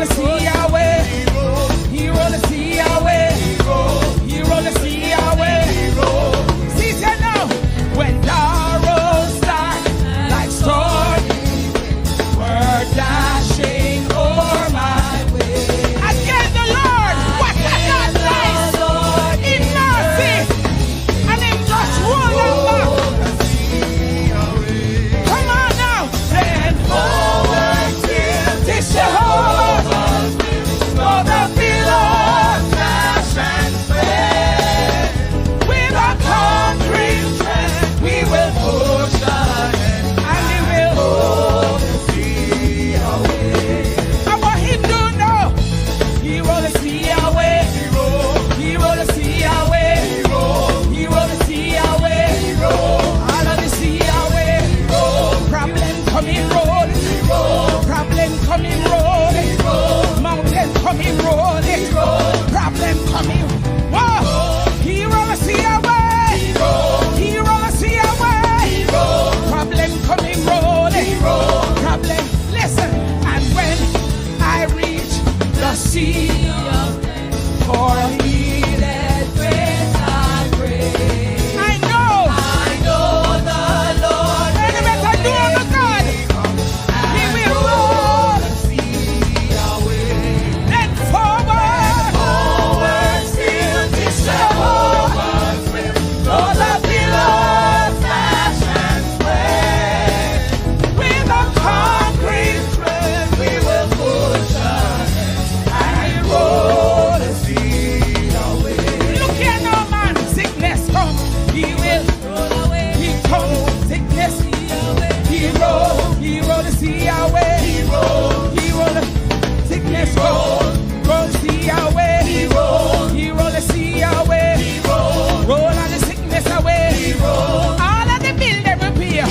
the sea away. He roll the sea away. He roll the sea away. See say now, when sorrows start like storm, we're dashing over my way. Again the Lord, what a God nice in mercy, and him just roll them back. Come on now, then forward till this Jehovah, for the billows dash and spread. With a concrete tread, we will push ahead, and we will hold the sea away. And what he do now? He roll the sea away. He roll the sea away. He roll the sea away. All of the sea away. Problem coming rolling. Problem coming rolling. Mountain coming rolling. Problem coming. Whoa! He roll the sea away. He roll the sea away. Problem coming rolling. Problem. Listen. And when I reach the sea for healing grace, I pray. I know the Lord. And the better do the God. He will roll the sea away. Then forward still this Jehovah's will. Though the billows dash and spread, with a concrete tread we will push ahead, and we roll the sea away. Look here now, man. Sickness come, he will roll away. He come, sickness he roll the sea away. He roll the sickness roll the sea away. He roll the sea away. Roll all the sickness away. All of the bill they repair.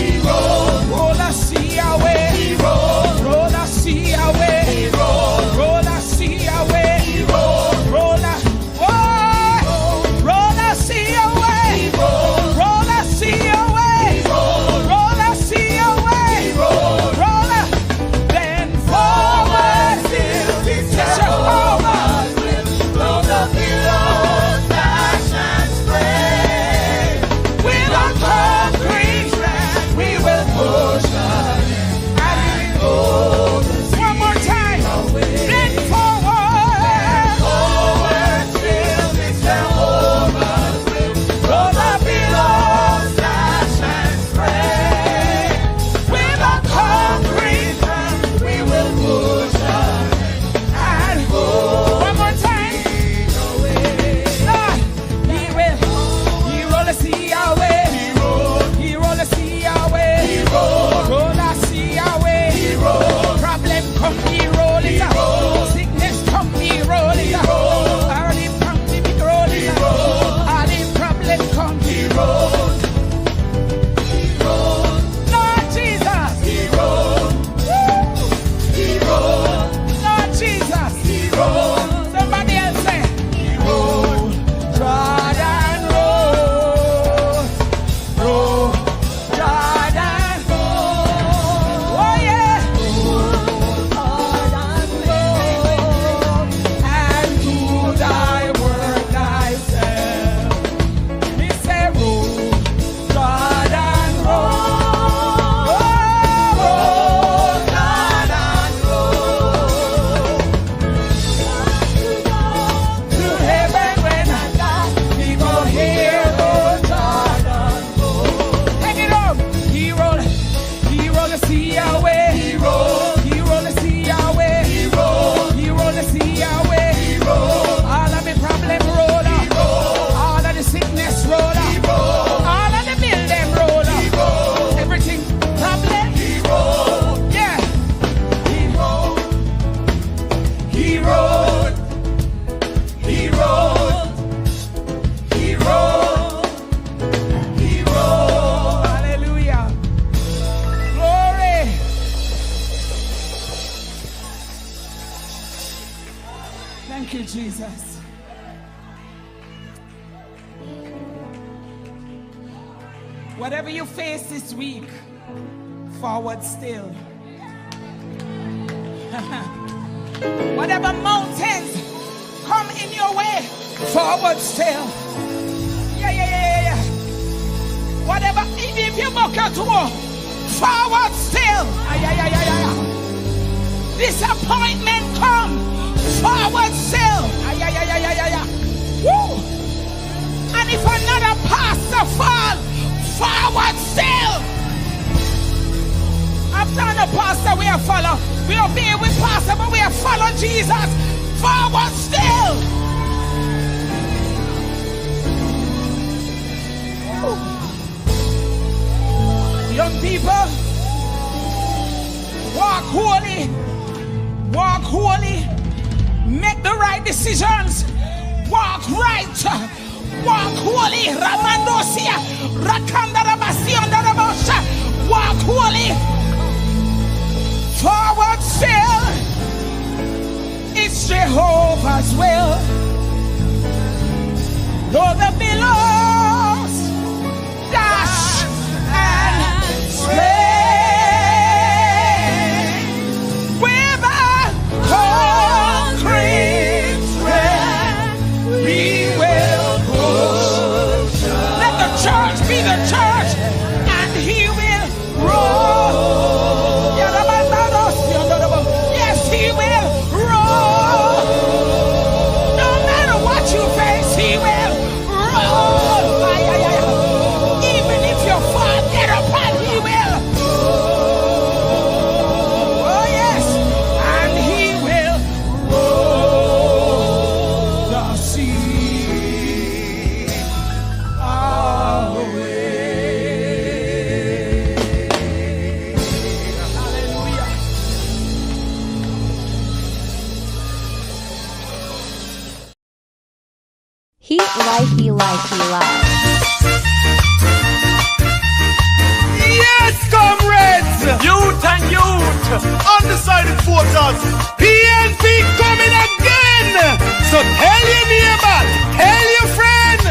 Roll the sea away. Roll the sea away. Roll the sea away. Roll the sea away. Roll the sea away. Roll the sea away. Then forward till this Jehovah's will. Blow the billows dash and spread. With a concrete tread we will push ahead, and we go. One more time. Then forward till this Jehovah's will. Blow the billows dash and spread. With a concrete tread we will push ahead, and go. One more time. Lord, he roll the sea away. He roll the sea away. Roll the sea away. Problem come, he roll it up. Sickness come, he roll it up. All the come, he roll it up. All the problem come, he roll. Lord Jesus. Lord Jesus. Somebody else say, Jordan roll. Jordan roll. Oh yeah. Jordan roll. And do thy work thyself. Me say roll. Jordan roll. Jordan roll. To heaven when I die, we go hear old Jordan roll. Take it up. He roll the sea away. He roll the sea away. He roll the sea away. All of the problem roll up. All of the sickness roll up. All of the bill them roll up. Everything problem. Yeah. He rolled. Hallelujah. Glory. Thank you, Jesus. Whatever you face this week, forward still. Whatever mountains come in your way, forward still. Yeah. Whatever, even if you buck your toe, forward still. Disappointment come, forward still. Woo. And if another pastor fall, forward still. After the pastor we have follow. We don't be with pastor, but we have followed Jesus. Forward still. Woo. Young people, walk holy. Walk holy. Make the right decisions. Walk right. Walk holy. Ramandosia. Rakandarabasiandarabosha. Walk holy. Forward still. It's Jehovah's will. Though the billows dash and sway with a concrete tread, we will push. Let the church be the church, and he will roll. Yes, he will roll. No matter what you face, he will roll. Even if you fall, get up and he will. Oh yes, and he will roll the sea away. Hallelujah. Heat life, he life, he life. Yes, comrades! Youth and youth! Undecided voters! PNP coming again! So tell your neighbor, tell your friend!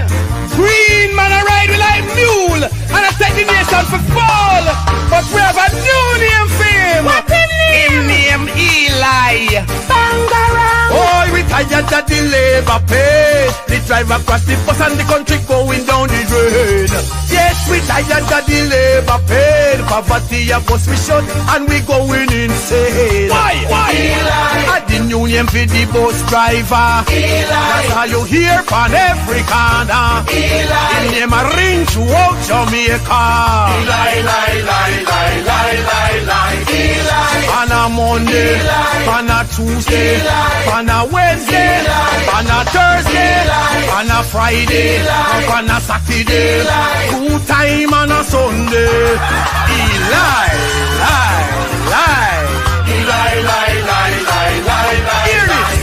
Green man I ride with like mule, and I take the nation for fall! But we have a new name for him! What the name? Him name Eli! Bangarang! Oh, we tired of the labor pay! The driver across the bus and the country going down the drain! Yes, we tired of the labor pain. Poverty of us we shut and we going insane. Why? Eli. At the union for the bus driver. Eli. That's how you hear from every corner. Eli. In name a ring throughout Jamaica. Eli. On a Monday, on a Tuesday, on a Wednesday, on a Thursday, on a Friday, on a Saturday. 2 times on a Sunday. Eli. Hear this.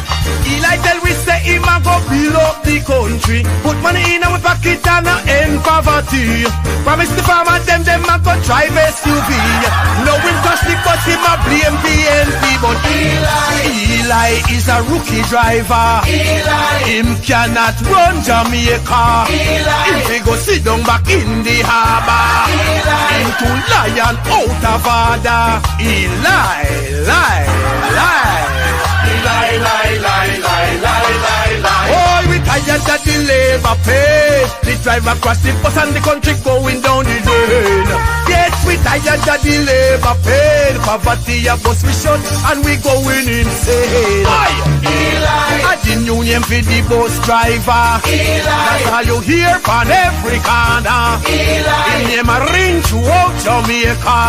Eli tell we say him a go build up the country, put money in our pocket and end poverty. Promise the farmer them a go drive SUV. No him touch the bus, him a blame PNP. But Eli is a rookie driver. Him cannot run Jamaica. Him they go sit down back in the harbour. Him to lion out of order. Oh, we tired of the labor pay. The driver across the bus and the country going down the drain. Yes, we tired of the labor pay. Poverty of us we shut and we going insane. At the union for the bus driver. That's how you hear from every corner. In name a ring throughout Jamaica.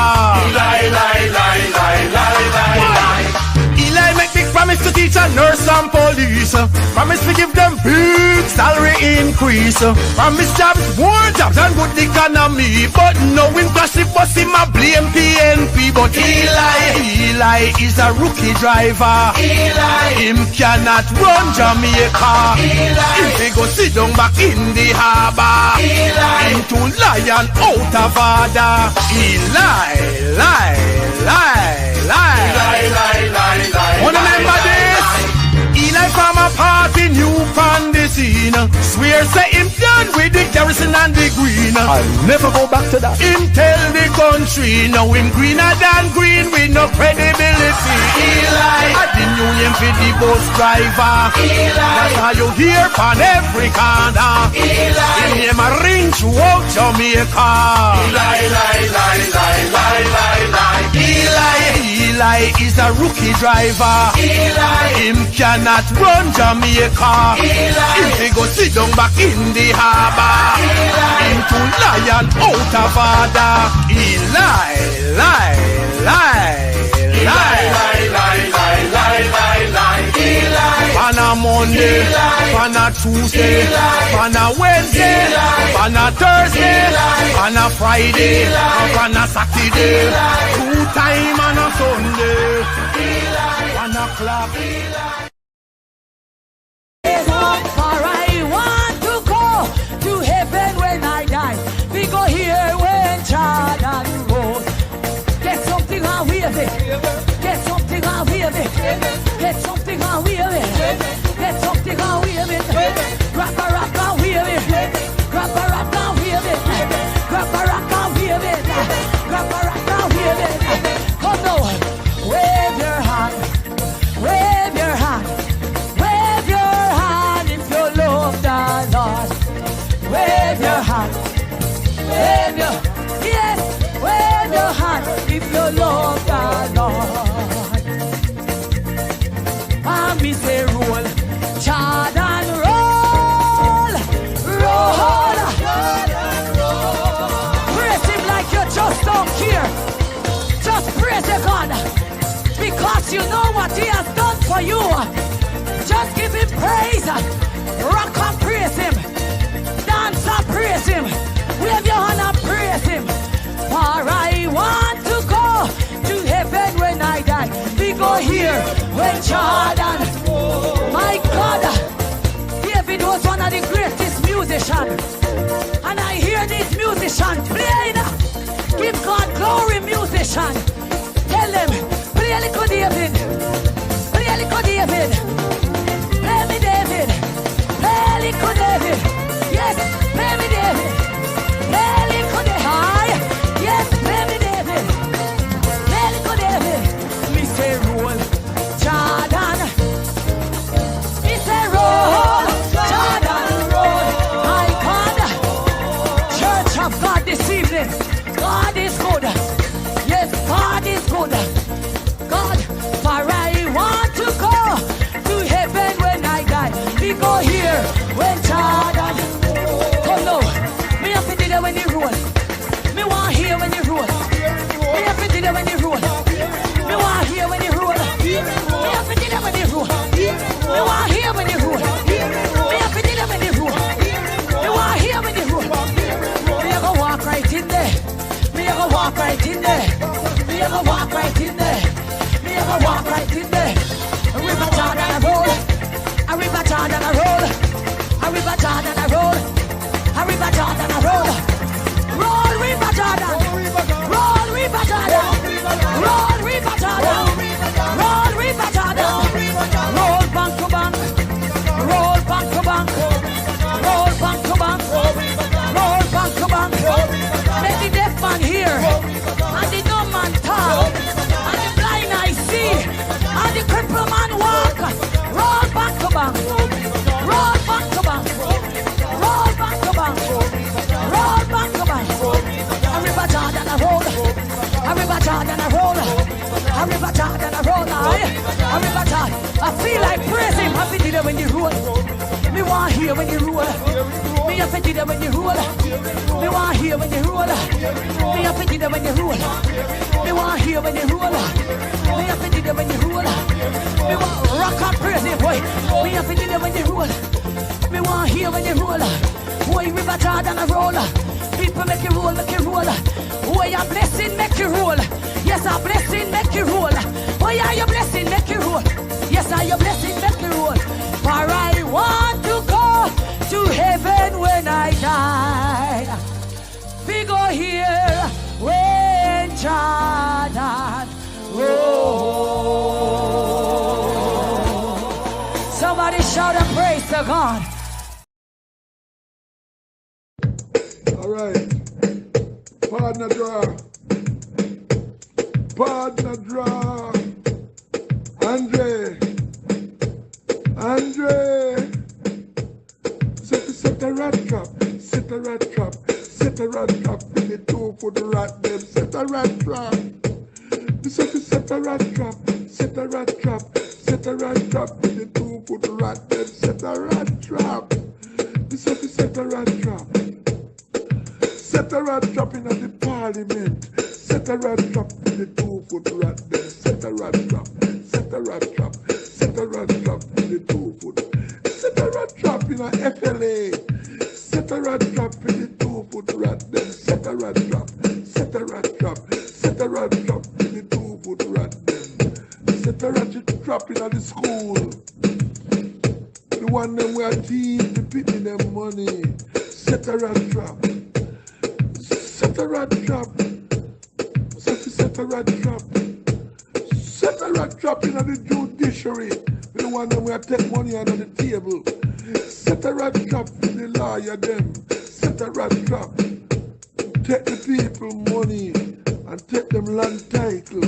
Eli make big promise to teach a nurse and police. Promise to give them big salary increase. Promise jobs, more jobs and good economy. But no him crash the bus, him a blame PNP. But Eli is a rookie driver. Him cannot run Jamaica. Him they go sit down back in the harbour. Him to lion out of order. Wanna remember this? Eli from a party new on the scene. Swear say him done with the Garrison and the green. I'll never go back to that. Him tell the country, now him greener than green with no credibility. Eli, I the new name for the bus driver. Eli, that's how you hear on every corner. Eli, him name a ring throughout Jamaica. Eli, Eli is a rookie driver. Eli, him cannot run Jamaica. Eli, if he go sit down back in the harbor. Eli, him too lion out of order. On a Monday, on a Tuesday, on a Wednesday, on a Thursday, on a Friday, on a Saturday, 2 times on a Sunday, 1 o'clock. For I want to go to heaven when I die. We go here when Jordan goes. Get something and wave it. Get something and wave it. Get something and wave it. Get something and wave it. Grab a rock and wave it. Grab a rock and wave it. Grab a rock and wave it. Grab a rock and wave it. Come now, wave your hand. Wave your hand. Wave your hand if you love the Lord. Wave your hand. Wave your, yes, wave your hand if you love the Lord. And me say roll, Jordan roll, roll. Praise him like you just don't care. Just praise the God, because you know what he has done for you. Just give him praise. Rock and praise him. Dance and praise him. Wave your hand and praise him. For I want to go to heaven when I die. We go here when Jordan. My God, David was one of the greatest musicians. And I hear these musicians playing. Give God glory, musician. Tell them, play a little David. Play a little David. Play me David. Play a little David. Yes, play me David. Play a little David. Yes, play me David. Play a little David. Me say roll, Jordan. Me say roll, Jordan roll. My God, Church of God this evening. God is good. Yes, God is good. God, for I want to go to heaven when I die. We go here when Jordan. Come now, me have to do that when you roll. Me want hear when you roll. Me have to do that when you roll. Me want hear when you roll. Me have to do that when you roll. Me want hear when you roll. Me have to do that when you roll. Me want hear when you roll. Me have to walk right in there. Me have to walk right in there. Me have to walk right in there. Me have to walk right in there. A river Jordan a roll. A river Jordan a roll. A river Jordan a roll. A river Jordan a roll. Roll river Jordan. Roll river Jordan. Roll river Jordan. Roll river Jordan. Roll bank to bank. Roll bank to bank. Roll bank to bank. Roll bank to bank. Let the deaf man hear. And the dumb man talk. And the blind eye see. And the crippled man walk. Roll back to bank. Roll back to bank. Roll back to bank. Roll back to bank. A river Jordan a roll. A river Jordan a roll. A river Jordan a roll. A river Jordan. I feel like praising. I feel it when you roll. Me want hear when you roll. Me have to do that when you roll. Me want hear when you roll. Me have to do that when you roll. Me want hear when you roll. Me have to do that when you roll. Me want rock and praise it, boy. Me have to do that when you roll. Me want hear when you roll. Boy, river Jordan a roll. People make you roll, make you roll. Boy, your blessing make you roll. Yes, our blessing make you roll. Boy, your blessing make you roll. Yes, your blessing make you roll. For I want to go to heaven when I die. We go here when Jordan rolls. Somebody shout and praise to God. Alright. Partner draw. Partner draw. Andre. Set a rat trap. Set a rat trap. Set a rat trap. With the 2 for the rat them. Set a rat trap. Set a rat trap. Set a rat trap. Set a rat trap. With the 2 for the rat them. Set a rat trap. Set a rat trap. Set a rat trap in the Parliament. Set a rat trap with the 2 for the rat them. Set a rat trap. Set a rat trap. Set a rat trap with the 2 foot. Set a rat trap in a FLA. Set a rat trap with the 2 foot rat them. Set a rat trap. Set a rat trap. Set a rat trap with the 2 foot rat them. Set a rat trap in the school. The one them where teeth the picking them money. Set a rat trap. Set a rat trap. Set a rat trap. Set a rat trap in the judiciary. With the one them where take money out of the table. Set a rat trap for the lawyer them. Set a rat trap. Take the people money and take them land title.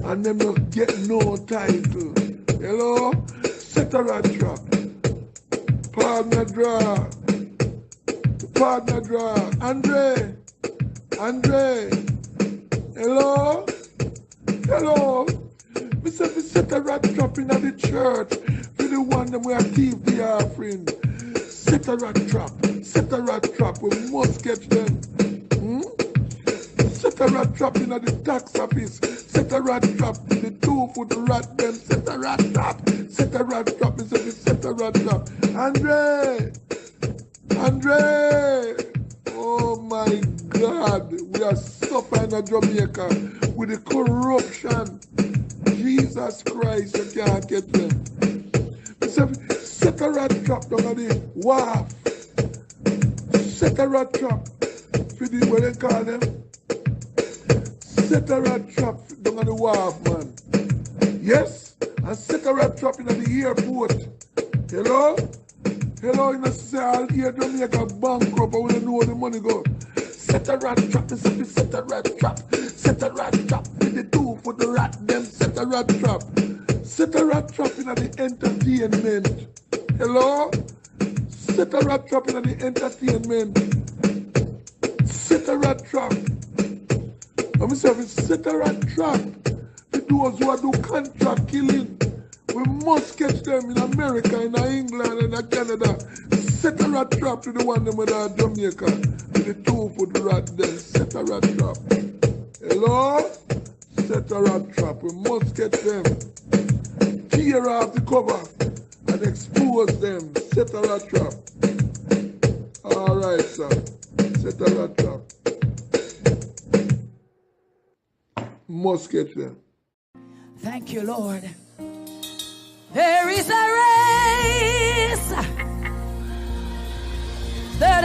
And them not get no title. Hello? Set a rat trap. Partner draw. Partner draw. Andre. Hello? Hello? Me say we set a rat trap in the church for the one them we are TV offering. Set a rat trap. Set a rat trap. We must catch them. Set a rat trap in the tax office. Set a rat trap in the 2 foot rat them. Set a rat trap. Set a rat trap. Me say we set a rat trap. Andre. Oh my God. We are suffering in Jamaica with the corruption. Jesus Christ, you can't get them. Set a rat trap down on the wharf. Set a rat trap for the, what they call them? Set a rat trap down on the wharf, man. Yes? And set a rat trap in the airport. Hello? Hello, you know, say all here Jamaica bankrupt, but we don't know where the money go. Set a rat trap, set a rat trap. Set a rat trap with the 2 for the rat them. Set a rat trap. Set a rat trap in the entertainment. Hello? Set a rat trap in the entertainment. Set a rat trap. Let me say, set a rat trap. The those who are do contract killing. We must catch them in America, in England, and in Canada. Set a rat trap to the one them with Jamaica. With the 2 for the rat them. Set a rat trap. Hello? Set a rat trap. We must get them. Tear off the cover and expose them. Set a rat trap. Alright, sir. Set a rat trap. Must get them. Thank you, Lord. There is a race that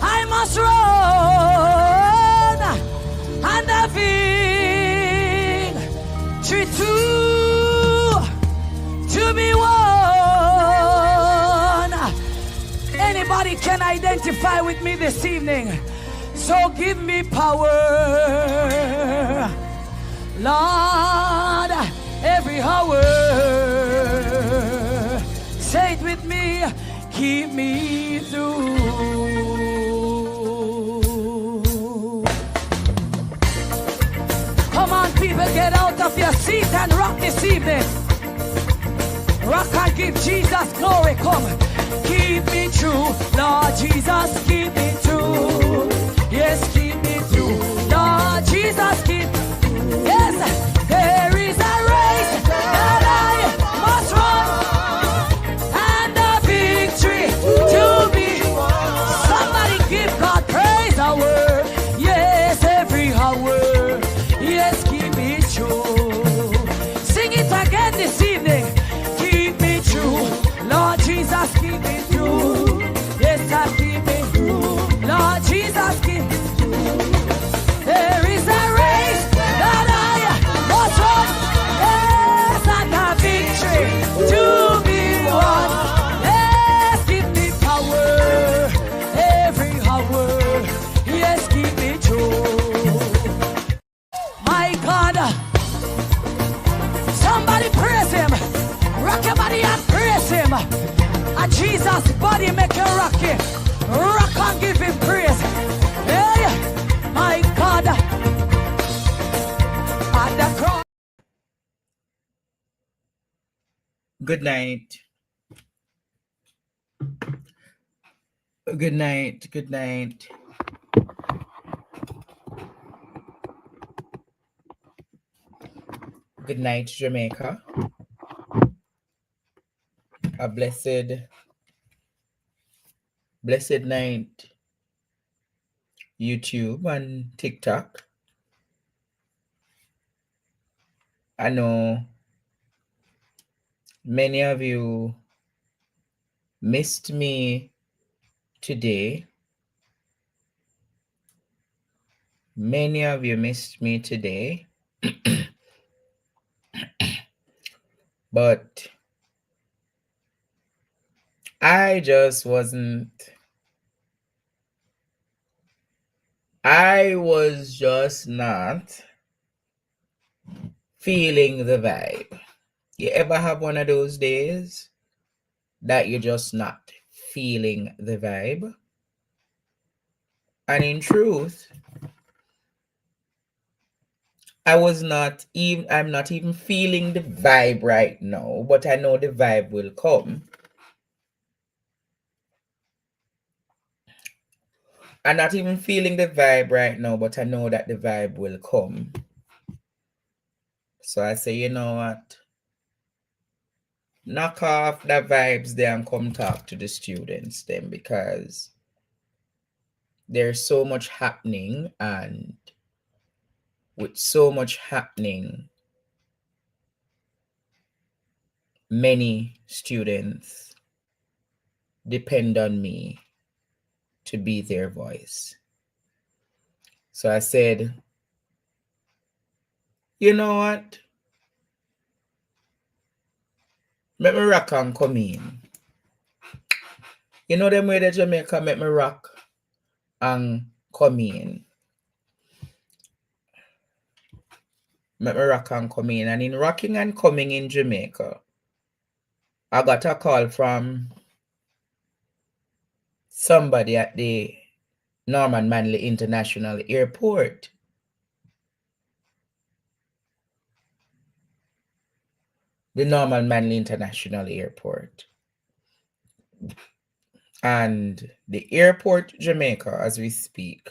I must run, and the victory to be won. Anybody can identify with me this evening, so give me power, Lord, every hour. Say it with me, keep me through. Come on, people, get out of your seat and rock this evening. Rock and give Jesus glory. Come, keep me true, Lord Jesus, keep me true. Yes, keep me true, Lord Jesus, keep. Yes, there is a race that I must run, and the victory to be. Somebody give God praise hour. Yes, every hour. Yes, keep me true. Sing it again this evening. Keep me true, Lord Jesus, keep me true. Yes, I keep me true, Lord Jesus, keep me true. There is a race Mass body make you rocky. Rock and give him praise. Hey, my God. At the cross. Good night. Good night. Good night. Good night, Jamaica. A blessed night, YouTube and TikTok. I know many of you missed me today. Many of you missed me today. But I was just not feeling the vibe. You ever have one of those days that you're just not feeling the vibe? And in truth, I'm not even feeling the vibe right now, but I know the vibe will come. I'm not even feeling the vibe right now, but I know that the vibe will come. So I say, you know what? Knock off the vibes there and come talk to the students then, because there's so much happening, and with so much happening, many students depend on me to be their voice. So I said, you know what? Let me rock and come in. You know them way that Jamaica make me rock and come in. Make me rock and come in. And in rocking and coming in Jamaica, I got a call from somebody at the Norman Manley International Airport. The Norman Manley International Airport. And the airport, Jamaica, as we speak,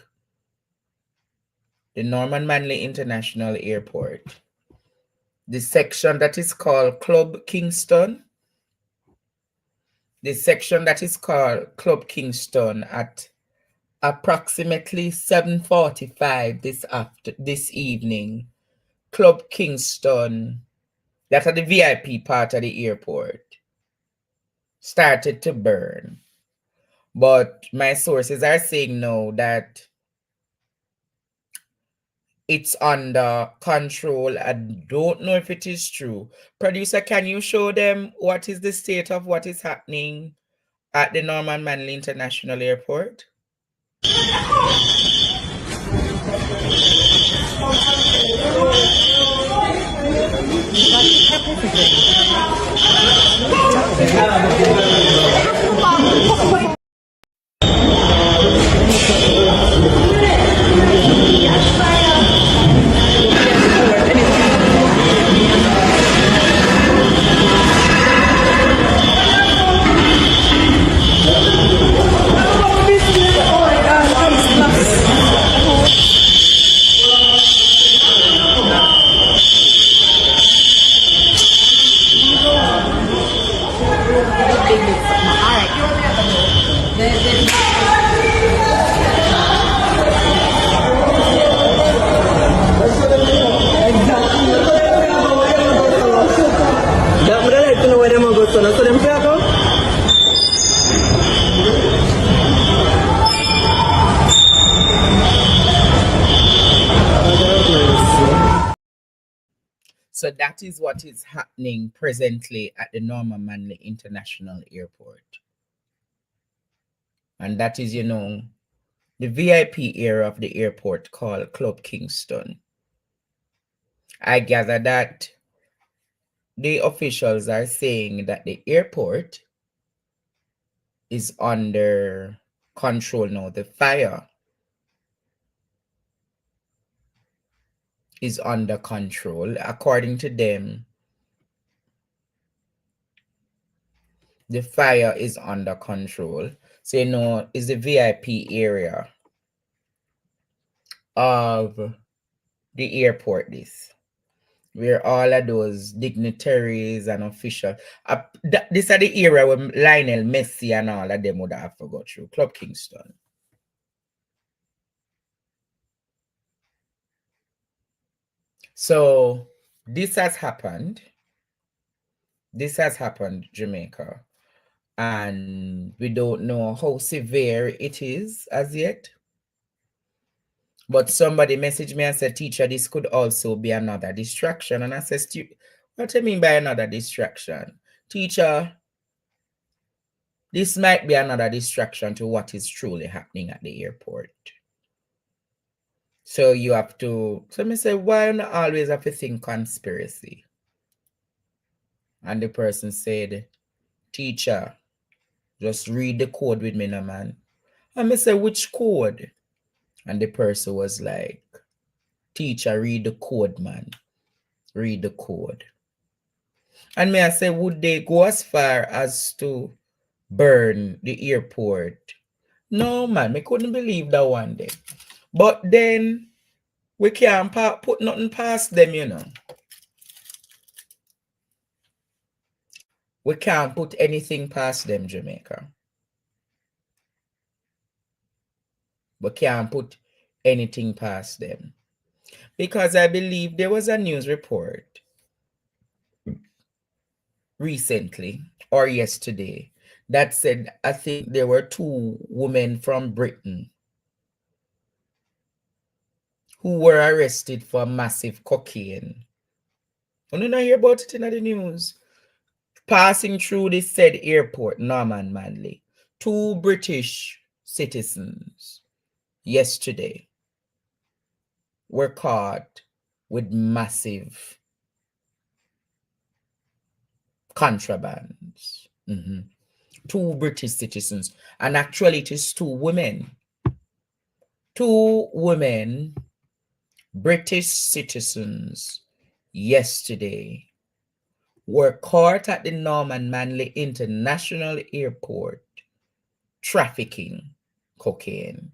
the Norman Manley International Airport, the section that is called Club Kingston, the section that is called Club Kingston at approximately 7:45 this evening, Club Kingston, that are the VIP part of the airport, started to burn. But my sources are saying now that it's under control. I don't know if it is true. Producer, can you show them what is the state of what is happening at the Norman Manley International Airport? So that is what is happening presently at the Norman Manley International Airport. And that is, the VIP area of the airport called Club Kingston. I gather that the officials are saying that the airport is under control now. The fire is under control. According to them, the fire is under control. So, it's the VIP area of the airport, where all of those dignitaries and officials, this are the area where Lionel Messi and all of them would have to go through, Club Kingston. So this has happened. This has happened, Jamaica. And we don't know how severe it is as yet. But somebody messaged me and said, teacher, this could also be another distraction. And I said, what do you mean by another distraction? Teacher, this might be another distraction to what is truly happening at the airport. So you have to, so me say, why not always have to think conspiracy? And the person said, teacher, just read the code with me, no man. And me say, which code? And the person was like, teacher, read the code, man. Read the code. And me I say, would they go as far as to burn the airport? No, man, me couldn't believe that one day. But then we can't put nothing past them, We can't put anything past them, Jamaica. We can't put anything past them. Because I believe there was a news report recently or yesterday that said, I think there were 2 women from Britain who were arrested for massive cocaine. You did not hear about it in the news. Passing through the said airport, Norman Manley, 2 British citizens yesterday were caught with massive contrabands. 2 British citizens. And actually it is 2 women. 2 women, British citizens, yesterday were caught at the Norman Manley International Airport trafficking cocaine.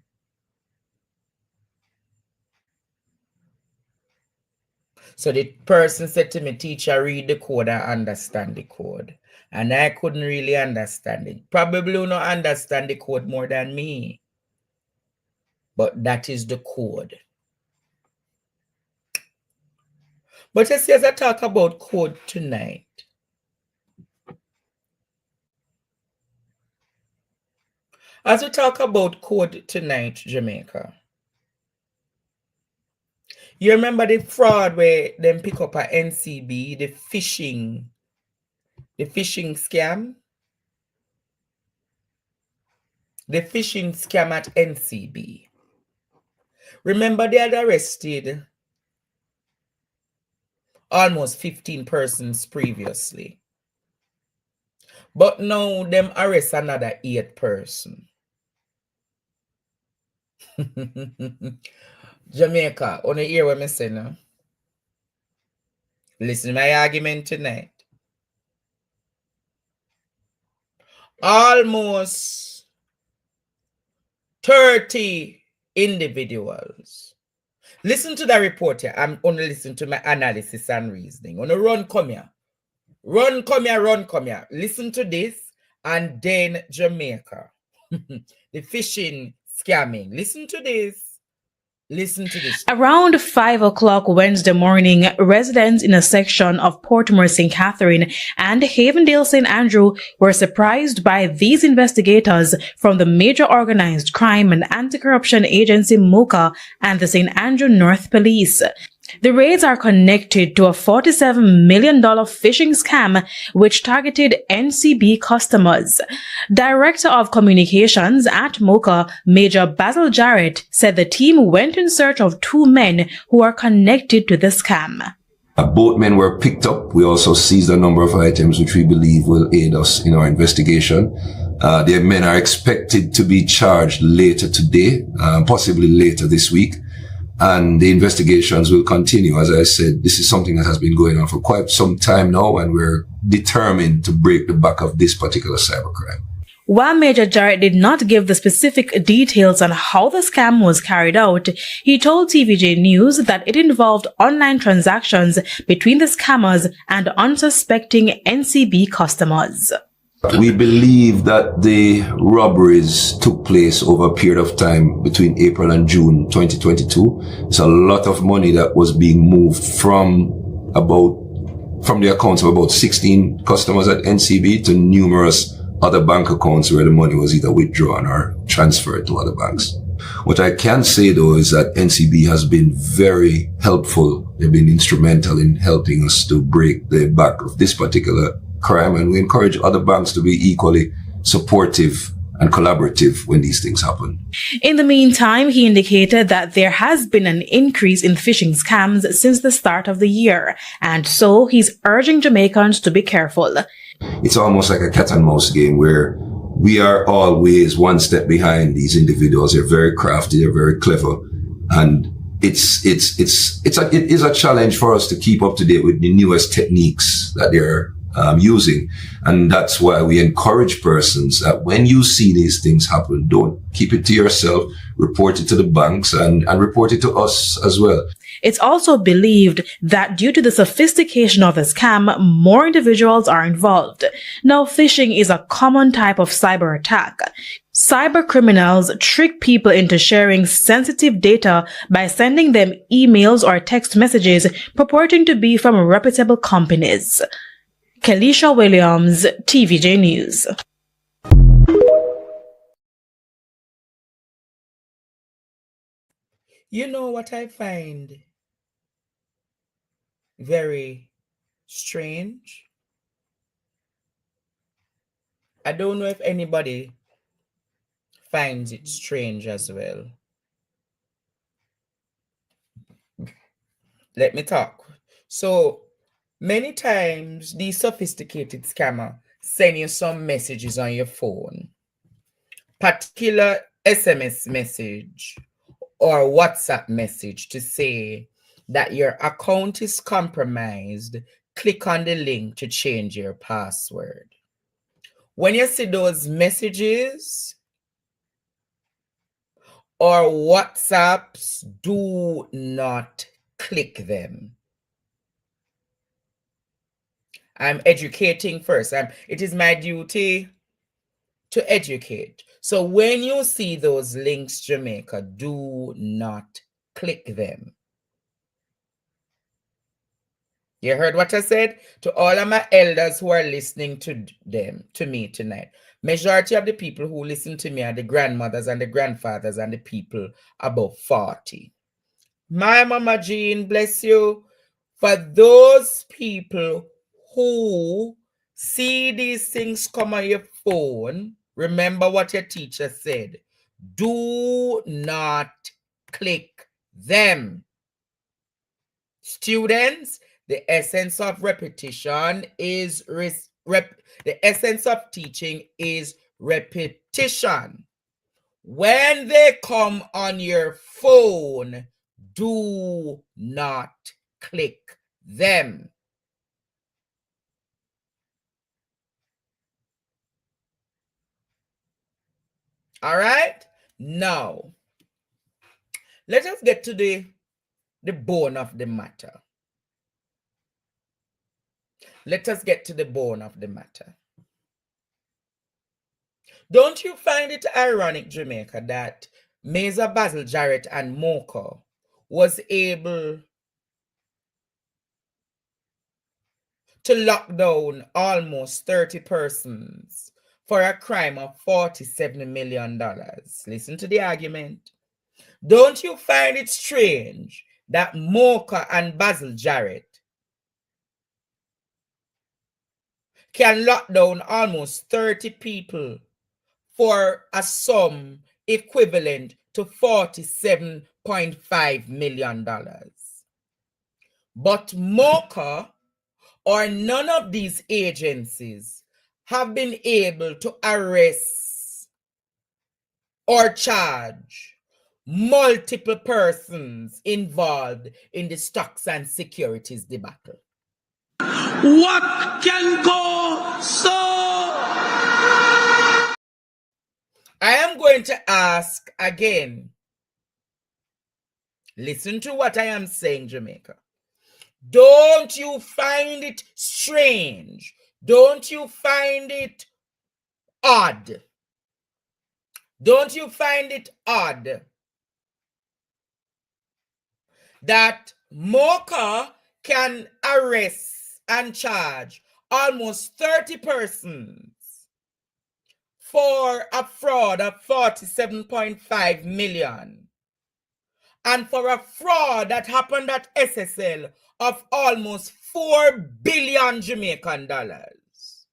So the person said to me, teacher, read the code and understand the code. And I couldn't really understand it. Probably you don't understand the code more than me. But that is the code. But as I talk about code tonight, as we talk about code tonight, Jamaica, you remember the fraud where them pick up a NCB, the phishing scam? The phishing scam at NCB. Remember they had arrested almost 15 persons previously. But now them arrest another 8 person. Jamaica, on the hear what I say now? Listen to my argument tonight. Almost 30 individuals. Listen to the report here. I'm only listening to my analysis and reasoning. On the run, come here. Run, come here, run, come here. Listen to this. And then Jamaica. The phishing, scamming. Listen to this. Listen to this. Around 5 o'clock Wednesday morning, residents in a section of Portmore St. Catherine and Havendale St. Andrew were surprised by these investigators from the Major Organized Crime and Anti-Corruption Agency MOCA and the St. Andrew North Police. The raids are connected to a $47 million phishing scam which targeted NCB customers. Director of Communications at MOCA, Major Basil Jarrett, said the team went in search of 2 men who are connected to the scam. Both men were picked up. We also seized a number of items which we believe will aid us in our investigation. The men are expected to be charged later today, possibly later this week. And the investigations will continue. As I said, this is something that has been going on for quite some time now, and we're determined to break the back of this particular cybercrime. While Major Jarrett did not give the specific details on how the scam was carried out, he told TVJ News that it involved online transactions between the scammers and unsuspecting NCB customers. We believe that the robberies took place over a period of time between April and June 2022. It's a lot of money that was being moved from the accounts of about 16 customers at NCB to numerous other bank accounts where the money was either withdrawn or transferred to other banks. What I can say though is that NCB has been very helpful. They've been instrumental in helping us to break the back of this particular crime, and we encourage other banks to be equally supportive and collaborative when these things happen. In the meantime, he indicated that there has been an increase in phishing scams since the start of the year, and so he's urging Jamaicans to be careful. It's almost like a cat and mouse game where we are always one step behind these individuals. They're very crafty, they're very clever, and it is a challenge for us to keep up to date with the newest techniques that they're using. And that's why we encourage persons that when you see these things happen, don't keep it to yourself, report it to the banks and report it to us as well. It's also believed that due to the sophistication of the scam, more individuals are involved. Now, phishing is a common type of cyber attack. Cyber criminals trick people into sharing sensitive data by sending them emails or text messages purporting to be from reputable companies. Kelisha Williams, TVJ News. You know what I find very strange? I don't know if anybody finds it strange as well. Let me talk. So, many times, these sophisticated scammer send you some messages on your phone, particular SMS message or WhatsApp message to say that your account is compromised. Click on the link to change your password. When you see those messages or WhatsApps, do not click them. I'm educating first. It is my duty to educate. So when you see those links, Jamaica, do not click them. You heard what I said? To all of my elders who are listening to me tonight. Majority of the people who listen to me are the grandmothers and the grandfathers and the people above 40. My Mama Jean, bless you. For those people who see these things come on your phone, remember what your teacher said. Do not click them. Students, the essence of repetition is the essence of teaching is repetition. When they come on your phone, do not click them. All right? Now, let us get to the bone of the matter. Let us get to the bone of the matter. Don't you find it ironic, Jamaica, that Major Basil Jarrett and Mocha was able to lock down almost 30 persons for a crime of $47 million? Listen to the argument. Don't you find it strange that Mocha and Basil Jarrett can lock down almost 30 people for a sum equivalent to $47.5 million? But Mocha or none of these agencies have been able to arrest or charge multiple persons involved in the stocks and securities debacle. What can go so? I am going to ask again. Listen to what I am saying, Jamaica. Don't you find it strange? Don't you find it odd? Don't you find it odd that Mocha can arrest and charge almost 30 persons for a fraud of 47.5 million and for a fraud that happened at SSL of almost 4 billion Jamaican dollars?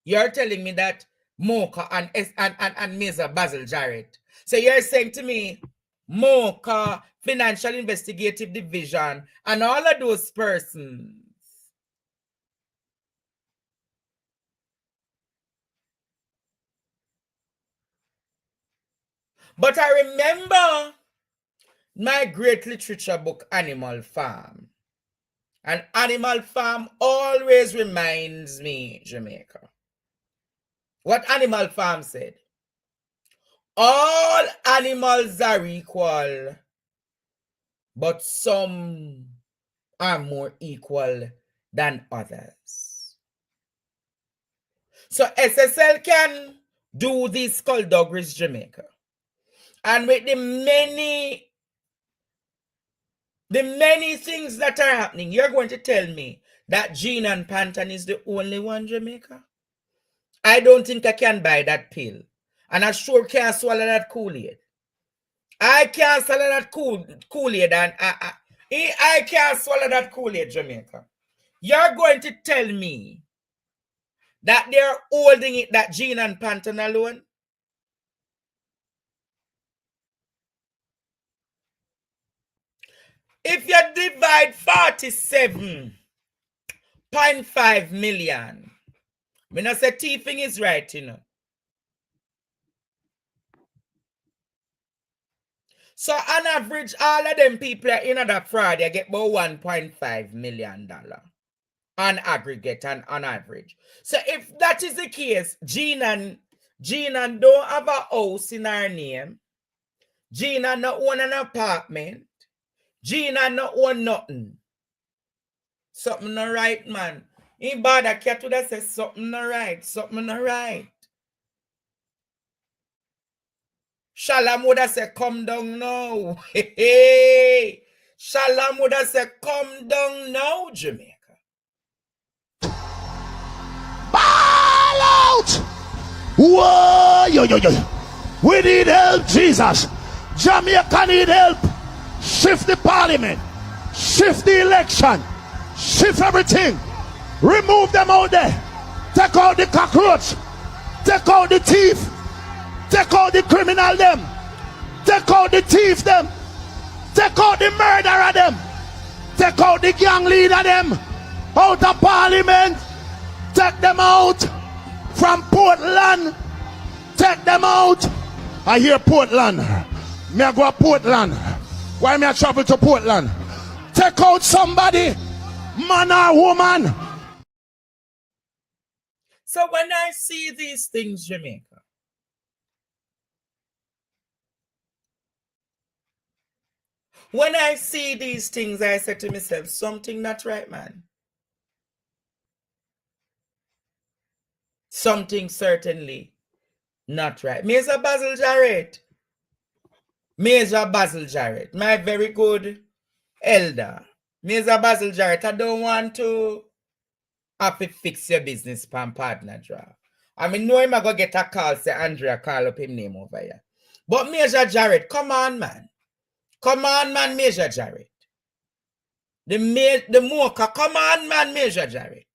You're telling me that Mocha and Mr. Basil Jarrett. So you're saying to me, Mocha, Financial Investigative Division, and all of those persons but I remember my great literature book, Animal Farm. And Animal Farm always reminds me, Jamaica, what Animal Farm said. All animals are equal, but some are more equal than others. So SSL can do these skullduggeries, Jamaica. And with the many things that are happening, you're going to tell me that Gene and Panton is the only one, Jamaica? I don't think I can buy that pill. And I sure can't swallow that Kool-Aid. I can't swallow that Kool-Aid. And I can't swallow that Kool-Aid, Jamaica. You're going to tell me that they're holding it, that Gene and Panton alone? If you divide 47.5 million, when I say thieving is right, you know. So on average, all of them people are in that fraud, they get about $1.5 million on aggregate and on average. So if that is the case, Gina don't have a house in her name. Gina not own an apartment. Gina not own nothing. Something not right, man. In bad, I can't do that say something not right. Something not right. Shalom would have said, come down now. Hey. Shalom would have said, come down now, Jamaica. Ball out! Whoa! Yo. We need help, Jesus. Jamaica need help. Shift the parliament. Shift the election. Shift everything. Remove them out there. Take out the cockroach. Take out the thief. Take out the criminal them. Take out the thief them. Take out the murderer them. Take out the gang leader them. Out of parliament. Take them out from Portland. Take them out. I hear Portland. Me I go to Portland. Why me I travel to Portland? Take out somebody, man or woman. So when I see these things, Jamaica, when I see these things, I say to myself, something not right, man. Something certainly not right. Major Basil Jarrett. Major Basil Jarrett, my very good elder. Major Basil Jarrett, I don't want to have to fix your business pan partner draft. I mean, know him I go get a call, say Andrea call up him name over here. But Major Jarrett, come on, man. Come on, man, Major Jarrett. The Mocha, come on, man, Major Jarrett.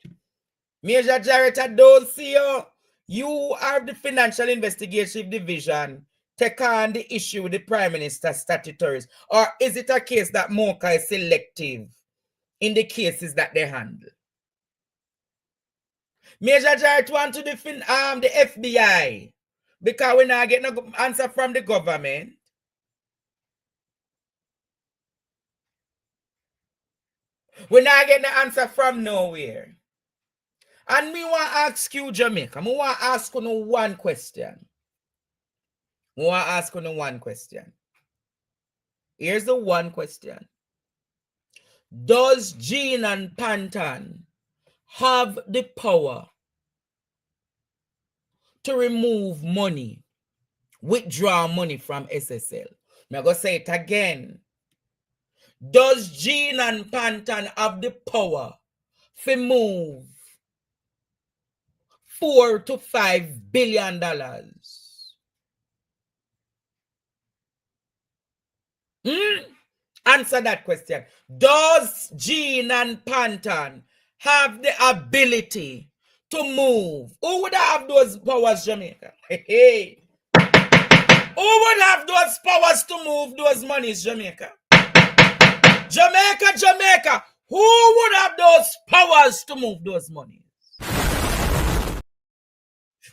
Major Jarrett, I don't see you. You are the Financial Investigative Division. Take on the issue with the Prime Minister's statutories? Or is it a case that Mocha is selective in the cases that they handle? Major Jarrett want to defend the FBI because we not get no answer from the government. We not get the answer from nowhere. And me want to ask you, Jamaica, me want to ask you one question. Here's the one question. Does Jean and Pantan have the power to remove money, withdraw money from SSL? I'm going to say it again. Does Jean and Pantan have the power to move $4 to $5 billion? Answer that question. Does Jean and Pantan have the ability to move? Who would have those powers, Jamaica? Hey. Who would have those powers to move those monies, Jamaica? Jamaica. Who would have those powers to move those monies?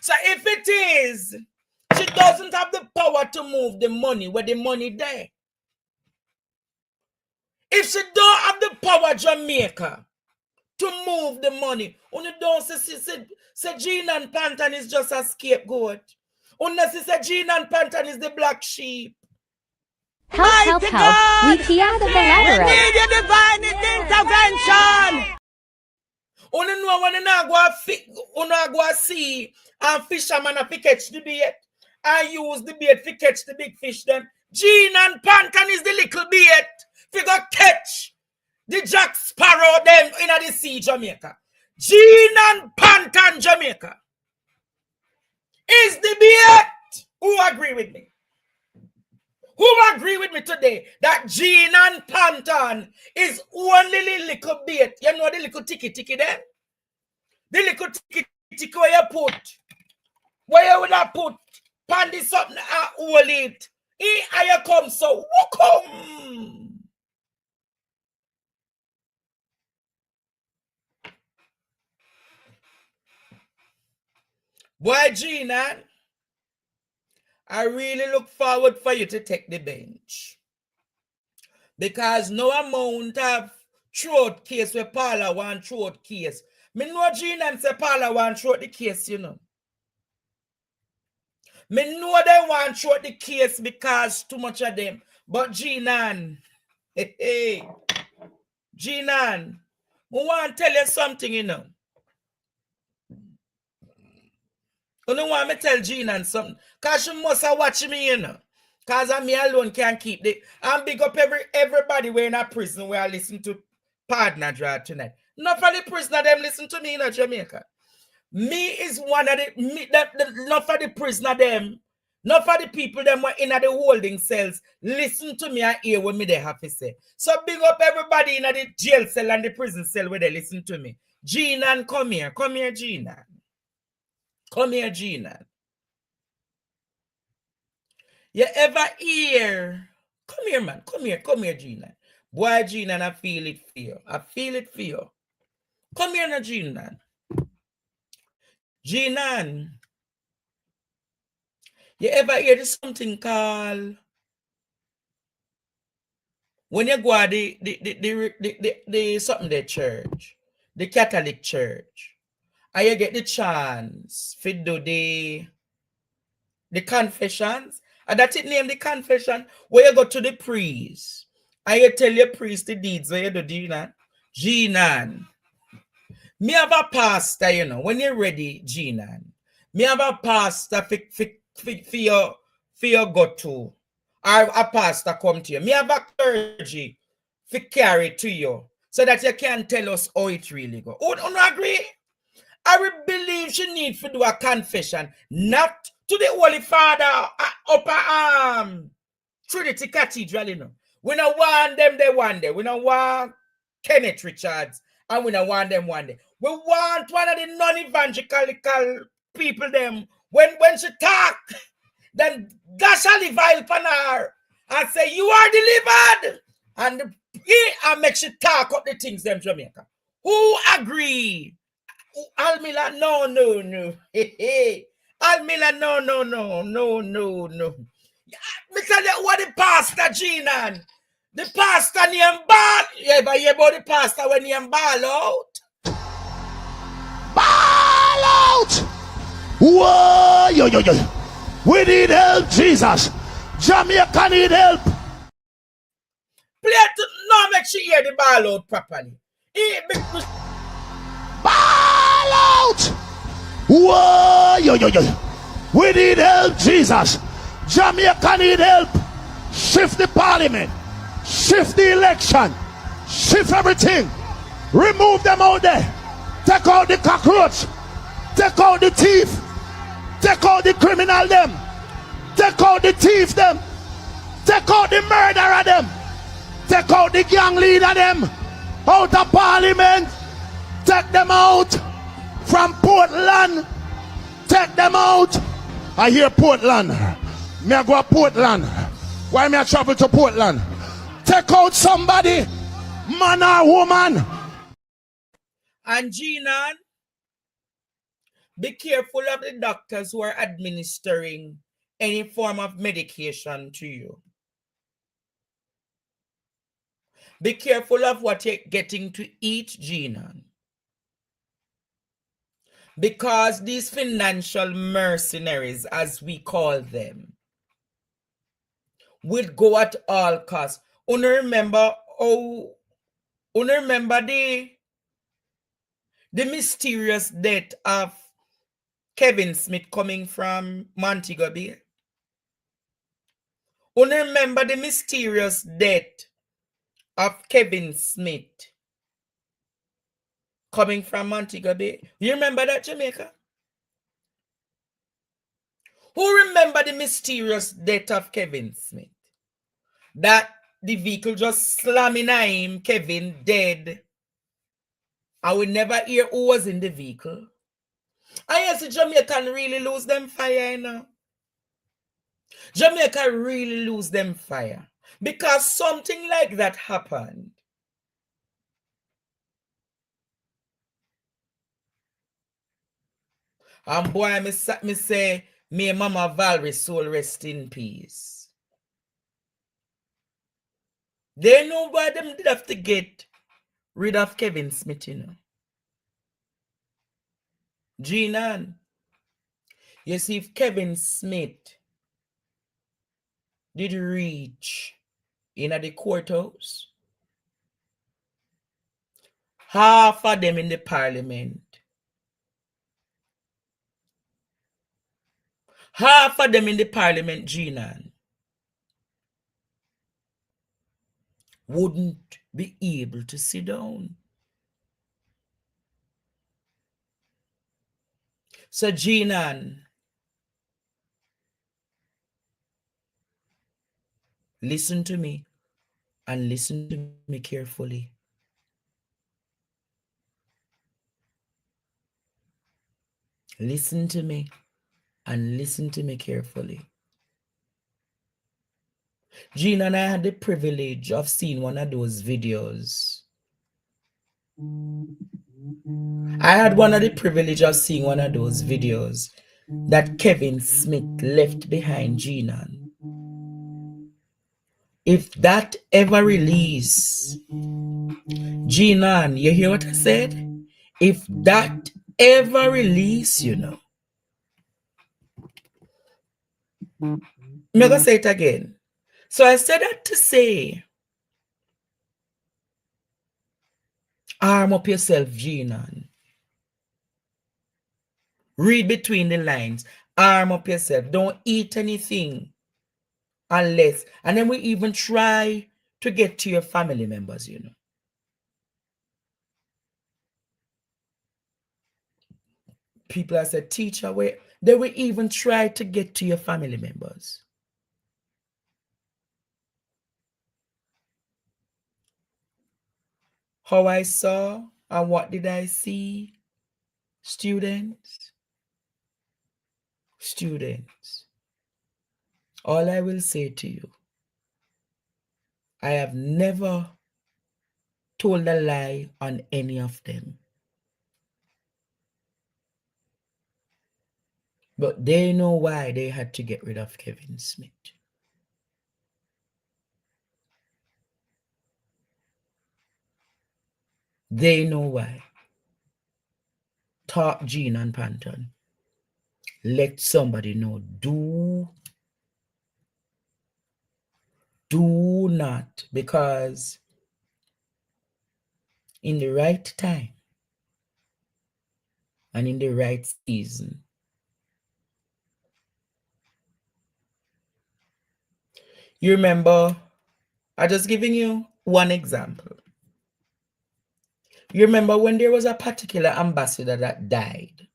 So if it is, she doesn't have the power to move the money where the money there. If she don't have the power, Jamaica, to move the money, only don't say Jean and Pantan is just a scapegoat. Only say Jean and Pantan is the black sheep. Help. We out of the We labyrinth. need your divine intervention. Only know when you go see and fisherman fi catch the bait and use the bait fi catch the big fish them. Jean and Pantan is the little bait fi go catch the Jack Sparrow them in the sea, Jamaica. Jean and Pantan, Jamaica, is the bait. Who agree with me? Who agree with me today that Jean and Pantan is only the little bait? You know the little ticky there? The little ticky where you put, where you would have put pandy something and hold it. Here you come, so welcome. Boy, Gina, I really look forward for you to take the bench. Because no amount of throat case where Paula want throat case. Me know Gina say Paula want throat the case, you know. Me know they want throat the case because too much of them. But Gina, Gina, I want to tell you something, you know. You know what me tell Gina something? Because she must have watched me, you know. Because me alone can't keep it. And big up everybody we're in a prison where I listen to Partner Draw tonight. Not for the prisoner, them listen to me in Jamaica. Me is one of not for the prisoner, them. Not for the people them were in the holding cells. Listen to me and hear what me they have to say. So big up everybody in the jail cell and the prison cell where they listen to me. Gina, come here. Come here, Gina. Come here, Gina. You ever hear? Come here, man. Come here, Gina. Boy, Gina, I feel it for you. I feel it for you. Come here now, Gina. Gina. You ever hear something called when you go to the something the church, the Catholic church, and you get the chance to do the confessions, and that's it named the confession, where you go to the priest and you tell your priest the deeds where you do, Gina. Me have a pastor, you know, when you're ready, Gina. Me have a pastor for your go to, or a pastor come to you. Me have a clergy for carry to you, so that you can tell us how it really go. Oh, don't agree? I will believe she need to do a confession, not to the Holy Father upper Trinity Cathedral, you know. We don't want them there one day. We don't want Kenneth Richards, and we don't want them one day. We want one of the non-evangelical people them. When she talk, then dash a vile pan her and say, you are delivered. And make she talk up the things them Jamaica. Who agree? Almila, no. Almila, no. Me tell you what the pastor, Ginan. The pastor named Bawl. Yeah, but you about the pastor when he Bawl out. Ball out! Whoa, yo. We need help, Jesus. Jamaica need help. Play it to no make she hear the ball out properly. Ball out! Whoa, yo. We need help, Jesus. Jamaica need help. Shift the parliament. Shift the election. Shift everything. Remove them out there. Take out the cockroach. Take out the thief. Take out the criminal them. Take out the thief them. Take out the murderer them. Take out the gang leader them. Out of parliament. Take them out. From Portland. Take them out. I hear Portland. Me I go to Portland. Why me I travel to Portland? Take out somebody. Man or woman. And Ginan, be careful of the doctors who are administering any form of medication to you. Be careful of what you're getting to eat, Ginan. Because these financial mercenaries, as we call them, will go at all costs. Remember the mysterious death of Kevin Smith coming from Montego Bay? Remember the mysterious death of Kevin Smith coming from Montego Bay? You remember that, Jamaica? Who remember the mysterious death of Kevin Smith? That the vehicle just slamming at him, Kevin dead. I will never hear who was in the vehicle. I guess the Jamaican really lose them fire, you know. Jamaica really lose them fire. Because something like that happened. And boy, me say, may Mama Valerie soul rest in peace. They know why them did have to get rid of Kevin Smith, you know. Ginan, you see, if Kevin Smith did reach in the courthouse, half of them in the parliament, Ginan, wouldn't be able to sit down. So, Ginan, listen to me and listen to me carefully. Listen to me and listen to me carefully. Ginan, I had the privilege of seeing one of those videos. That Kevin Smith left behind, Ginan. If that ever release, Ginan, you hear what I said? If that ever release, you know. I'm going to say it again. So I said that to say, arm up yourself, Ginan. Read between the lines. Arm up yourself. Don't eat anything unless. And then we even try to get to your family members, you know. People have said, teacher, they will even try to get to your family members. How I saw and what did I see? Students, all I will say to you, I have never told a lie on any of them. But they know why they had to get rid of Kevin Smith. They know why. Talk Gene and Panton. Let somebody know. Do not, because in the right time and in the right season, you remember, I'm just giving you one example. You remember when there was a particular ambassador that died,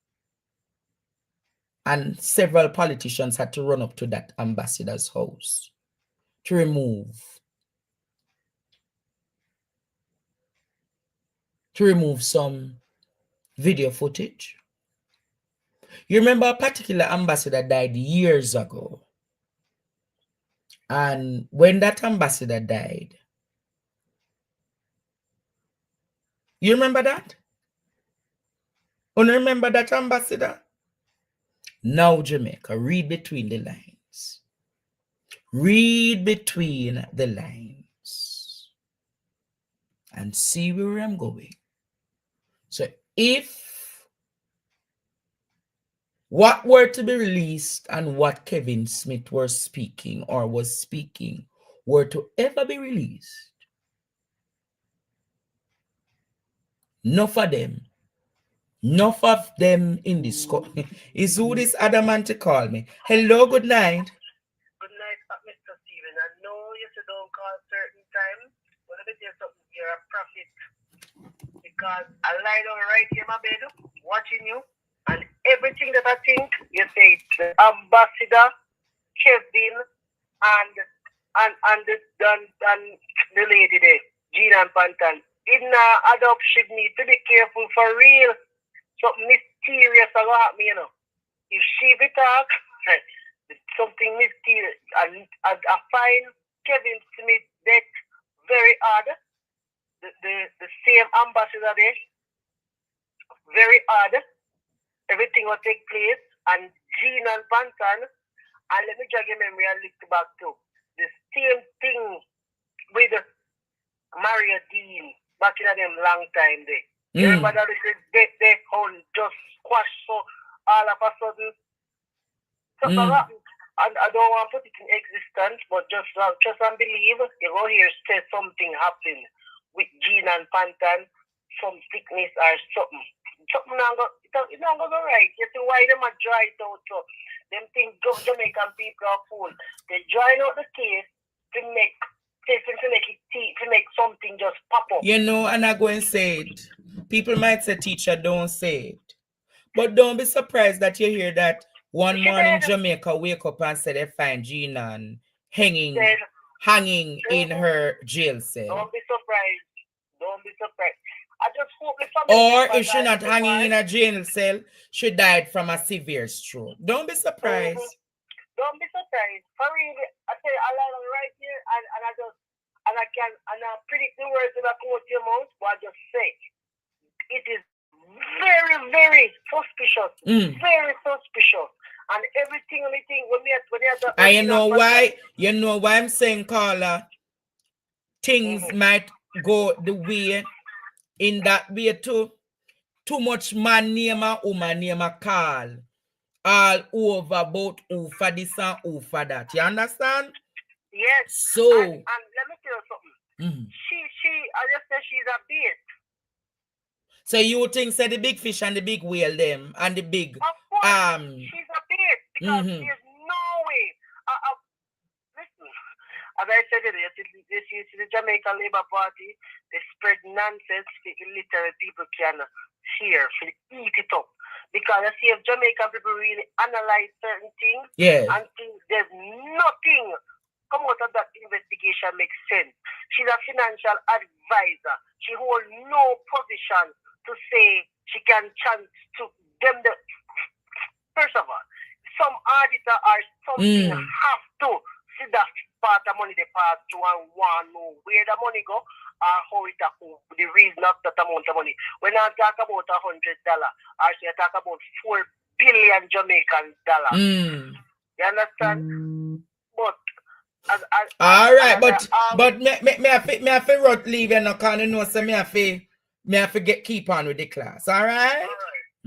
and several politicians had to run up to that ambassador's house to remove some video footage. You remember a particular ambassador died years ago, and when that ambassador died, you remember that? You remember that ambassador? Now, Jamaica, read between the lines. Read between the lines and see where I'm going. So if what were to be released and what Kevin Smith was speaking were to ever be released, enough of them in this is who this other man to call me. Hello, good night. Good night, Mr. Steven. I know you said don't call certain time, but let me tell you something, you're a prophet. Because I lie down right here in my bed, watching you, and everything that I think, you say the ambassador, Kevin, and the lady there, Gina and Pantan. In adoption, need to be careful for real. Something mysterious about happen, you know. If she be talk, something mysterious. And I find Kevin Smith death very odd. The same ambassador there, very odd. Everything will take place. And Jean and Pantan, and let me jog your memory and look back to the same thing with Maria Dean back in them long time there. Remember that they whole just squash so all of a sudden. And I don't want to put it in existence, but just believe you go here say something happened with Jean and Pantan, some sickness or something. Something not go right. You see why them are dry it out so them think Jamaican people are fool. They dry out the case to make something just pop up. You know, and I go and say it. People might say, teacher, don't say it. But don't be surprised that you hear that one morning Jamaica wake up and say they find Gina hanging in her jail cell. Don't be surprised. I just hope or if she's not hanging in a jail cell, she died from a severe stroke. Don't be surprised. Don't be surprised. For real, I say I lie right here and I predict the words that I come out your mouth, but I just say it is very, very suspicious. Very suspicious. And everything when you know why I'm saying, Carla, things might go the way in that way too. Too much man name and woman name a call all over about who for this and who for that. You understand? Yes. So and let me tell you something. I just said she's a bait. So you think say the big fish and the big whale them and the big of course, she's a bait because there's no way. Listen, as I said earlier, this is the Jamaican Labour Party. They spread nonsense. Literally, people can hear, eat it up. Because I see if Jamaican people really analyze certain things and think there's nothing come out of that investigation makes sense. She's a financial advisor. She holds no position to say she can chance to them. First of all, some auditor or something have to see that part of money they pass to and want to know where the money go or how it go, the reason of that amount of money. When I talk about $100, or say I talk about $4 billion Jamaican dollars. You understand? But all right, but me have to road leave and no can you know so me have to get keep on with the class. All right?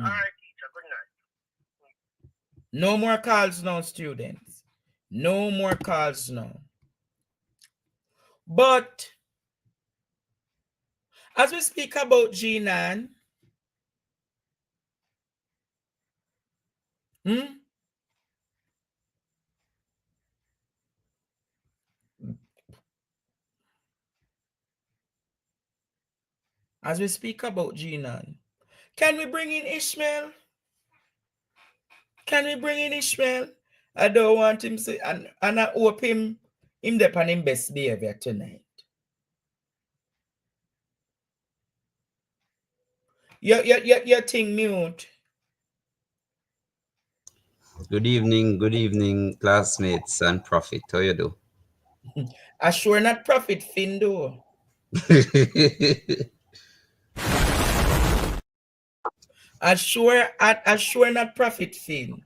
All right, teacher. Good night. No more calls now, students. No more calls now. But as we speak about G9, as we speak about G9, can we bring in Ishmael? Can we bring in Ishmael? I don't want him to, and I hope him depend him best behavior tonight. Your thing mute. Good evening, classmates and Prophet. How you do? I sure not Prophet Finn though. I sure not Prophet Finn.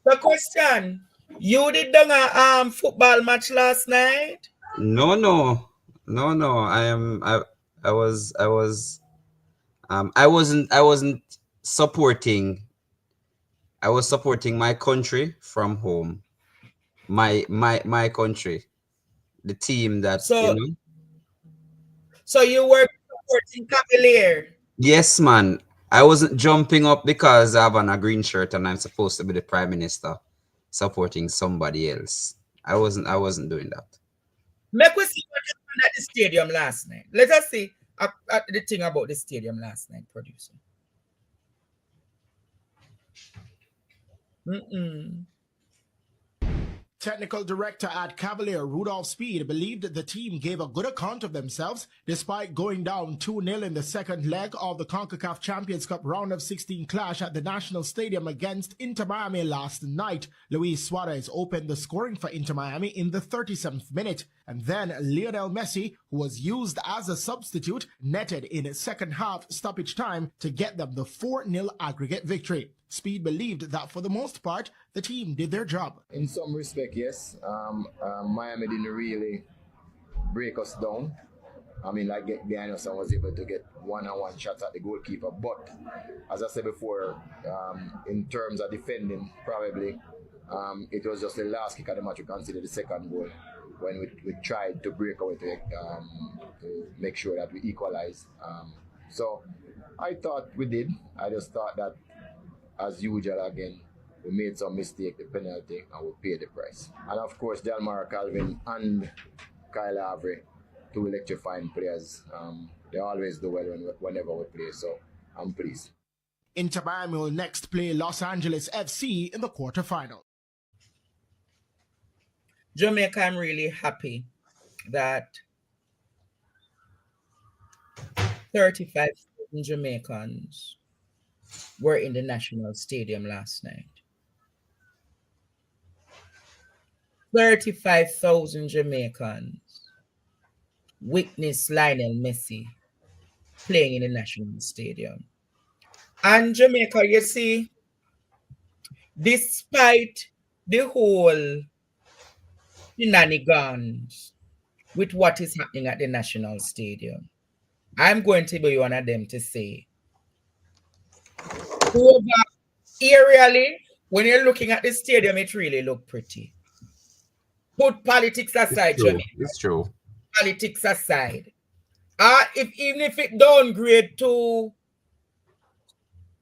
The question: you did done a football match last night? No. I wasn't supporting. I was supporting my country from home. My country, the team that you know. So you were supporting Cavalier? Yes, man. I wasn't jumping up because I have on a green shirt and I'm supposed to be the prime minister supporting somebody else. I wasn't doing that. Make we see what happened at the stadium last night. Let us see the thing about the stadium last night, producer. Technical director at Cavalier, Rudolph Speed, believed that the team gave a good account of themselves despite going down 2-0 in the second leg of the CONCACAF Champions Cup round of 16 clash at the National Stadium against Inter Miami last night. Luis Suarez opened the scoring for Inter Miami in the 37th minute. And then Lionel Messi, who was used as a substitute, netted in second half stoppage time to get them the 4-0 aggregate victory. Speed believed that for the most part, the team did their job. In some respect, yes. Miami didn't really break us down. I mean, like get behind us and was able to get one-on-one shots at the goalkeeper. But as I said before, in terms of defending, probably it was just the last kick of the match we considered the second goal when we tried to break away to make sure that we equalize. So I thought we did. I just thought that, as usual, again, we made some mistake, the penalty, and we paid the price. And of course, Delmar Calvin and Kyle Avery, two electrifying players. They always do well whenever we play, so I'm pleased. Inter Miami will next play Los Angeles FC in the quarterfinal. Jamaica, I'm really happy that 35,000 Jamaicans were in the National Stadium last night. 35,000 Jamaicans witnessed Lionel Messi playing in the National Stadium. And Jamaica, you see, despite the whole shenanigans with what is happening at the National Stadium, I'm going to be one of them to say, aerially, when you're looking at the stadium, it really looked pretty. Put politics aside, Jamaica. It's true. Politics aside. Even if it downgrade to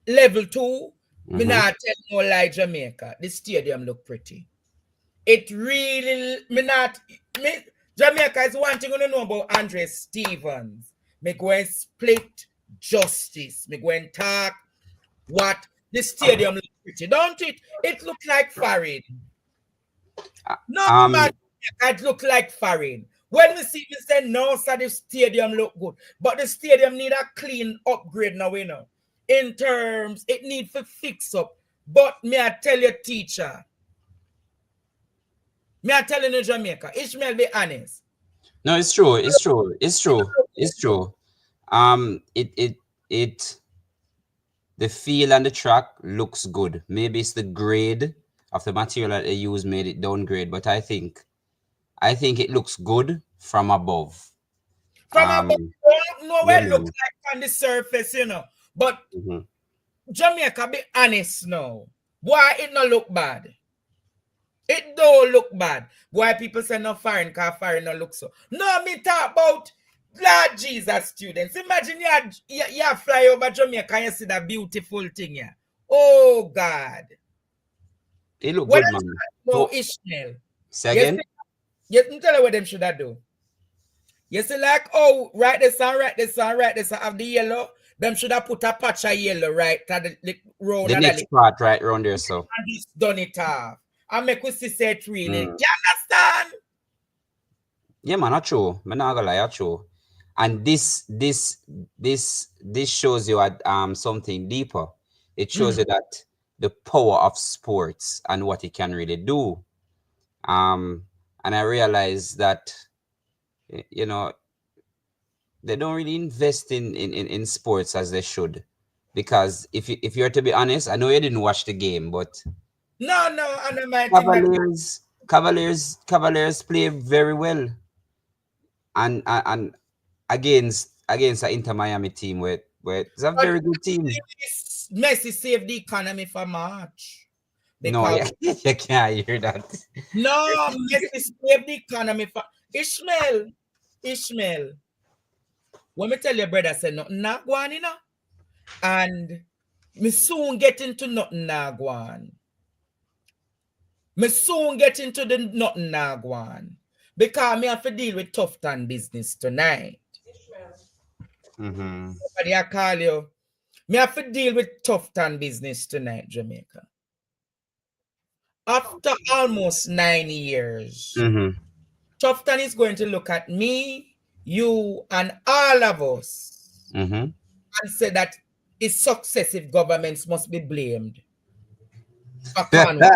level 2, me not tell no lie, Jamaica. The stadium look pretty. It really, Jamaica is one thing you know about Andre Stevens. Me go and split justice. Me go and talk what the stadium look pretty, don't it? It look like foreign. No man, it look like foreign. When we see me say no, so the stadium look good, but the stadium need a clean upgrade now, you know. In terms, it need to fix up. But me I tell you, teacher, me I tell you, Jamaica, Ishmael, be honest. No, it's true. It's true. The the feel and the track looks good. Maybe it's the grade of the material that they use made it downgrade, but I think it looks good from above. From above, don't know where it looks like on the surface, you know. But Jamaica, be honest now. Why it not look bad? It don't look bad. Why people say no foreign, because foreign no look so. No, me talk about Lord Jesus students. Imagine you fly over Jamaica and you see that beautiful thing here. Oh God. It look What good, man. No, Ishmael. Second? Yes, tell you what them should have do. You see, like, oh, right this and have the yellow. Them should have put a patch of yellow right at the road. The next part right around there, so. And just done it off. And make us see it really. You understand? Yeah, man, not true. I'm not gonna lie, not true. And this shows you something deeper. It shows you that the power of sports and what it can really do. And I realized that, you know, they don't really invest in sports as they should. Because if you're to be honest, I know you didn't watch the game, but no, I know my Cavaliers play very well. And against an Inter Miami team where it's a very good team. Messi saved the economy for March. No, you can't hear that. No, Messi saved the economy for Ishmael. When me tell your brother say nothing not go on, you know, and me soon get into nothing not go on. Me soon get into the nothing not go on. Because me have to deal with Tufton business tonight. Somebody I call you. Me have to deal with Tufton business tonight, Jamaica. After almost 9 years, Tufton is going to look at me, you, and all of us and say that its successive governments must be blamed. For Cornwall.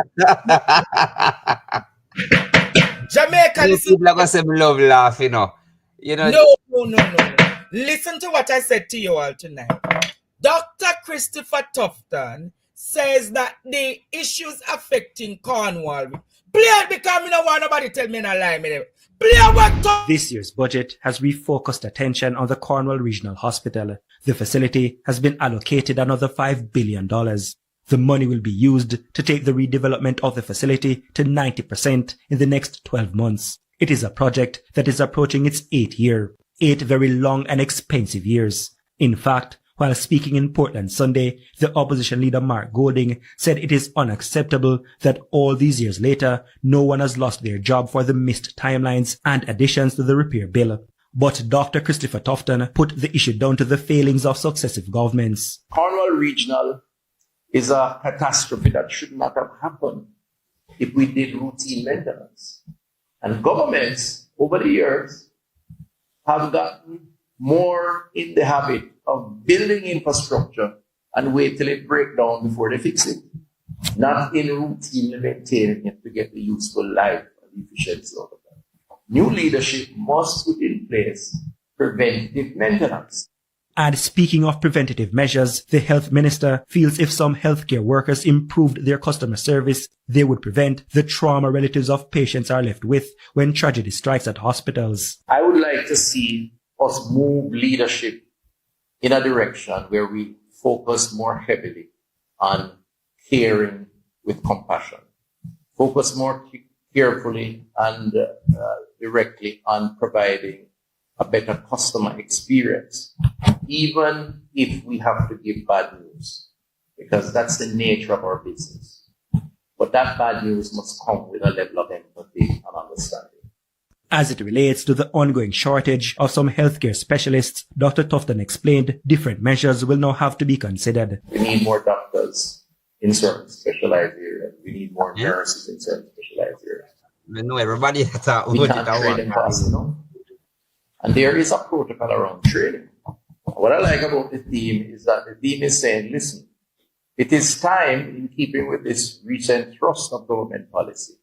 Jamaica, listen. Like I said, love laugh, you know. No. Listen to what I said to you all tonight. Dr. Christopher Tufton says that the issues affecting Cornwall. Please, because I don't want nobody tell me a lie. This year's budget has refocused attention on the Cornwall Regional Hospital. The facility has been allocated another $5 billion. The money will be used to take the redevelopment of the facility to 90% in the next 12 months. It is a project that is approaching its 8th year. 8 very long and expensive years. In fact, while speaking in Portland Sunday, the opposition leader Mark Golding said it is unacceptable that all these years later, no one has lost their job for the missed timelines and additions to the repair bill. But Dr. Christopher Tufton put the issue down to the failings of successive governments. Cornwall Regional is a catastrophe that should not have happened if we did routine maintenance. And governments over the years have gotten more in the habit of building infrastructure and wait till it breaks down before they fix it, not in routinely maintaining it to get the useful life and efficiency out of it. New leadership must put in place preventive maintenance. And speaking of preventative measures, the health minister feels if some healthcare workers improved their customer service, they would prevent the trauma relatives of patients are left with when tragedy strikes at hospitals. I would like to see us move leadership in a direction where we focus more heavily on caring with compassion, focus more carefully and directly on providing a better customer experience, even if we have to give bad news, because that's the nature of our business. But that bad news must come with a level of empathy and understanding. As it relates to the ongoing shortage of some healthcare specialists, Dr. Tufton explained different measures will now have to be considered. We need more doctors in certain specialized areas. We need more nurses in certain specialized areas. We know everybody that we can't train them fast enough. And there is a protocol around training. What I like about the team is that the team is saying, listen, it is time, in keeping with this recent thrust of government policy,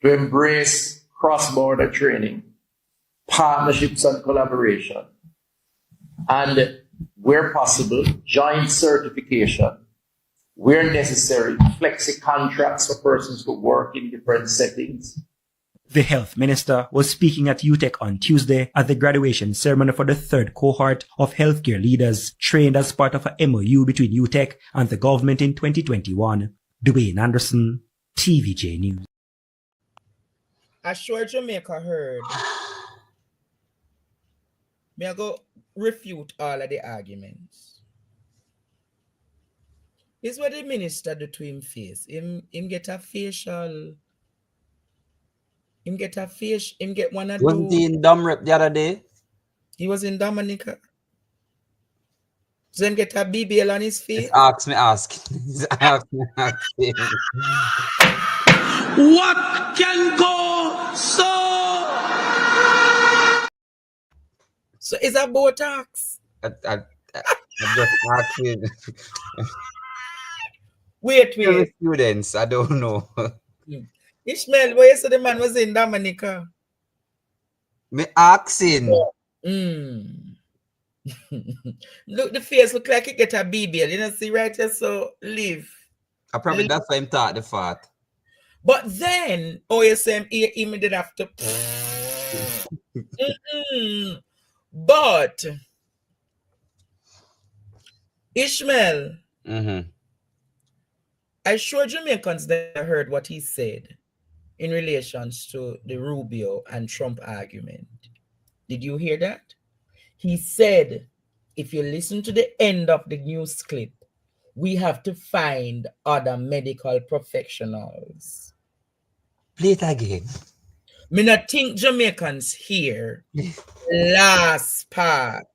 to embrace cross-border training, partnerships and collaboration, and where possible, joint certification where necessary, flexi contracts for persons who work in different settings. The health minister was speaking at UTech on Tuesday at the graduation ceremony for the third cohort of healthcare leaders trained as part of a MOU between UTech and the government in 2021. Dwayne Anderson, TVJ News. I sure Jamaica heard. May I go refute all of the arguments? Is what the minister do to him face. Him get a facial. Him get one of Wasn't he in Dumb Rep the other day? He was in Dominica. So him get a BBL on his face. Ask me. What can go so? So is that Botox? I just asking. Wait. Students, I don't know. Ishmael, where you say the man was in Dominica? Me asking. Look, the face look like it get a BBL. You know, see right here, so live. I probably that's why I'm thought the fat. But then, OSM even did have to. But Ishmael, I sure Jamaicans that heard what he said in relations to the Rubio and Trump argument. Did you hear that? He said, if you listen to the end of the news clip, we have to find other medical professionals. Play it again. Me not think Jamaicans hear last part.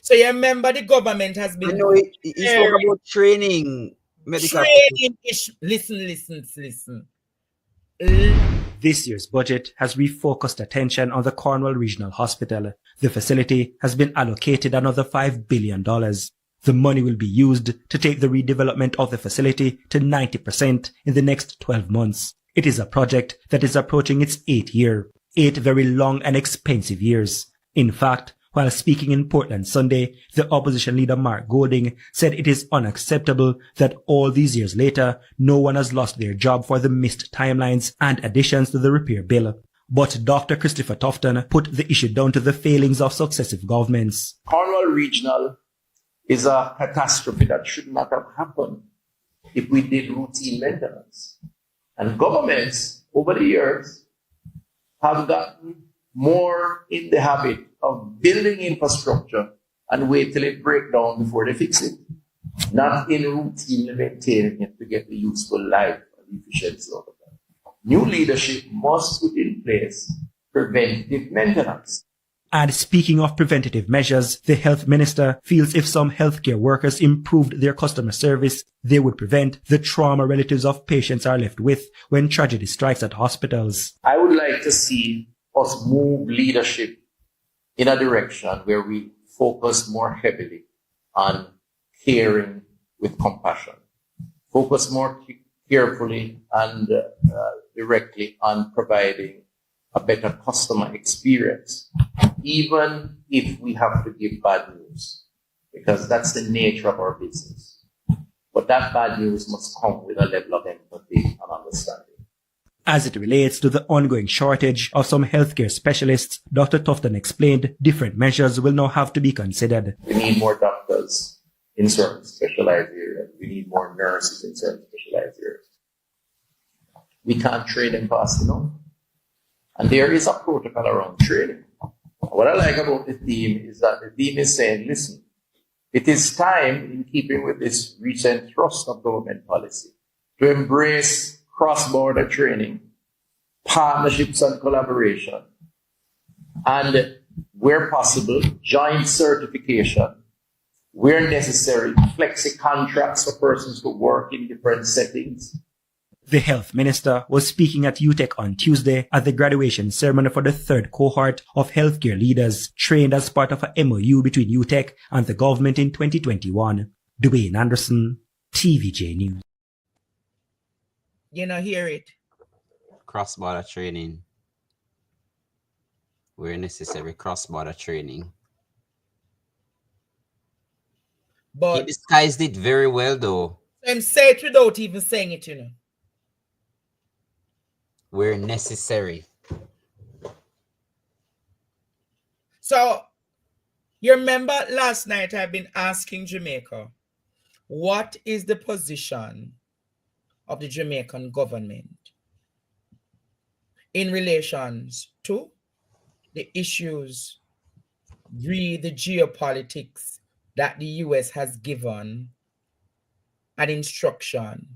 So you remember the government has been... You know, he spoke about training. Medical training. Listen. This year's budget has refocused attention on the Cornwall Regional Hospital. The facility has been allocated another $5 billion. The money will be used to take the redevelopment of the facility to 90% in the next 12 months. It is a project that is approaching its 8th year. 8 very long and expensive years. In fact, while speaking in Portland Sunday, the opposition leader Mark Golding said it is unacceptable that all these years later, no one has lost their job for the missed timelines and additions to the repair bill. But Dr. Christopher Tufton put the issue down to the failings of successive governments. Cornwall Regional is a catastrophe that should not have happened if we did routine maintenance. And governments over the years have gotten more in the habit of building infrastructure and wait till it breaks down before they fix it, not in routinely maintaining it to get the useful life and efficiency of it. New leadership must put in place preventive maintenance. And speaking of preventative measures, the health minister feels if some healthcare workers improved their customer service, they would prevent the trauma relatives of patients are left with when tragedy strikes at hospitals. I would like to see us move leadership in a direction where we focus more heavily on caring with compassion, focus more carefully and directly on providing a better customer experience, even if we have to give bad news, because that's the nature of our business. But that bad news must come with a level of empathy and understanding. As it relates to the ongoing shortage of some healthcare specialists, Dr. Tufton explained different measures will now have to be considered. We need more doctors in certain specialized areas. We need more nurses in certain specialized areas. We can't train them fast enough. And there is a protocol around training. What I like about the team is that the team is saying, listen, it is time, in keeping with this recent thrust of government policy, to embrace cross-border training, partnerships and collaboration, and where possible, joint certification, where necessary, flexi contracts for persons who work in different settings. The health minister was speaking at UTech on Tuesday at the graduation ceremony for the third cohort of healthcare leaders trained as part of a MOU between UTech and the government in 2021. Dwayne Anderson, TVJ News. You know, hear it. Cross-border training. Where necessary, cross-border training. But he disguised it very well, though. And say it without even saying it, you know. Where necessary. So, you remember last night I've been asking Jamaica, what is the position of the Jamaican government in relations to the issues, the geopolitics that the US has given an instruction.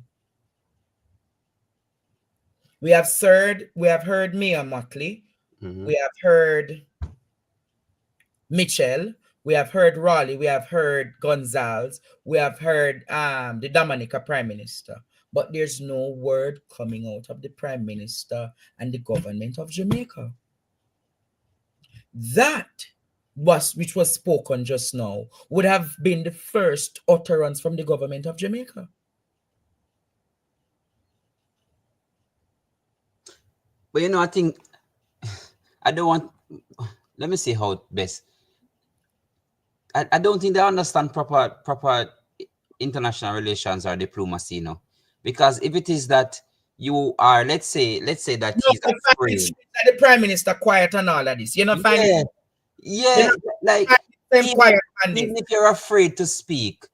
We have heard Mayor Motley, we have heard Mitchell, we have heard Raleigh, we have heard Gonzalez, we have heard the Dominica Prime Minister, but there's no word coming out of the Prime Minister and the government of Jamaica. That which was spoken just now would have been the first utterance from the government of Jamaica. But you know, I think I don't want. Let me see how best. I don't think they understand proper international relations or diplomacy, you know, because if it is that you are, let's say that he's afraid. The Prime Minister quiet and all of this, you know, yeah, like even if you're afraid to speak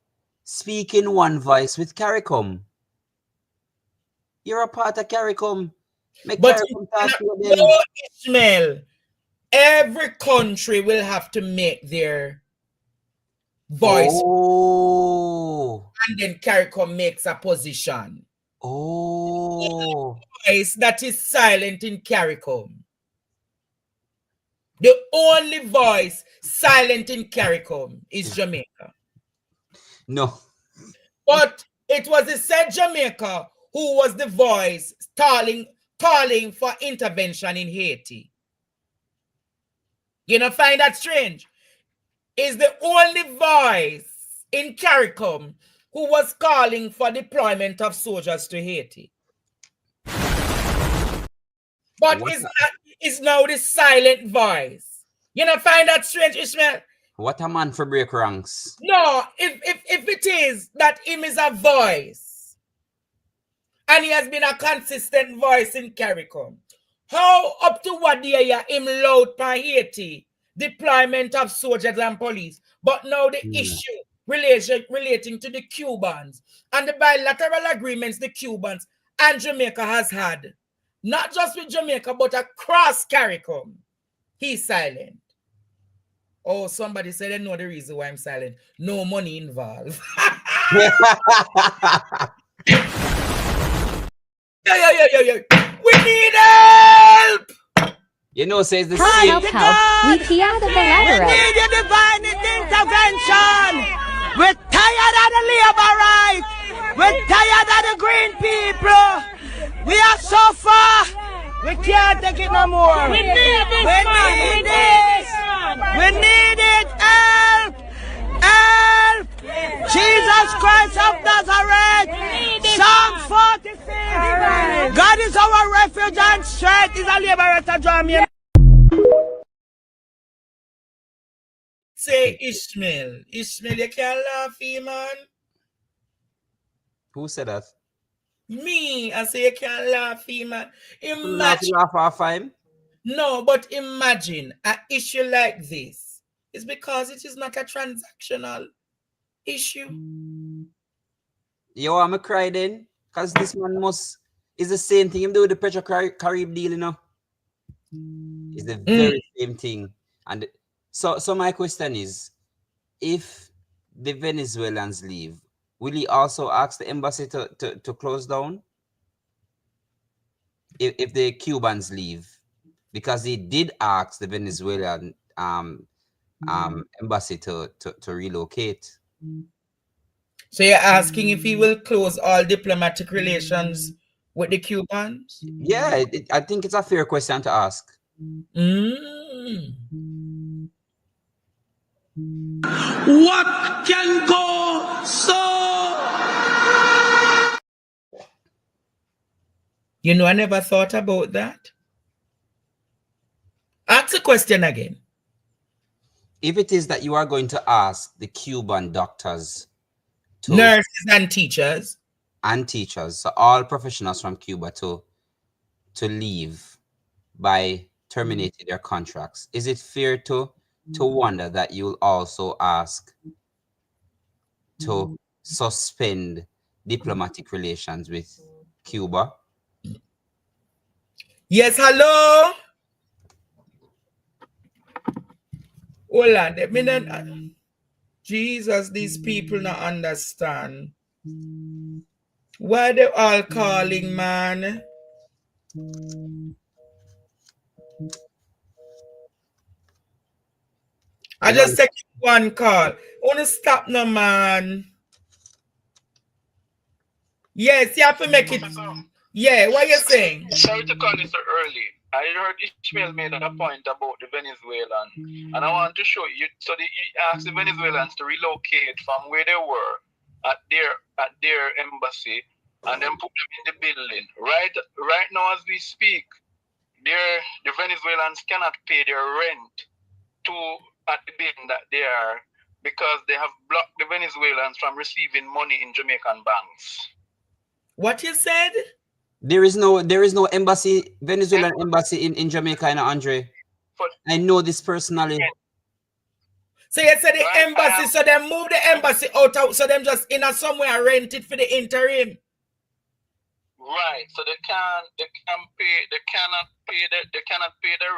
in one voice with CARICOM. You're a part of CARICOM. But no, Ishmael, every country will have to make their voice. Oh. And then CARICOM makes a position. Oh. The voice that is silent in CARICOM. The only voice silent in CARICOM is Jamaica. No. But it was the said Jamaica who was the voice calling for intervention in Haiti. You know, find that strange? Is the only voice in CARICOM who was calling for deployment of soldiers to Haiti. But is now the silent voice. You know, find that strange, Ishmael? What a man for break ranks. No, if it is that him is a voice, and he has been a consistent voice in CARICOM, how up to what day him loud for Haiti, deployment of soldiers and police, but now the issue relating to the Cubans and the bilateral agreements the Cubans and Jamaica has had, not just with Jamaica, but across CARICOM, he's silent. Oh, somebody said they know the reason why I'm silent. No money involved. Yeah. We need help! You know, says the Help. We tiada We need your divine intervention. We're tired of the labor rights. We're tired of the green people. We are so far. We can't take it no more. We need this. We need this. We need it. Help! Help! Jesus Christ of Nazareth. Psalm 46. God is our refuge and strength. Is a liberator. Draw me. Say Ishmael. Ishmael, you can't laugh, man. Who said that? Me. I say you can't laugh, man. Imagine. Laugh off him? No, but imagine an issue like this. It's because it is not a transactional issue. Yo, I'm a cry then. Because this man is the same thing him do with the Petro Carib deal, you know. It's the very same thing. And so my question is, if the Venezuelans leave, will he also ask the embassy to close down? If the Cubans leave? Because he did ask the Venezuelan embassy to relocate. So you're asking if he will close all diplomatic relations with the Cubans? Yeah, I think it's a fair question to ask. What can go so? You know, I never thought about that. Ask the question again. If it is that you are going to ask the Cuban doctors, nurses and teachers, and teachers, so all professionals from Cuba to leave by terminating their contracts, is it fair to wonder that you'll also ask to suspend diplomatic relations with Cuba? Yes, hello? Hold on, let me not... Jesus, these people not understand. Why they all calling, man? I just take one call. I want to stop no, man. Yes, you have to make it. Yeah, what you saying? Sorry to call you so early. I heard Ishmael made a point about the Venezuelan, and I want to show you. So he asked the Venezuelans to relocate from where they were at their embassy, and then put them in the building. Right now, as we speak, the Venezuelans cannot pay their rent at the building that they are, because they have blocked the Venezuelans from receiving money in Jamaican banks. What you said? There is no embassy, Venezuelan embassy in Jamaica, Andre. I know this personally. So you said the embassy, so they move the embassy out, so them just in a somewhere rent it for the interim. Right. So they cannot pay the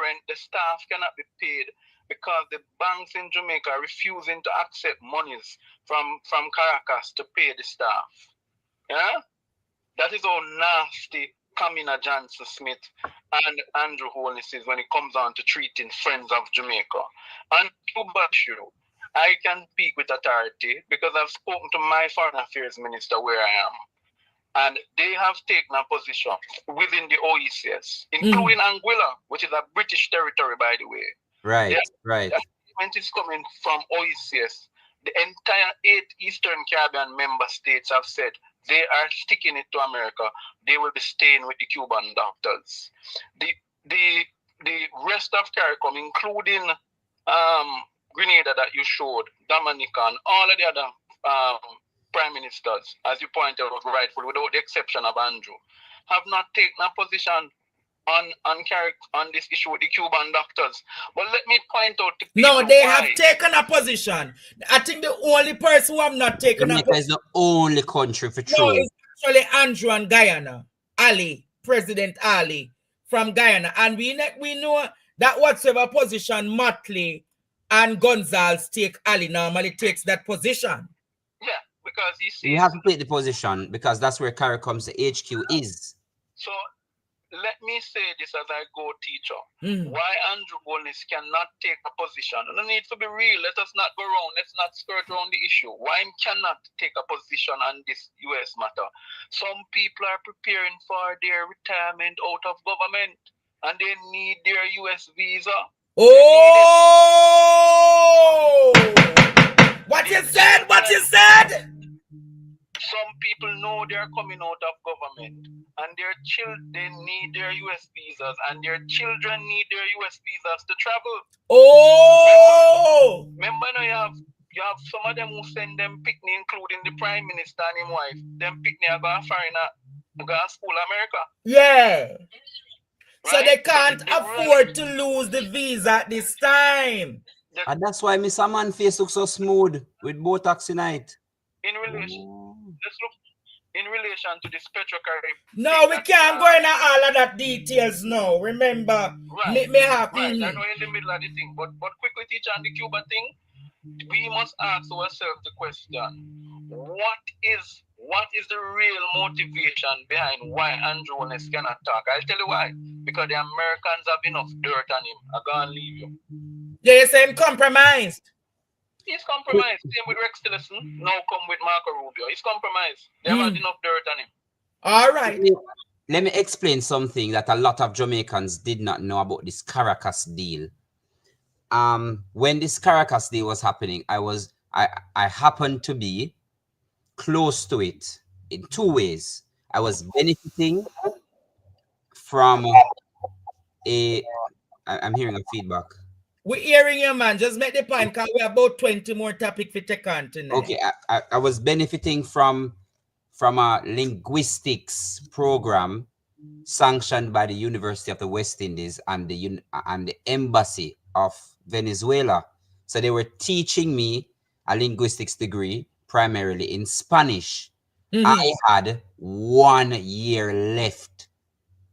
rent. The staff cannot be paid because the banks in Jamaica are refusing to accept monies from Caracas to pay the staff. Yeah. That is how nasty Kamina Johnson Smith and Andrew Holness is when it comes down to treating friends of Jamaica. And Cuba issue, I can speak with authority because I've spoken to my foreign affairs minister where I am. And they have taken a position within the OECS, including Anguilla, which is a British territory, by the way. Right. The statement is coming from OECS. The entire 8 Eastern Caribbean member states have said they are sticking it to America. They will be staying with the Cuban doctors. The rest of CARICOM, including Grenada that you showed, Dominica, and all of the other prime ministers, as you pointed out rightfully, without the exception of Andrew, have not taken a position on this issue with the Cuban doctors. But let me point out to people. No, they have taken a position. I think the only person who have not taken Jamaica is the only country for true. No, it's actually Andrew and Guyana. Ali, President Ali from Guyana. And we know that whatsoever position Motley and Gonzalez take, Ali normally takes that position. Yeah, because he sees... You have to take the position because that's where CARICOM's HQ is. So let me say this as I go, teacher. Why Andrew Holness cannot take a position? No need to be real. Let us not go around. Let's not skirt around the issue. Why he cannot take a position on this U.S. matter? Some people are preparing for their retirement out of government, and they need their U.S. visa. Oh! What you said? What you said? Some people know they're coming out of government, and their children, they need their U.S. visas, and their children need their U.S. visas to travel. Oh! Remember now you have some of them who send them picnic, including the Prime Minister and his wife. Them picnic are going foreigner, go to school America. Yeah. Right? So they can't So afford to lose the visa at this time. And that's why Mr. Man face looks so smooth with Botox tonight. In relation to this Petrocarib. No, we can't go into all of that details now. Remember, right. me have right. I know in the middle of the thing, but quickly, teacher, on the Cuba thing, we must ask ourselves the question: what is the real motivation behind why Andrew Holness cannot talk? I'll tell you why. Because the Americans have enough dirt on him. I'm gonna leave you. Yeah, you say him compromised. He's compromised. Same with Rex Tillerson. Now come with Marco Rubio. He's compromised. They have had enough dirt on him. All right. Let me explain something that a lot of Jamaicans did not know about this Caracas deal. When this Caracas deal was happening, I happened to be close to it in 2 ways. I was benefiting from I'm hearing a feedback. We're hearing you, man. Just make the point, because we have about 20 more topics to take on tonight. Okay, I was benefiting from from a linguistics program sanctioned by the University of the West Indies and the Embassy of Venezuela. So they were teaching me a linguistics degree primarily in Spanish. I had 1 year left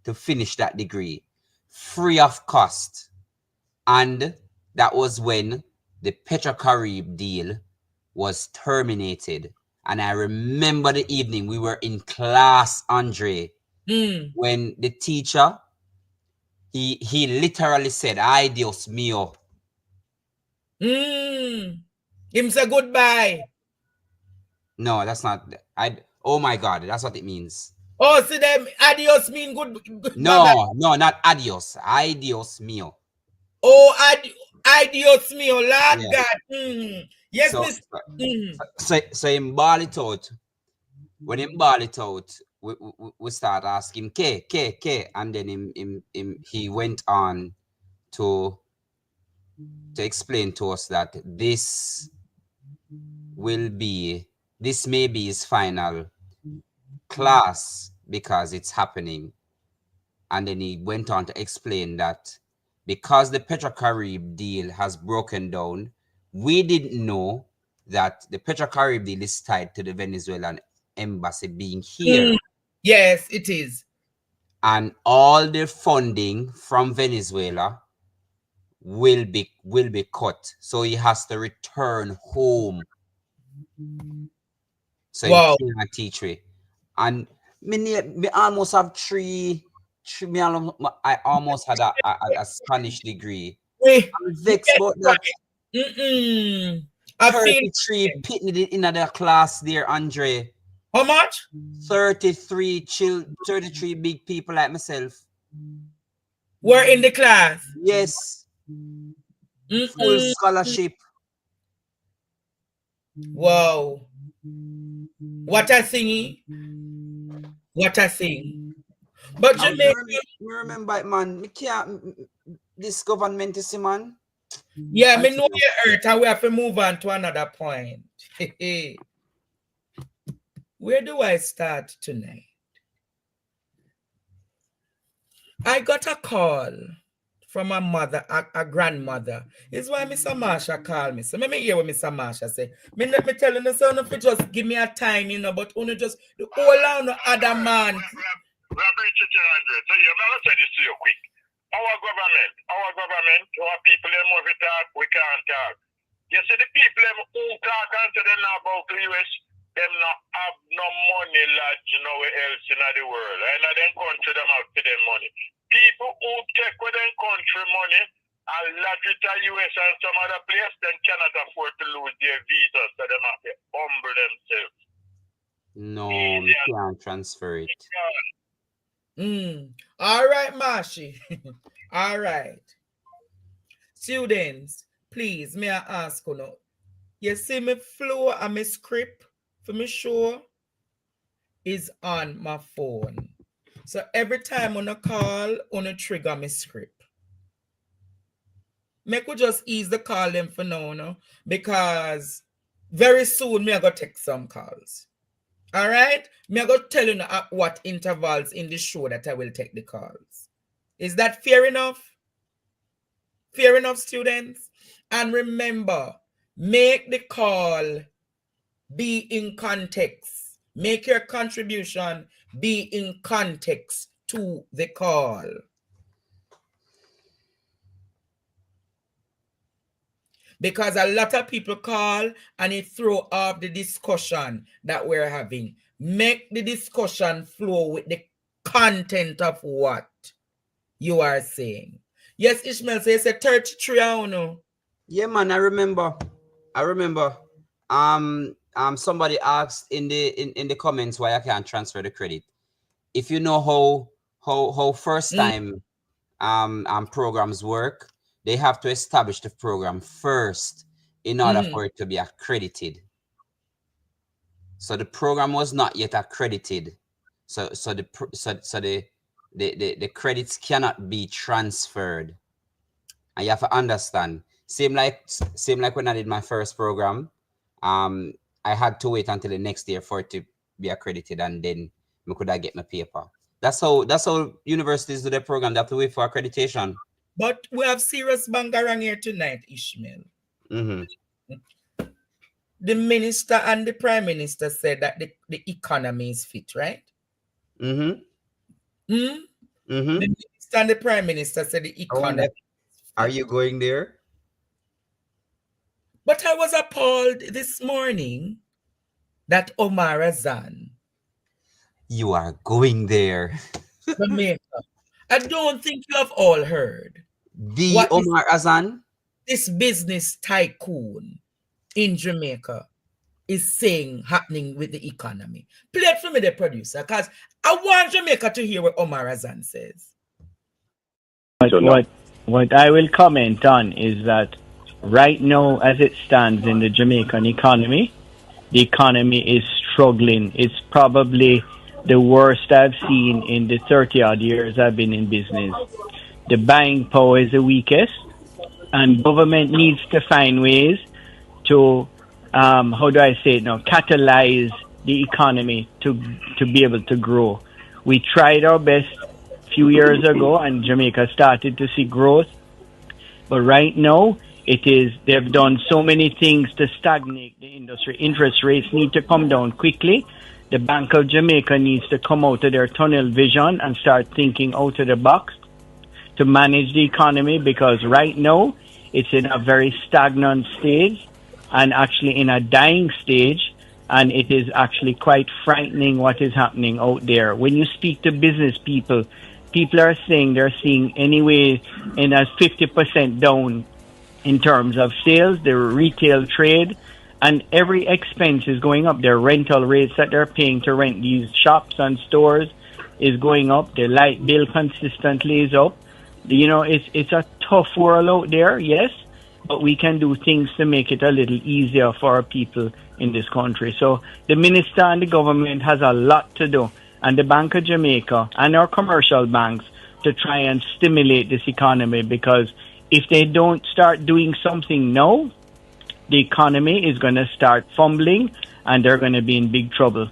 to finish that degree, free of cost. And that was when the Petrocarib deal was terminated. And I remember the evening we were in class, Andre, when the teacher, he literally said, "Ay, Dios mío." Him say goodbye. No, that's not. Oh my God, that's what it means. Oh, see them adios mean good. No, bye-bye. no, not adios. Ay, Dios mío. Oh, adios mío, Lord Yeah. God. Yes, So, Miss. so in ball it out. When him ball it out, we start asking K, and then he went on to explain to us that this may be his final class because it's happening. And then he went on to explain that because the Petrocarib deal has broken down, we didn't know that the Petrocarib deal is tied to the Venezuelan embassy being here. Yes, it is. And all the funding from Venezuela will be cut. So he has to return home. So wow. he can't teach me. And me almost have I almost had a Spanish degree. I'm vexed about that. 33 pitney in the class there, Andre. How much? 33 big people like myself. Were in the class? Yes. Full scholarship. Wow. What a thingy. What a thing. But Jamaica, remember it, man. Me can't, this government is, man. Yeah, me know you hurt and we have to move on to another point. Where do I start tonight? I got a call from a mother, a grandmother. It's why Mr. Marsha called me. So let me hear what Mr. Marsha say. Me telling the son if you just give me a time, you know, but only just the whole on the other man. So you're going to say this to you quick. Our government, our people, them want to talk, we can't talk. You see, the people who talk and say them about the US, them not have no money lodge nowhere else in the world. And then country them have to them money. People who take with them country money and lodge it to US and some other place, then cannot afford to lose their visas, so them have to humble themselves. No, you can't transfer it. All right, Mashi. All right. Students, please, may I ask you now? You see me flow and my script for me show is on my phone. So every time on a call, on a trigger my script. Make we just ease the call them for now, no? Because very soon me I go take some calls. All right? Me I go tell you at what intervals in the show that I will take the calls. Is that fair enough? Fair enough, students? And remember, make the call be in context. Make your contribution be in context to the call. Because a lot of people call and it throw off the discussion that we're having. Make the discussion flow with the content of what you are saying. Yes, Ishmael says it's a 33 hour no. Yeah, man, I remember. Somebody asked in the comments why I can't transfer the credit. If you know how first time programs work, they have to establish the program first in order for it to be accredited. So the program was not yet accredited. So the credits cannot be transferred. And you have to understand. Same like when I did my first program, I had to wait until the next year for it to be accredited, and then I could get my paper. That's how universities do their program. They have to wait for accreditation. But we have serious bangarang here tonight, Ishmael. The minister and the prime minister said that the economy is fit, right? The minister and the prime minister said the economy. Are you going there? But I was appalled this morning that Omar Azan. You are going there. Jamaica. I don't think you have all heard. The Omar Azan? This business tycoon in Jamaica is saying happening with the economy. Play it for me, the producer, because I want Jamaica to hear what Omar Azan says. What I will comment on is that right now, as it stands in the Jamaican economy, the economy is struggling. It's probably the worst I've seen in the 30-odd years I've been in business. The buying power is the weakest, and government needs to find ways to, catalyze the economy to be able to grow. We tried our best a few years ago, and Jamaica started to see growth. But right now, they've done so many things to stagnate the industry. Interest rates need to come down quickly. The Bank of Jamaica needs to come out of their tunnel vision and start thinking out of the box to manage the economy, because right now it's in a very stagnant stage and actually in a dying stage, and it is actually quite frightening what is happening out there. When you speak to business people, people are saying they're seeing anyway in a 50% down in terms of sales, the retail trade, and every expense is going up. Their rental rates that they're paying to rent these shops and stores is going up. Their light bill consistently is up. You know, it's a tough world out there, yes, but we can do things to make it a little easier for our people in this country. So the minister and the government has a lot to do, and the Bank of Jamaica and our commercial banks, to try and stimulate this economy, because if they don't start doing something now, the economy is going to start fumbling and they're going to be in big trouble.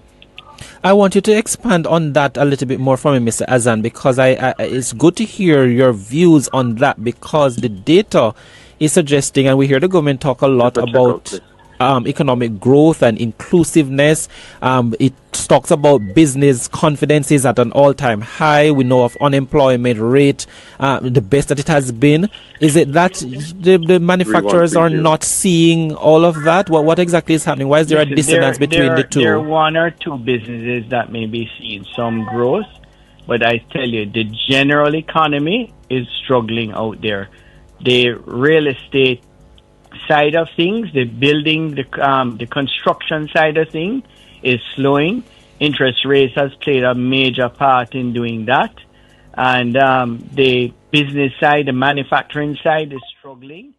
I want you to expand on that a little bit more for me, Mr. Azan, because it's good to hear your views on that, because the data is suggesting, and we hear the government talk a lot about economic growth and inclusiveness. It talks about business confidence is at an all-time high. We know of unemployment rate, the best that it has been. Is it that the manufacturers are not seeing all of that? What exactly is happening? Why is there a dissonance between the two? There are one or two businesses that may be seeing some growth, but I tell you, the general economy is struggling out there. The real estate side of things, the building, the construction side of things is slowing. Interest rates has played a major part in doing that. And the business side, the manufacturing side is struggling.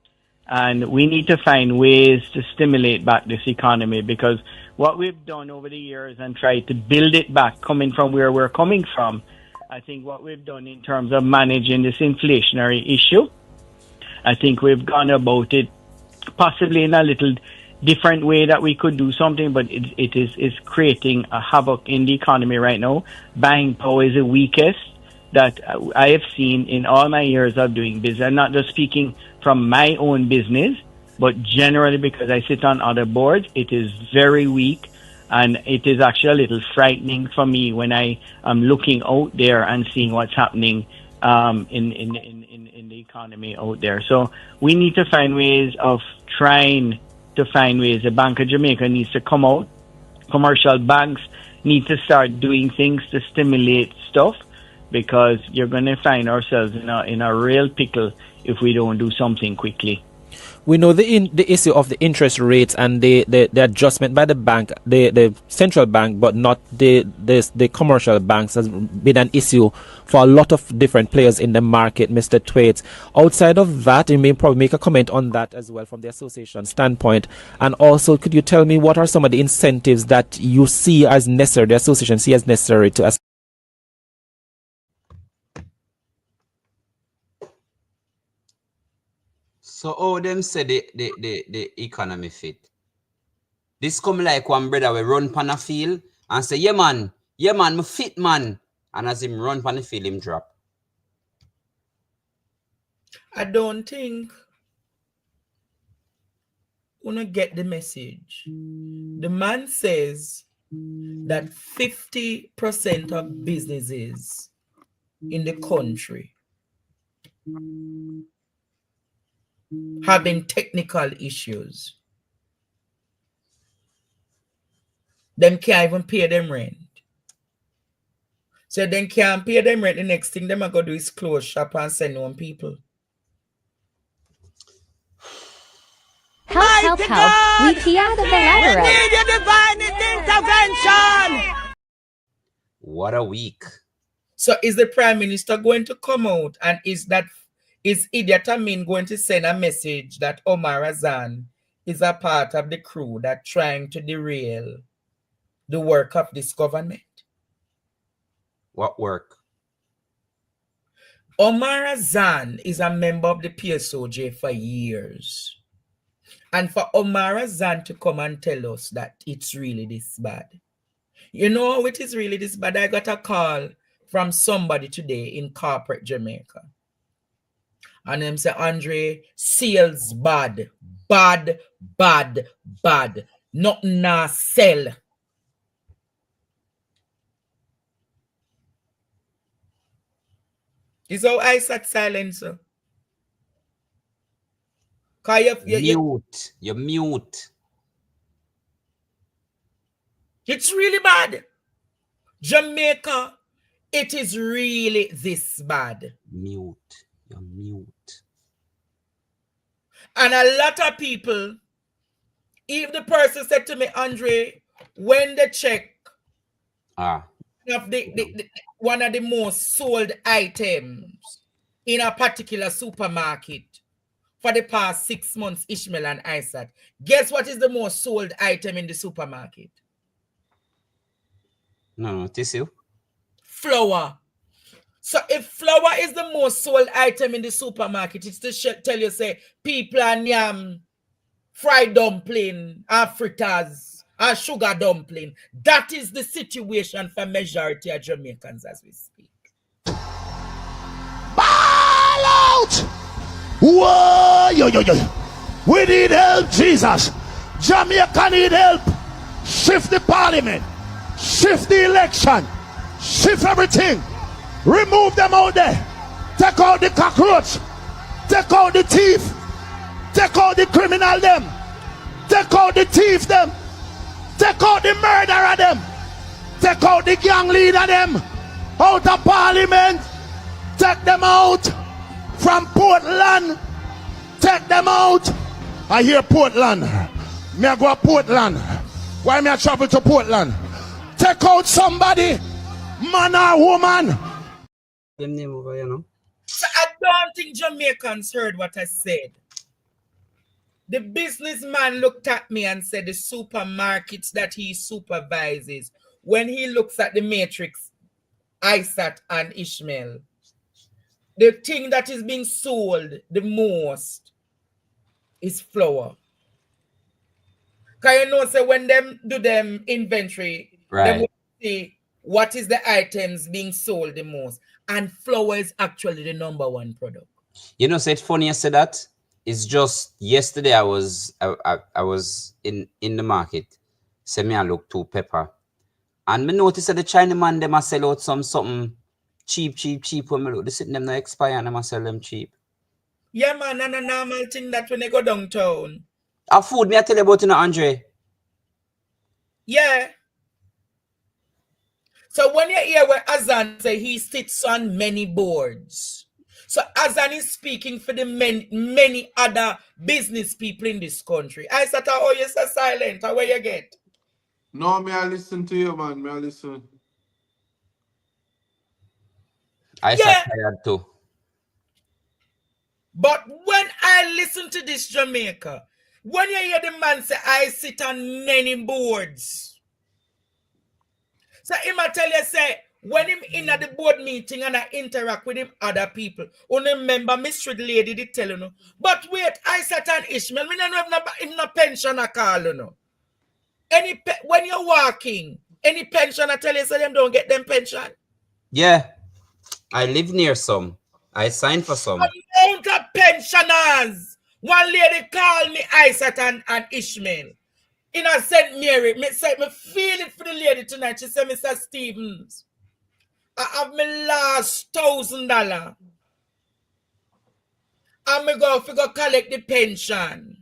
And we need to find ways to stimulate back this economy, because what we've done over the years and tried to build it back, coming from where we're coming from, I think what we've done in terms of managing this inflationary issue, I think we've gone about it possibly in a little different way that we could do something, but it is creating a havoc in the economy right now. Buying power is the weakest that I have seen in all my years of doing business. I'm not just speaking from my own business, but generally because I sit on other boards, it is very weak, and it is actually a little frightening for me when I am looking out there and seeing what's happening in the economy out there. So we need to find ways of trying to find ways. The Bank of Jamaica needs to come out. Commercial banks need to start doing things to stimulate stuff, because you're going to find ourselves in a real pickle if we don't do something quickly. We know the issue of the interest rates and the adjustment by the bank, the central bank, but not the commercial banks, has been an issue for a lot of different players in the market, Mr. Thwaites. Outside of that, you may probably make a comment on that as well from the association standpoint. And also, could you tell me what are some of the incentives that you see as necessary, the association see as necessary to So all them say the economy fit. This come like one brother we run pan a field and say, yeah man, me fit man. And as him run from the field, him drop. I don't think we don't get the message. The man says that 50% of businesses in the country having technical issues. Them can't even pay them rent. So then can't pay them rent. The next thing them are going to do is close shop and send home people. Help, help, help. We key out of the ladder. We need your divine intervention. What a week. So is the Prime Minister going to come out, and is Idiot Amin going to send a message that Omar Azan is a part of the crew that trying to derail the work of this government? What work? Omar Azan is a member of the PSOJ for years. And for Omar Azan to come and tell us that it's really this bad. You know how it is really this bad? I got a call from somebody today in corporate Jamaica. And them say, Andre, sales bad. Bad. Nothing na sell. Is how I sat silent, sir. You're mute. It's really bad. Jamaica, it is really this bad. You're mute. And a lot of people, if the person said to me, Andre, when they check of one of the most sold items in a particular supermarket for the past 6 months, Ishmael and Isaac, guess what is the most sold item in the supermarket? No, tissue. Flour. So if flour is the most sold item in the supermarket, it's to tell you, say, people and yam, fried dumpling, and fritters, and sugar dumpling. That is the situation for majority of Jamaicans as we speak. Ball out! Whoa, yo. We need help, Jesus. Jamaica need help. Shift the parliament. Shift the election. Shift everything. Remove them out there. Take out the cockroach. Take out the thief. Take out the criminal them. Take out the thief them. Take out the murderer them. Take out the gang leader them. Out of parliament. Take them out. From Portland. Take them out. I hear Portland. Me I go to Portland. Why me I travel to Portland? Take out somebody. Man or woman. So I don't think Jamaicans heard what I said. The businessman looked at me and said the supermarkets that he supervises, when he looks at the matrix, Isaac and Ishmael, the thing that is being sold the most is flour. Because you know, so when them do them inventory, right, they will see what is the items being sold the most. And flour is actually the #1 product. You know, so it's funny you said that. It's just yesterday I was in the market. Say me I look to pepper. And me notice that the Chinaman them a sell out something cheap when me look. They sit them not expire and them a sell them cheap. Yeah, man, and a normal thing that when they go downtown. A food me I tell you about, you know, Andre. Yeah. So when you hear where Azan say he sits on many boards, so Azan is speaking for the many other business people in this country. I said, oh, you're so silent. How where you get? No, may I listen to you, man. May I listen? I sat tired too. But when I listen to this Jamaica, when you hear the man say, I sit on many boards. So him I tell you, say, when him in at the board meeting and I interact with him other people, only remember Mr. Lady did tell you no. But wait, I sat on Ishmael, we don't have no pension at call, you know. When you're walking, Any pension I tell you, so them don't get them pension. Yeah, I live near some. I signed for some. Amount of pensioners. One lady called me Isaac and Ishmael. In a St. Mary, me say me feel it for the lady tonight. She said, Mr. Stevens, I have my last $1,000. I'm going to go collect the pension.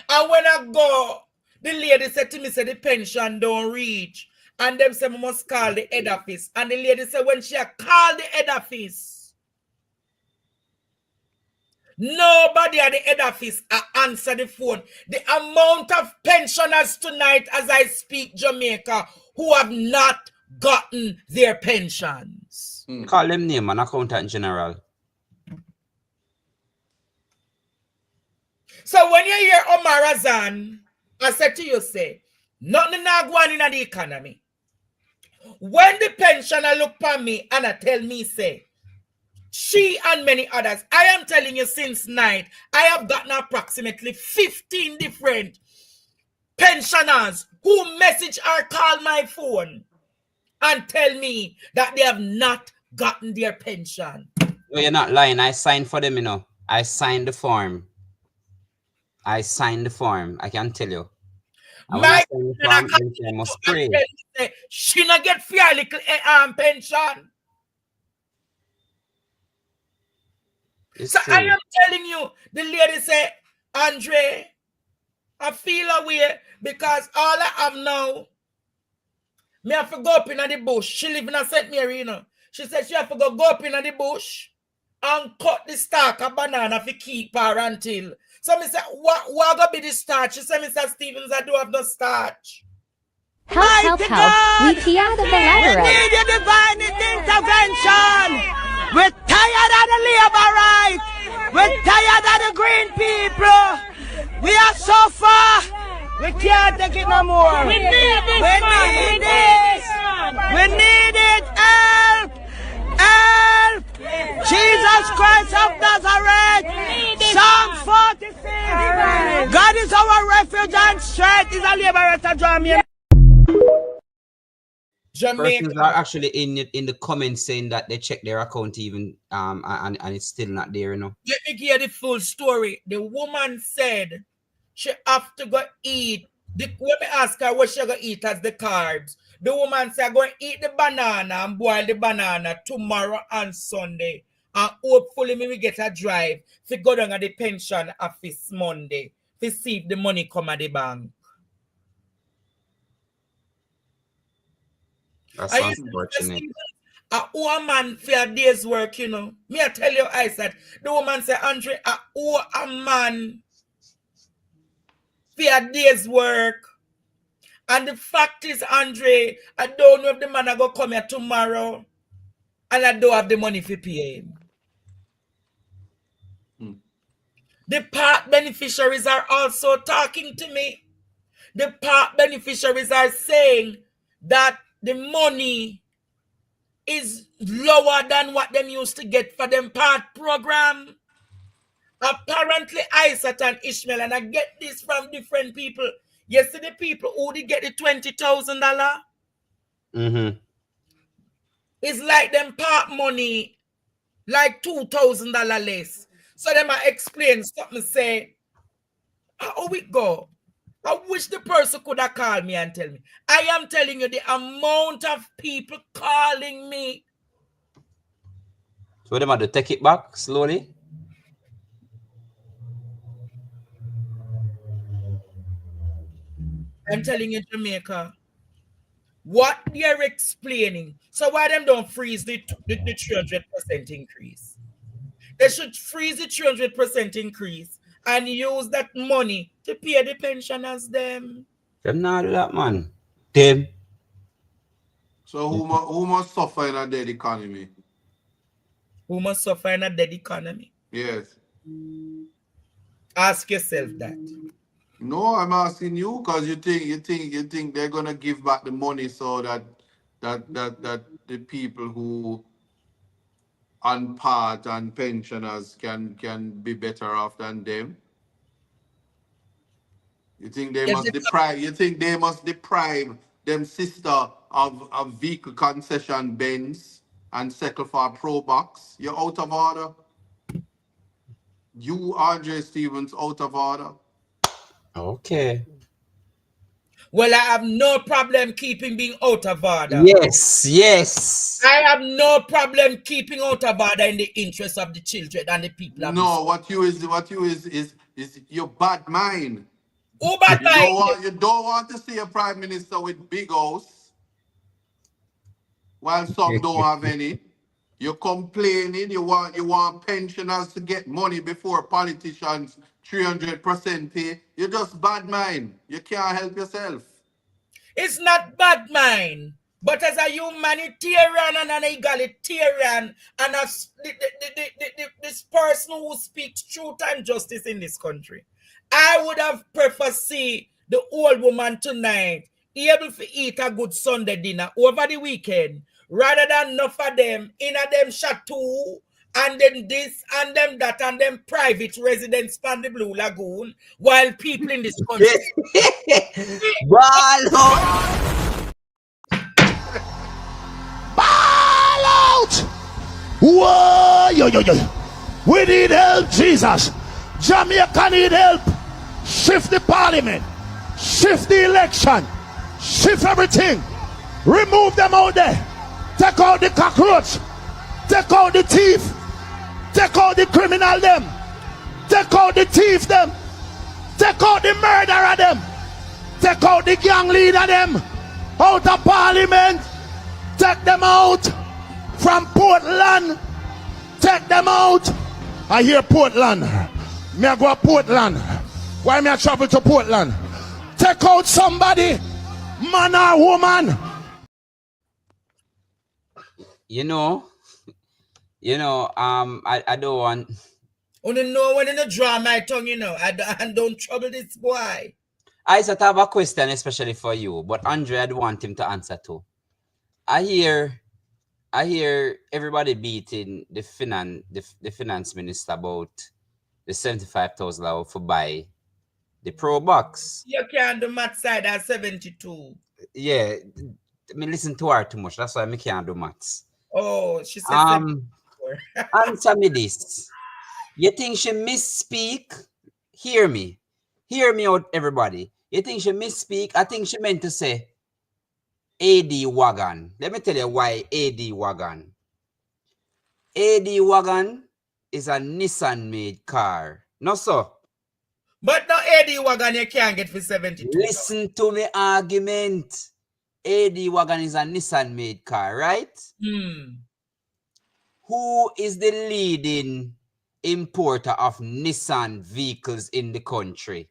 And when I go, the lady said to me, say the pension don't reach. And them say, I must call the head office. And the lady said, when she called the head office, nobody at the head office answer the phone. The amount of pensioners tonight, as I speak, Jamaica, who have not gotten their pensions. Call them name, an accountant general. So when you hear Omar Azan, I said to you, say, nothing not going in the economy. When the pensioner look for me and I tell me, say, she and many others, I am telling you since night, I have gotten approximately 15 different pensioners who message or call my phone and tell me that they have not gotten their pension. No, you're not lying. I signed for them, you know. I signed the form. I signed the form. I can tell you. And when I signed the form, I must pray. She not get fair little pension. It's so true. I am telling you, the lady say, Andre, I feel away because all I have now, me have to go up in the bush. She live in a St. Mary, you know. She said she have to go up in the bush and cut the stalk of banana to keep her until. So me say, what gonna be the starch? She said, Mr. Stevens, I do have no starch. Help. We tear the We letter need your divine intervention. We're tired of the labor right. We're tired of the green people. We are so far. We can't take it no more. We need this. We need this. We need it. Help. Help. Jesus Christ of Nazareth. Psalm 46. God is our refuge and strength. Is a liberator. Jamaica. Persons are actually in the comments saying that they check their account even and it's still not there, you know. Let me hear the full story. The woman said she have to go eat. When me ask her what she go eat as the carbs, the woman said, go and eat the banana and boil the banana tomorrow and Sunday. And hopefully me will get a drive to go down at the pension office Monday to see if the money come at the bank. That's unfortunate. A woman for a day's work, you know. Me I tell you, I said, the woman said, Andre, a man for a day's work. And the fact is, Andre, I don't know if the man are going to come here tomorrow. And I don't have the money for pay him. The part beneficiaries are also talking to me. The part beneficiaries are saying that the money is lower than what them used to get for them part program. Apparently, Isaac and Ishmael, and I get this from different people. Yesterday, people who did get the $20,000. It's like them part money, like $2,000 less. So them I explain something, say, how we go? I wish the person could have called me and tell me. I am telling you the amount of people calling me. So them have to take it back slowly. I'm telling you, Jamaica, what they're explaining. So why them don't freeze the 300% increase? They should freeze the 300% increase and use that money to pay the pensioners them. Them not do that, man. Them. So who must suffer in a dead economy? Who must suffer in a dead economy? Yes. Ask yourself that. No, I'm asking you because you think they're gonna give back the money so that the people who on part and pensioners can be better off than them. You think they Yes, must deprive? You think they must deprive them sister of vehicle concession bins and settle for a pro box? You're out of order. You, Andre Stevens, out of order. Okay. Well, I have no problem keeping being out of order. Yes, yes. I have no problem keeping out of order in the interest of the children and the people of No, what you is your bad mind. Who bad mind? You don't want to see a prime minister with big house, while some don't have any. You're complaining. You want pensioners to get money before politicians 300% pay. You're just bad mind. You can't help yourself. It's not bad mind, but as a humanitarian and an egalitarian and as this person who speaks truth and justice in this country, I would have preferred see the old woman tonight able to eat a good Sunday dinner over the weekend rather than enough of them in a them chateau and then this and them that and them private residence from the Blue Lagoon while people in this country Bawl out! Whoa, yo. We need help, Jesus. Jamaica need help. Shift the parliament. Shift the election. Shift everything. Remove them out there. Take out the cockroach. Take out the thief. Take out the criminal them. Take out the thief them. Take out the murderer them. Take out the gang leader them. Out of parliament. Take them out. From Portland. Take them out. I hear Portland. Me I go to Portland. Why me I travel to Portland? Take out somebody. Man or woman. You know, I don't want. Oh, no, when you draw my tongue, I don't trouble this boy. I sort of have a question, especially for you, but Andre, I'd want him to answer too. I hear everybody beating the finance minister about the $75,000 for buy the pro box. You can't do math side at 72. Yeah, I mean, listen to her too much. That's why I can't do maths. Oh, she said answer me this. You think she misspeak? Hear me out, everybody. You think she misspeak? I think she meant to say AD wagon. Let me tell you why AD wagon. AD wagon is a Nissan made car. No, sir. But no AD wagon you can't get for 72. Listen to me argument. AD wagon is a Nissan made car, right? Who is the leading importer of Nissan vehicles in the country?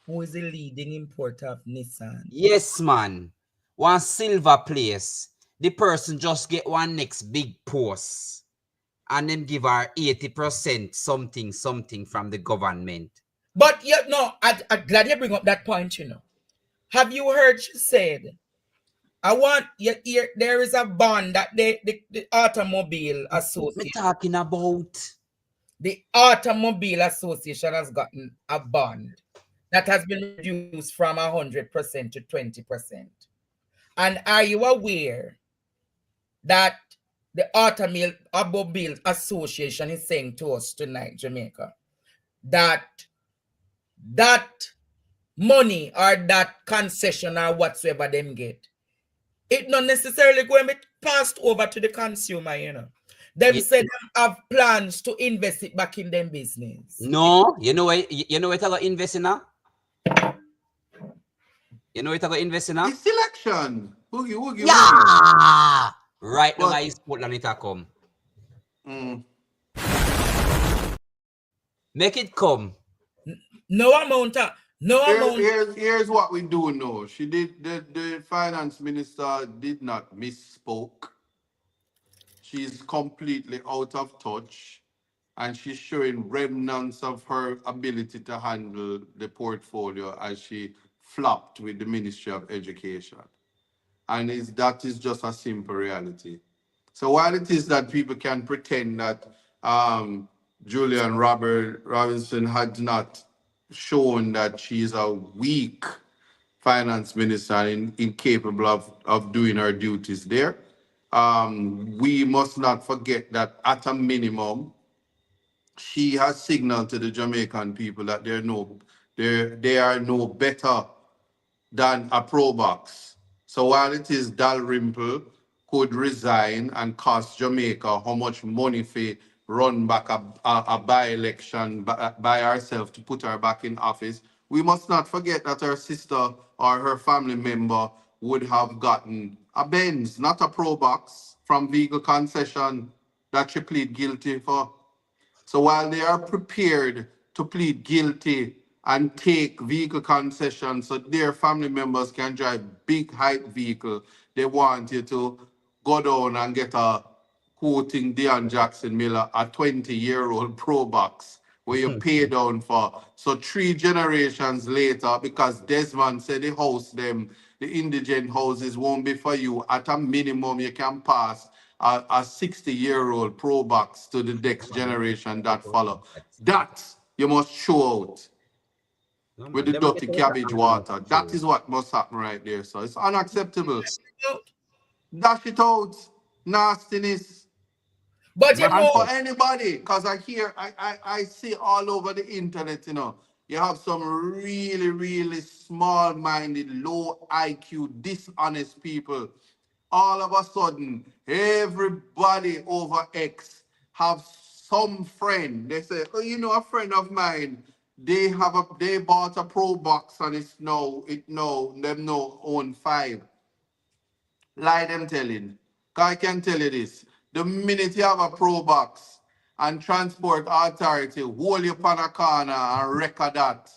Who is the leading importer of Nissan? Yes, man. One silver place. The person just get one next big post. And then give her 80% something from the government. But I'm glad you bring up that point, Have you heard she said, there is a bond that the Automobile Association. What talking about? The Automobile Association has gotten a bond that has been reduced from 100% to 20%. And are you aware that the Automobile Association is saying to us tonight, Jamaica, that money or that concession or whatsoever them get, it not necessarily going to be passed over to the consumer, Them said them have plans to invest it back in them business. No, you know what I got invest in now? You know what I got invest in now? It's selection. Woogie. Yeah! Right now, I Portland it come. Make it come. No amount. Here's what we do know. She did the finance minister did not misspoke. She's completely out of touch, and she's showing remnants of her ability to handle the portfolio as she flopped with the Ministry of Education. And that is just a simple reality. So while it is that people can pretend that Julian Robinson had not shown that she is a weak finance minister and incapable of doing her duties there. We must not forget that at a minimum, she has signaled to the Jamaican people that they are no better than a pro box. So while it is Dalrymple could resign and cost Jamaica how much money for run back a by-election by herself to put her back in office, we must not forget that her sister or her family member would have gotten a Benz, not a pro box, from vehicle concession that she plead guilty for. So while they are prepared to plead guilty and take vehicle concessions so their family members can drive big height vehicle, they want you to go down and get a, quoting Deion Jackson Miller, a 20-year-old Pro Box where you pay down for. So 3 generations later, because Desmond said the house them, the indigent houses won't be for you. At a minimum, you can pass a 60-year-old Pro Box to the next generation that follow. That you must show out with the dirty cabbage water. That is what must happen right there. So it's unacceptable. Dash it out. Nastiness. But you And know, for anybody, because I see all over the internet, you have some really, really small-minded, low IQ, dishonest people. All of a sudden, everybody over X have some friend. They say, oh, a friend of mine, they bought a Pro Box and them no own 5. Lie them telling. 'Cause I can tell you this. The minute you have a Pro Box and Transport Authority hold you upon a corner and record that,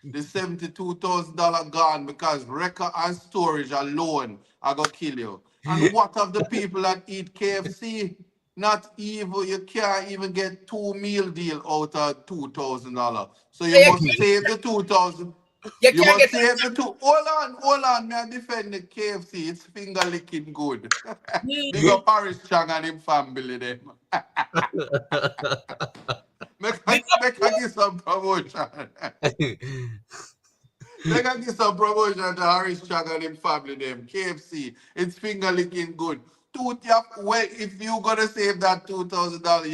the $72,000 gone because record and storage alone are going to kill you. And what of the people that eat KFC? Not even, you can't even get 2 meal deal out of $2,000. So you must save the 2,000. You must save the 2. Hold on. May I defend the KFC? It's finger licking good. Big up Paris Chang and him family them. Make I give some promotion. Make I give some promotion to Harris Chang and him family them. KFC. It's finger licking good. If you gonna save that $2,000,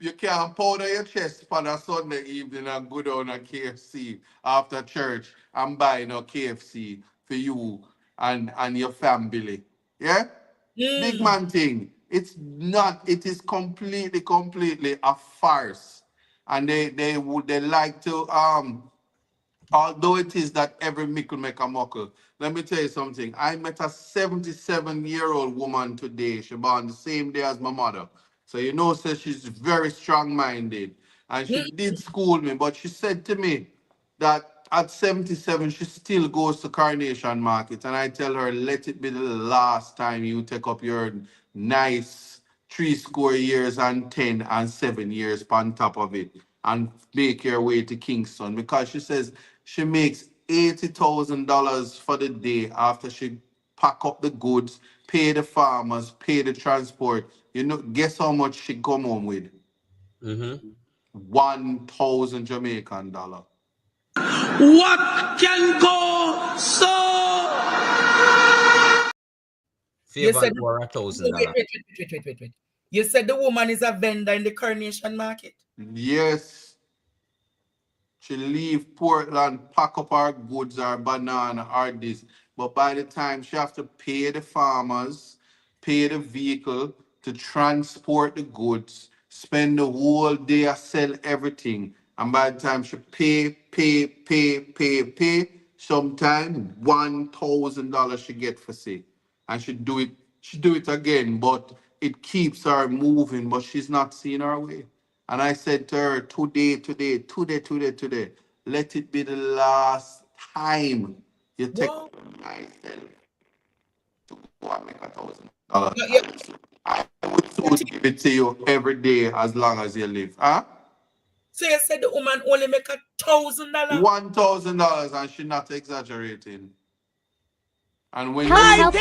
you can't powder your chest on a Sunday evening and go down to KFC after church and buy no KFC for you and your family. Yeah? Big man thing. It is completely a farce. And they like to although it is that every mickle make a muckle. Let me tell you something. I met a 77-year-old woman today. She born the same day as my mother. So so she's very strong-minded. And she did school me, but she said to me that at 77, she still goes to Carnation Market. And I tell her, let it be the last time you take up your nice 3 years and 10 and 7 years on top of it and make your way to Kingston. Because she says she makes $80,000 for the day after she pack up the goods, pay the farmers, pay the transport. Guess how much she come home with? 1,000 Jamaican dollar. What can go so? You said for $1,000. Wait. You said the woman is a vendor in the Carnation Market? Yes. She leave Portland, pack up her goods, her banana, or this. But by the time she have to pay the farmers, pay the vehicle to transport the goods, spend the whole day, sell everything. And by the time she pay, sometime $1,000 she get for say. And she do it again, but it keeps her moving, but she's not seeing her way. And I said to her, today, let it be the last time you take myself to go and make $1,000. I would soon give it to you every day as long as you live. Huh? So you said the woman only make $1,000? $1,000, and she's not exaggerating. And when Help. We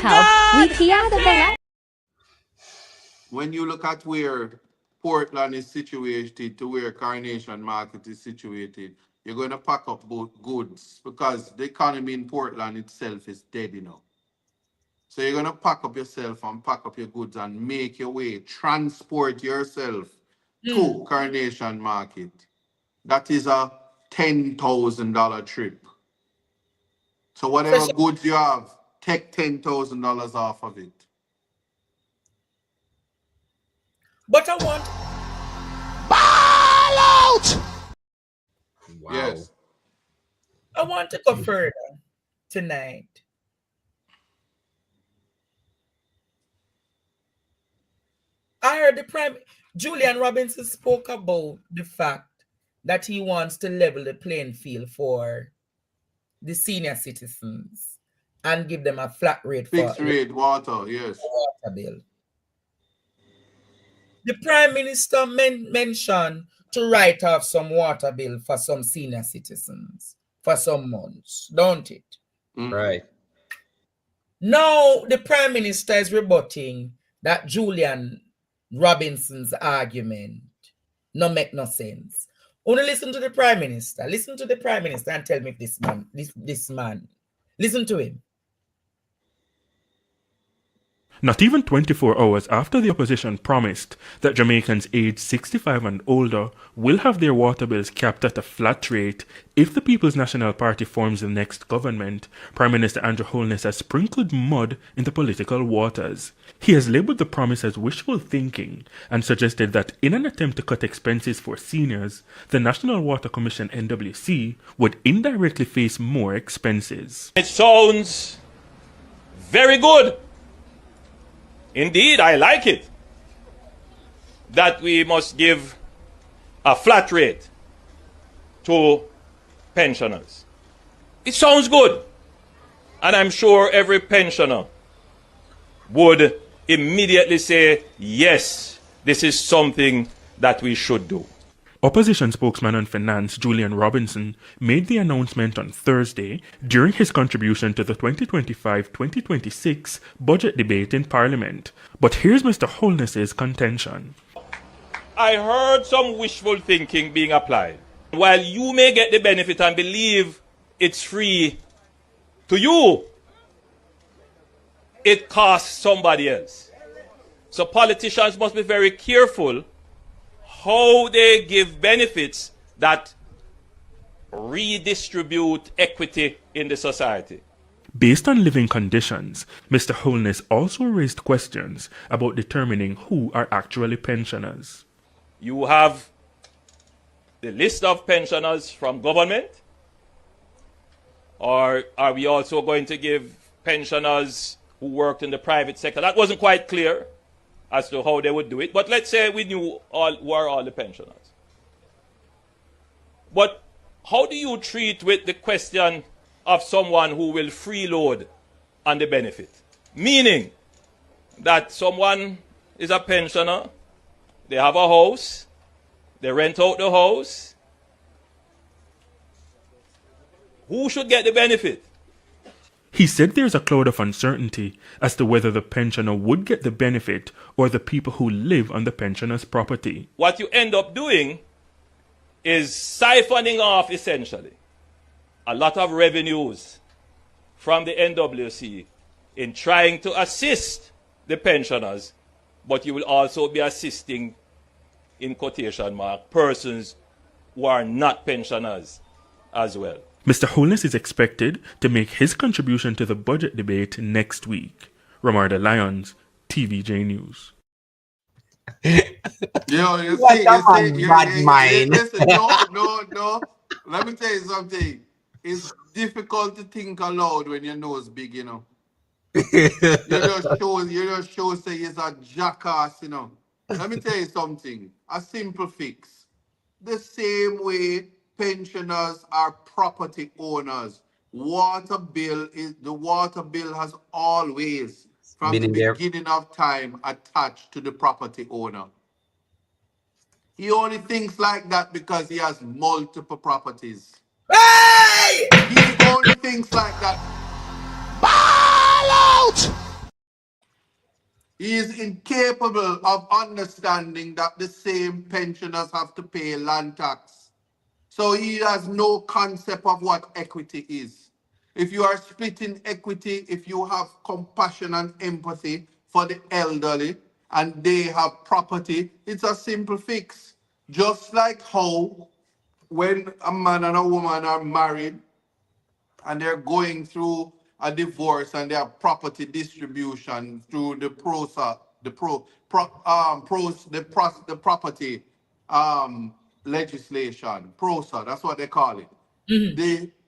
when you look at where Portland is situated to where Carnation Market is situated, you're going to pack up both goods because the economy in Portland itself is dead, you know. So you're going to pack up yourself and pack up your goods and make your way, transport yourself to Carnation Market. That is a $10,000 trip. So whatever goods you have, take $10,000 off of it. But I want Ball out! Wow. Yes. I want to go further tonight. I heard Julian Robinson spoke about the fact that he wants to level the playing field for the senior citizens and give them a flat rate Fixed rate water, yes. water bill. The Prime Minister mentioned to write off some water bill for some senior citizens for some months, don't it? Right. Now the Prime Minister is rebutting that Julian Robinson's argument no make no sense. Only listen to the Prime Minister. Listen to the Prime Minister and tell me if this man. Listen to him. Not even 24 hours after the opposition promised that Jamaicans aged 65 and older will have their water bills capped at a flat rate if the People's National Party forms the next government, Prime Minister Andrew Holness has sprinkled mud in the political waters. He has labelled the promise as wishful thinking and suggested that in an attempt to cut expenses for seniors, the National Water Commission NWC would indirectly face more expenses. It sounds very good. Indeed, I like it, that we must give a flat rate to pensioners. It sounds good, and I'm sure every pensioner would immediately say, yes, this is something that we should do. Opposition spokesman on finance Julian Robinson made the announcement on Thursday during his contribution to the 2025-2026 budget debate in Parliament. But here's Mr. Holness's contention. I heard some wishful thinking being applied. While you may get the benefit and believe it's free to you, it costs somebody else. So politicians must be very careful how they give benefits that redistribute equity in the society. Based on living conditions, Mr. Holness also raised questions about determining who are actually pensioners. You have the list of pensioners from government, or are we also going to give pensioners who worked in the private sector? That wasn't quite clear as to how they would do it, but let's say we knew who are all the pensioners. But how do you treat with the question of someone who will freeload on the benefit? Meaning that someone is a pensioner, they have a house, they rent out the house. Who should get the benefit? He said there's a cloud of uncertainty as to whether the pensioner would get the benefit or the people who live on the pensioner's property. What you end up doing is siphoning off, essentially, a lot of revenues from the NWC in trying to assist the pensioners, but you will also be assisting, in quotation mark, persons who are not pensioners as well. Mr. Holness is expected to make his contribution to the budget debate next week. Ramarda Lyons, TVJ News. Yo, you What see, a bad mind. Listen, no. Let me tell you something. It's difficult to think aloud when your nose big, you know. you just show say you're a jackass, you know. Let me tell you something. A simple fix. The same way pensioners are property owners. The water bill has always, from the beginning of time, attached to the property owner. He only thinks like that because he has multiple properties. Hey! He only thinks like that. Ball out! He is incapable of understanding that the same pensioners have to pay land tax. So he has no concept of what equity is. If you are splitting equity, if you have compassion and empathy for the elderly and they have property, it's a simple fix. Just like how when a man and a woman are married and they're going through a divorce and they have property distribution through the process, the property legislation, PROSA, that's what they call it.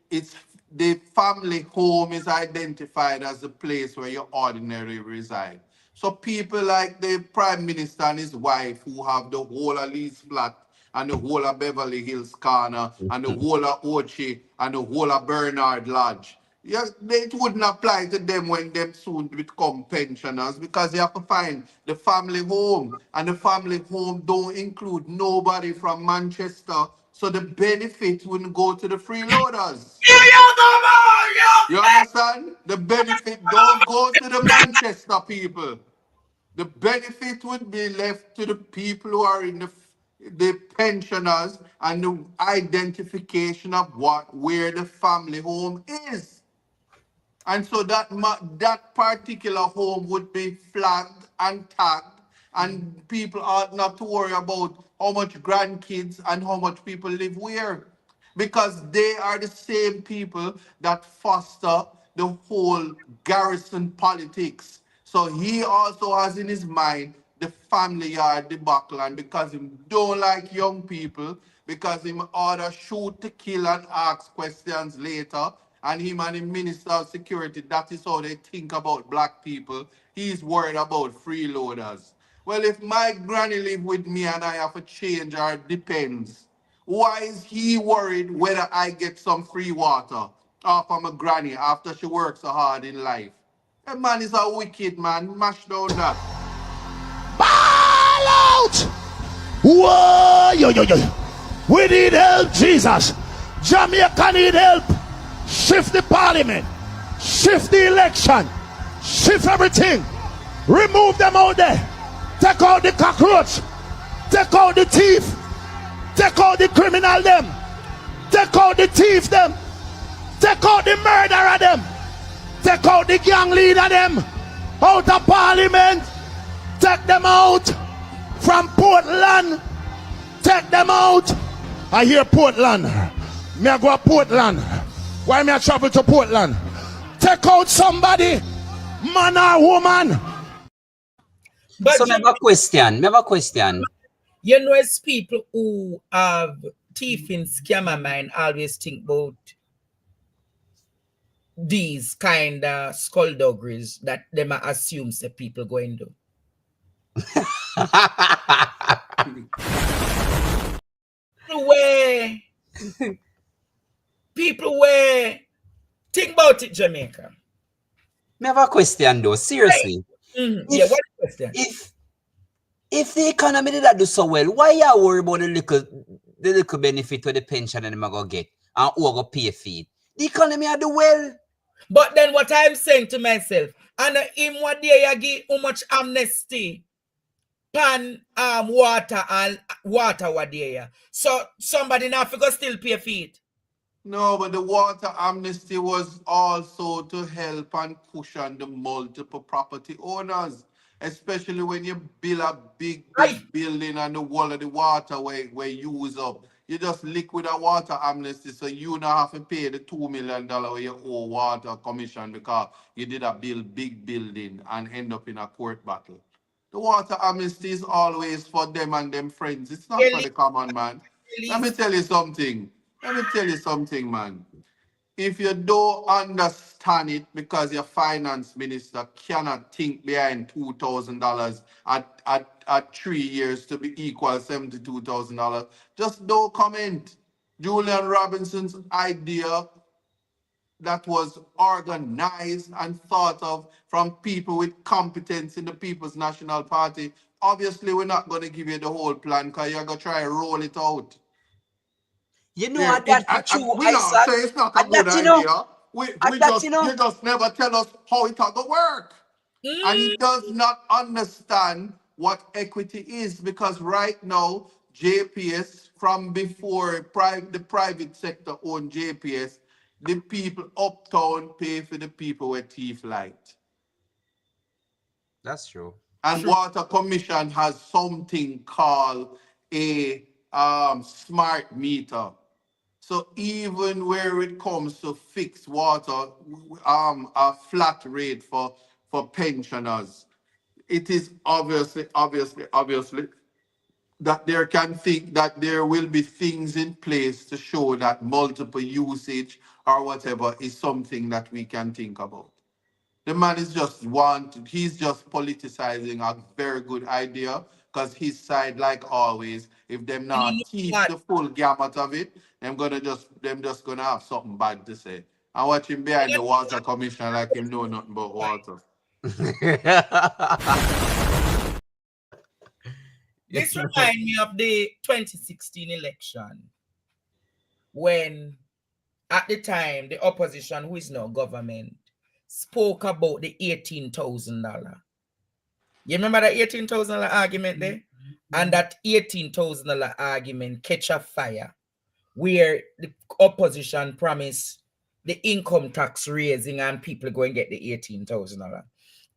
It's the family home is identified as the place where you ordinarily reside. So people like the Prime Minister and his wife who have the whole of Lee's flat and the whole of Beverly Hills Corner and the whole of Ochi and the whole of Bernard Lodge. Yeah, it wouldn't apply to them when them soon become pensioners because they have to find the family home. And the family home don't include nobody from Manchester. So the benefit wouldn't go to the freeloaders. You understand? The benefit don't go to the Manchester people. The benefit would be left to the people who are in the pensioners and the identification of where the family home is. And so that particular home would be flagged and tagged, and people ought not to worry about how much grandkids and how much people live where. Because they are the same people that foster the whole garrison politics. So he also has in his mind the family yard debacle, and because he don't like young people, because he order shoot to kill and ask questions later, and him and the Minister of Security, that is how they think about black people. He's worried about freeloaders. Well, if my granny live with me and I have to change her, depends. Why is he worried whether I get some free water off of my granny after she works so hard in life? That man is a wicked man. Mash down that. Ball out! Whoa, yo, yo, yo. We need help, Jesus. Jamaica need help. Shift the parliament. Shift the election. Shift everything. Remove them out there. Take out the cockroach. Take out the thief. Take out the criminal them. Take out the thief them. Take out the murderer them. Take out the gang leader them. Out of parliament. Take them out from Portland. Take them out. I hear Portland. Me I go to Portland. Why me I travel to Portland? Take out somebody, man or woman. But so I have a question. You know, as people who have thief in scammer mind always think about these kind of skullduggeries that them assumes the people going to. People were think about it, Jamaica. I have a question though, seriously. Mm-hmm. Yeah, what question? If the economy did not do so well, why you worry about the little benefit to the pension and them go get and who go pay feed? The economy do well. But then what I'm saying to myself, and in what day you give how much amnesty pan water and water what day. So somebody now figure still pay feed. No, but the water amnesty was also to help and cushion the multiple property owners, especially when you build a big building and the wall of the water where you use up. You just liquid a water amnesty so you don't have to pay the $2 million where you owe water commission because you did a big building and end up in a court battle. The water amnesty is always for them and them friends. It's not for the common man. Let me tell you something, man. If you don't understand it because your finance minister cannot think behind $2,000 at 3 years to be equal $72,000, just don't comment. Julian Robinson's idea that was organized and thought of from people with competence in the People's National Party. Obviously, we're not going to give you the whole plan because you're going to try and roll it out. You know what? That's true. We don't say it's not a good idea. You just never tell us how it's going to work. And he does not understand what equity is, because right now, JPS, from before the private sector owned JPS, the people uptown pay for the people with teeth light. That's true. And Water Commission has something called a smart meter. So even where it comes to fixed water, a flat rate for pensioners, it is obviously that there can think that there will be things in place to show that multiple usage or whatever is something that we can think about. The man is he's just politicizing a very good idea, because his side, like always, if them not teach the full gamut of it, them just gonna have something bad to say. I watch him behind the water commission like him know nothing about water. This reminds me of the 2016 election, when at the time the opposition, who is now government, spoke about the $18,000. You remember that $18,000 argument there? And that $18,000 argument catch a fire, where the opposition promised the income tax raising and people go and get the $18,000.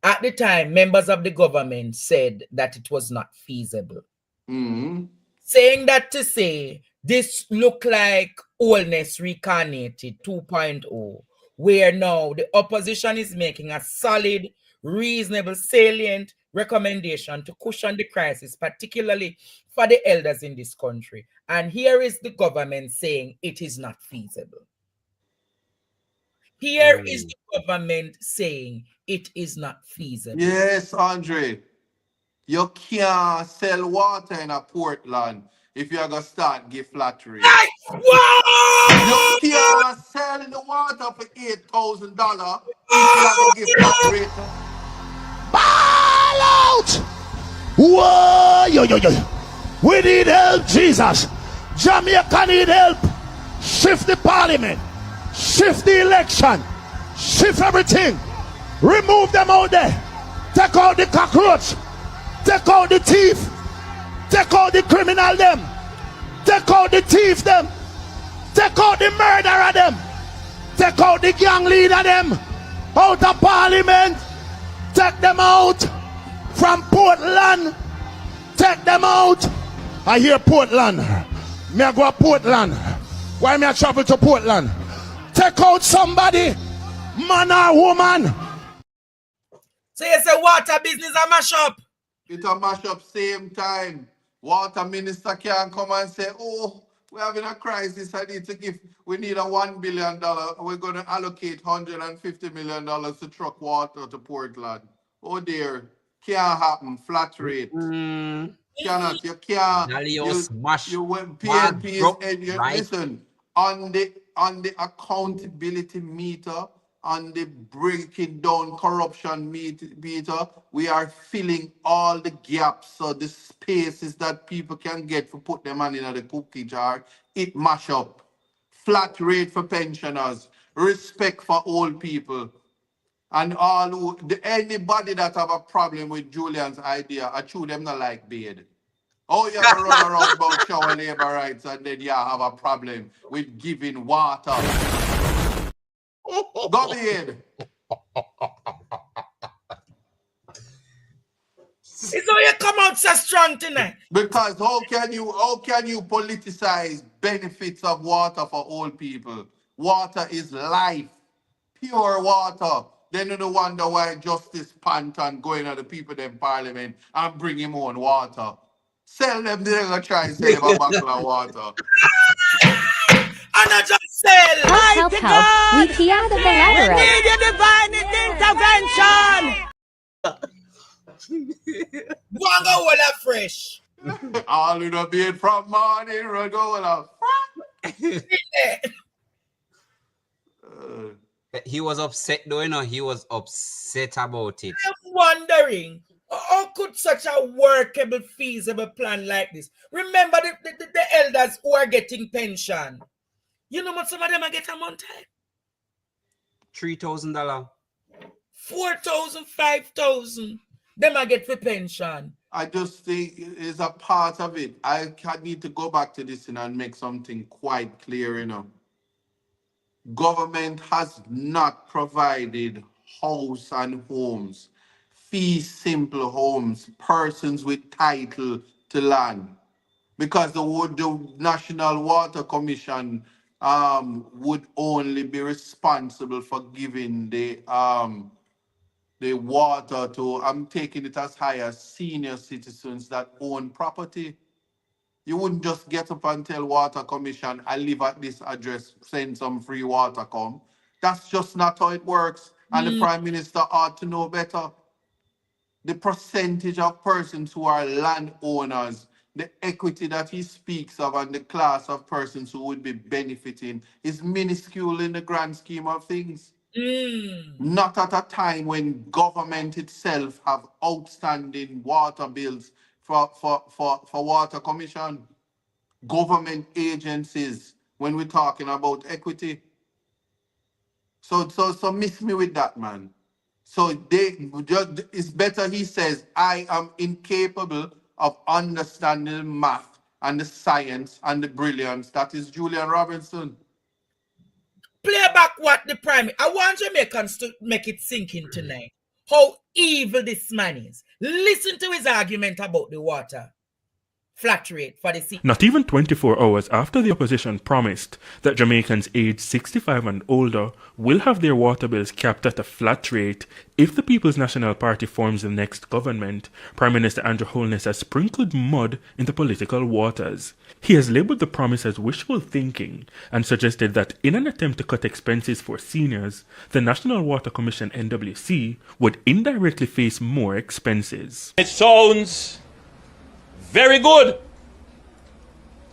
At the time, members of the government said that it was not feasible. Saying that to say, this look like oldness reincarnated 2.0, where now the opposition is making a solid, reasonable, salient recommendation to cushion the crisis, particularly for the elders in this country. And here is the government saying it is not feasible. Here is the government saying it is not feasible. Yes, Andre. You can't sell water in a Portland if you're going to start give flat rate. You can't sell the water for $8,000 if you're going to give flat rate. Ball out! Whoa! Yo. We need help, Jesus. Jamaica need help. Shift the parliament. Shift the election. Shift everything. Remove them out there. Take out the cockroach. Take out the thief. Take out the criminal them. Take out the thief them. Take out the murderer them. Take out the gang leader them. Out of parliament. Take them out from Portland. Take them out. I hear Portland. Me I go to Portland. Why me I travel to Portland? Take out somebody, man or woman. So you say water business a mash up? It a mash up same time. Water minister can come and say, oh, we're having a crisis. We need a $1 billion. We're going to allocate $150 million to truck water to Portland. Oh dear, can't happen. Flat rate. Cannot. You can't. PNP is listen, on the accountability meter, on the breaking down corruption meter, we are filling all the gaps, so the spaces that people can get for put them on in the cookie jar. It mash up. Flat rate for pensioners, respect for old people, and anybody that have a problem with Julian's idea, I chew them not like beard. Oh, you run around about shower labor rights, and then you have a problem with giving water. Go ahead. It's how you come out so strong tonight. Because how can you politicize benefits of water for old people? Water is life. Pure water. Then you wonder why Justice Panton going to the people in Parliament and bring him on water. Sell them, they're going to try and sell them a bottle of water. And I just sell. Help, we hear the We need your divine intervention. Go and go all that fresh. All in a bed from morning, run go all He was upset though, you know. He was upset about it. I'm wondering, how could such a workable, feasible plan like this? Remember the elders who are getting pension. You know what some of them are getting a month time? $3,000. 4,000, 5,000. Them I get for pension. I just think it's a part of it. I need to go back to this and make something quite clear, Government has not provided house and homes, fee simple homes, persons with title to land. Because the National Water Commission would only be responsible for giving the water to, I'm taking it as high as senior citizens that own property. You wouldn't just get up and tell Water Commission, I live at this address, send some free water come. That's just not how it works. And the Prime Minister ought to know better. The percentage of persons who are landowners, the equity that he speaks of, and the class of persons who would be benefiting is minuscule in the grand scheme of things. Not at a time when government itself have outstanding water bills for Water Commission. Government agencies, when we're talking about equity. So miss me with that, man. So it's better he says, I am incapable of understanding the math and the science and the brilliance. That is Julian Robinson. Play back what the Prime. I want Jamaicans to make it sink in tonight. How evil this man is. Listen to his argument about the water flat rate for the city. Not even 24 hours after the opposition promised that Jamaicans aged 65 and older will have their water bills capped at a flat rate if the People's National Party forms the next government, Prime Minister Andrew Holness has sprinkled mud in the political waters. He has labelled the promise as wishful thinking and suggested that in an attempt to cut expenses for seniors, the National Water Commission NWC would indirectly face more expenses. It sounds very good.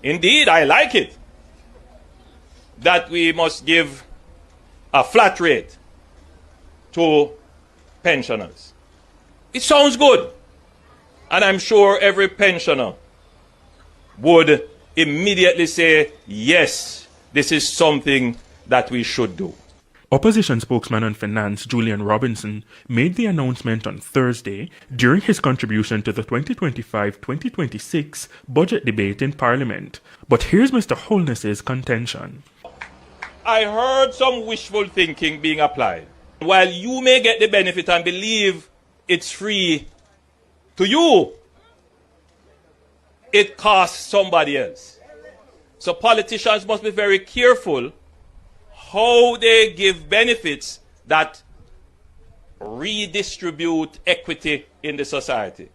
Indeed, I like it. That we must give a flat rate to pensioners. It sounds good. And I'm sure every pensioner would immediately say, yes, this is something that we should do. Opposition spokesman on finance Julian Robinson made the announcement on Thursday during his contribution to the 2025-2026 budget debate in Parliament. But here's Mr. Holness's contention. I heard some wishful thinking being applied. While you may get the benefit and believe it's free to you, it costs somebody else. So politicians must be very careful how they give benefits that redistribute equity in the society.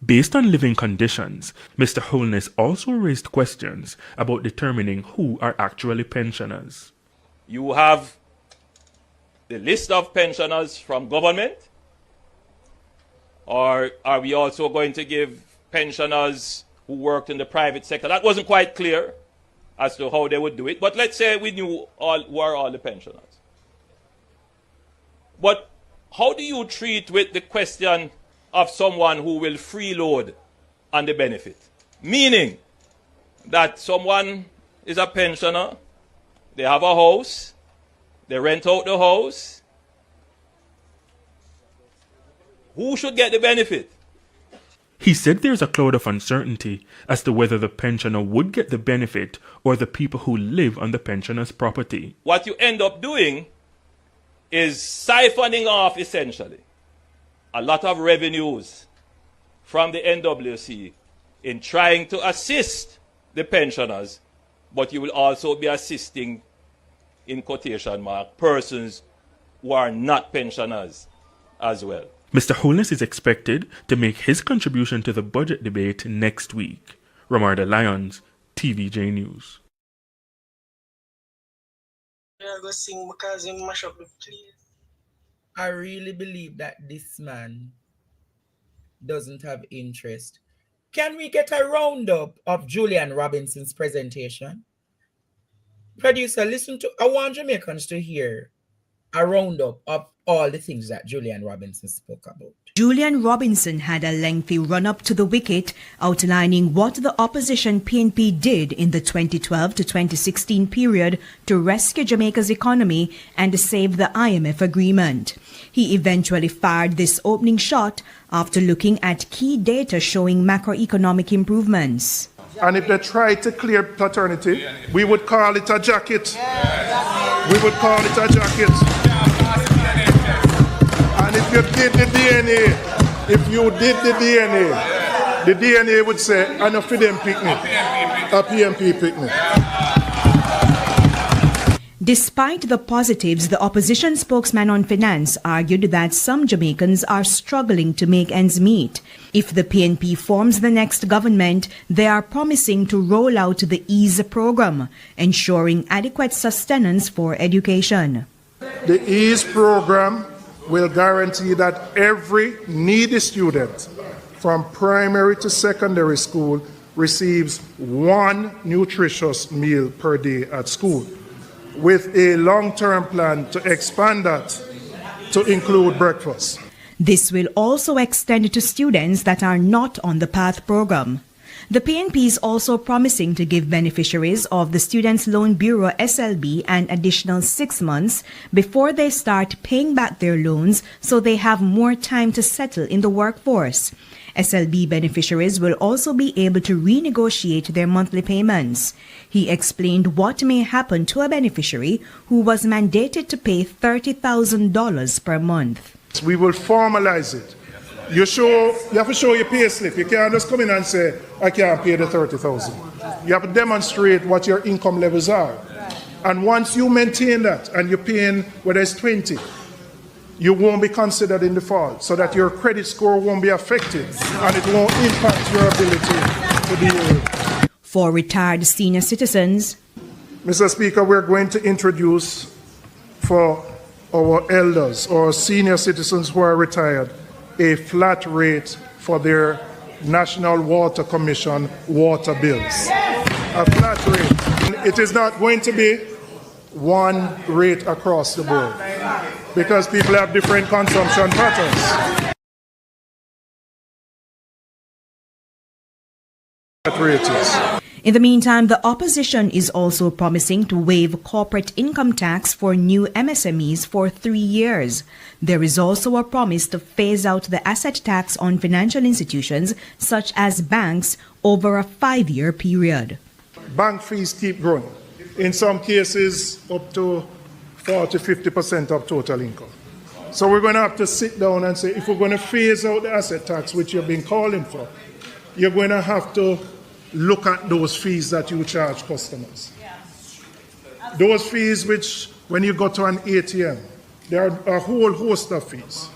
Based on living conditions, Mr. Holness also raised questions about determining who are actually pensioners. You have the list of pensioners from government, or are we also going to give pensioners who worked in the private sector? That wasn't quite clear as to how they would do it, but let's say we knew who are all the pensioners. But how do you treat with the question of someone who will freeload on the benefit? Meaning that someone is a pensioner, they have a house, they rent out the house. Who should get the benefit? He said there's a cloud of uncertainty as to whether the pensioner would get the benefit or the people who live on the pensioner's property. What you end up doing is siphoning off, essentially, a lot of revenues from the NWC in trying to assist the pensioners, but you will also be assisting, in quotation mark, persons who are not pensioners as well. Mr. Holness is expected to make his contribution to the budget debate next week. Ramarda Lyons, TVJ News. I really believe that this man doesn't have interest. Can we get a roundup of Julian Robinson's presentation? Producer, listen to, I want Jamaicans to hear a roundup of all the things that Julian Robinson spoke about. Julian Robinson had a lengthy run-up to the wicket, outlining what the opposition PNP did in the 2012 to 2016 period to rescue Jamaica's economy and save the IMF agreement. He eventually fired this opening shot after looking at key data showing macroeconomic improvements. And if they try to clear paternity, we would call it a jacket. We would call it a jacket. And if you did the DNA would say, I know for them picnic, a PNP picnic. Despite the positives, the opposition spokesman on finance argued that some Jamaicans are struggling to make ends meet. If the PNP forms the next government, they are promising to roll out the EASE program, ensuring adequate sustenance for education. The EASE program will guarantee that every needy student from primary to secondary school receives one nutritious meal per day at school, with a long-term plan to expand that to include breakfast. This will also extend to students that are not on the PATH program. The PNP is also promising to give beneficiaries of the Students' Loan Bureau SLB an additional 6 months before they start paying back their loans so they have more time to settle in the workforce. SLB beneficiaries will also be able to renegotiate their monthly payments. He explained what may happen to a beneficiary who was mandated to pay $30,000 per month. We will formalize it. You have to show your pay slip. You can't just come in and say, I can't pay the $30,000. You have to demonstrate what your income levels are. And once you maintain that and you're paying whether it's 20, you won't be considered in default, so that your credit score won't be affected and it won't impact your ability to deal. For retired senior citizens, Mr. Speaker, we're going to introduce for our elders or senior citizens who are retired a flat rate for their National Water Commission water bills. A flat rate. It is not going to be one rate across the board because people have different consumption patterns. In the meantime, the opposition is also promising to waive corporate income tax for new MSMEs for 3 years. There is also a promise to phase out the asset tax on financial institutions such as banks over a 5-year period. Bank fees keep growing. In some cases, up to 40-50% of total income. So we're going to have to sit down and say, if we're going to phase out the asset tax, which you've been calling for, you're going to have to look at those fees that you charge customers. Those fees which, when you go to an ATM, there are a whole host of fees.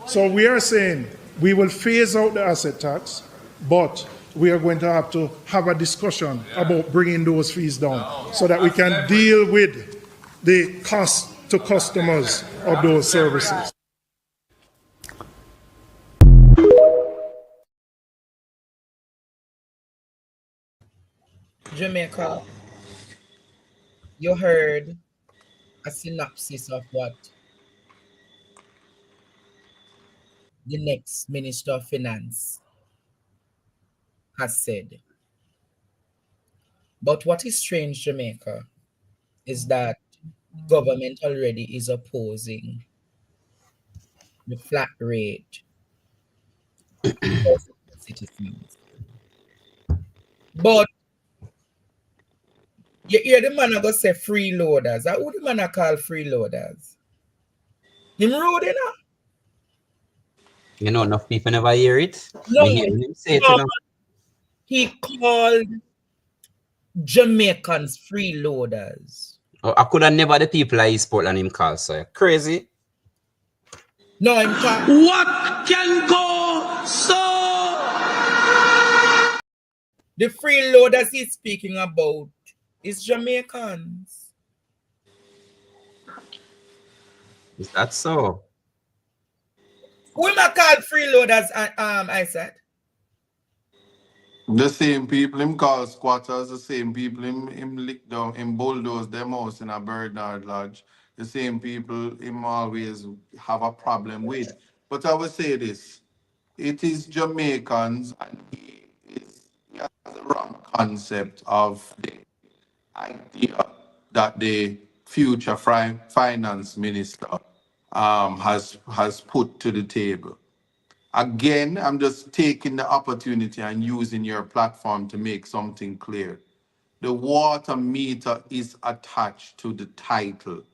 So we are saying we will phase out the asset tax, but we are going to have a discussion about bringing those fees down so that we can deal with the cost to customers of those services. Jamaica, you heard a synopsis of what the next Minister of Finance has said. But what is strange, Jamaica, is that government already is opposing the flat rate for citizens. But you hear the man go say freeloaders. Who the man call freeloaders? Him rude, you know? You know, enough people never hear it. No, Him say it, you know. he called Jamaicans freeloaders. Oh, I could have never the people I sport and him call, so crazy. No, I'm What can go so? The freeloaders he's speaking about is Jamaicans. Is that so? Who am I called freeloaders, I said? The same people him call squatters, the same people him lick down, him bulldoze them house in a Bernard Lodge. the same people him always have a problem with. But I will say this, it is Jamaicans and he has a wrong concept of the idea that the future finance minister has put to the table. Again, I'm just taking the opportunity and using your platform to make something clear. The water meter is attached to the title.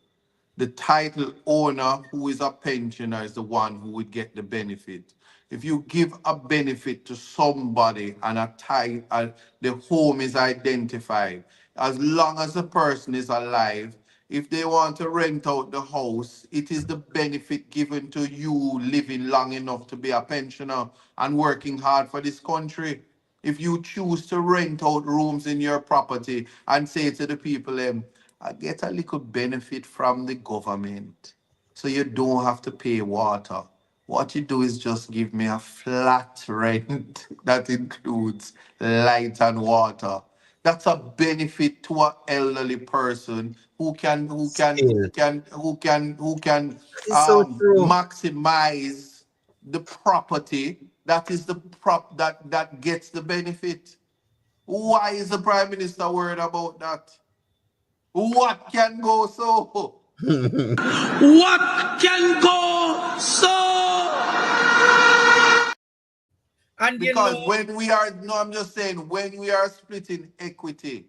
The title owner, who is a pensioner, is the one who would get the benefit. If you give a benefit to somebody and the home is identified, as long as the person is alive, if they want to rent out the house, it is the benefit given to you living long enough to be a pensioner and working hard for this country. If you choose to rent out rooms in your property and say to the people, I get a little benefit from the government, so you don't have to pay water. What you do is just give me a flat rent that includes light and water. That's a benefit to an elderly person who can It's so true. maximize the property. That is the prop that gets the benefit. Why is the Prime Minister worried about that? What can go so? What can go so? And because when we are, no, I'm just saying, when we are splitting equity,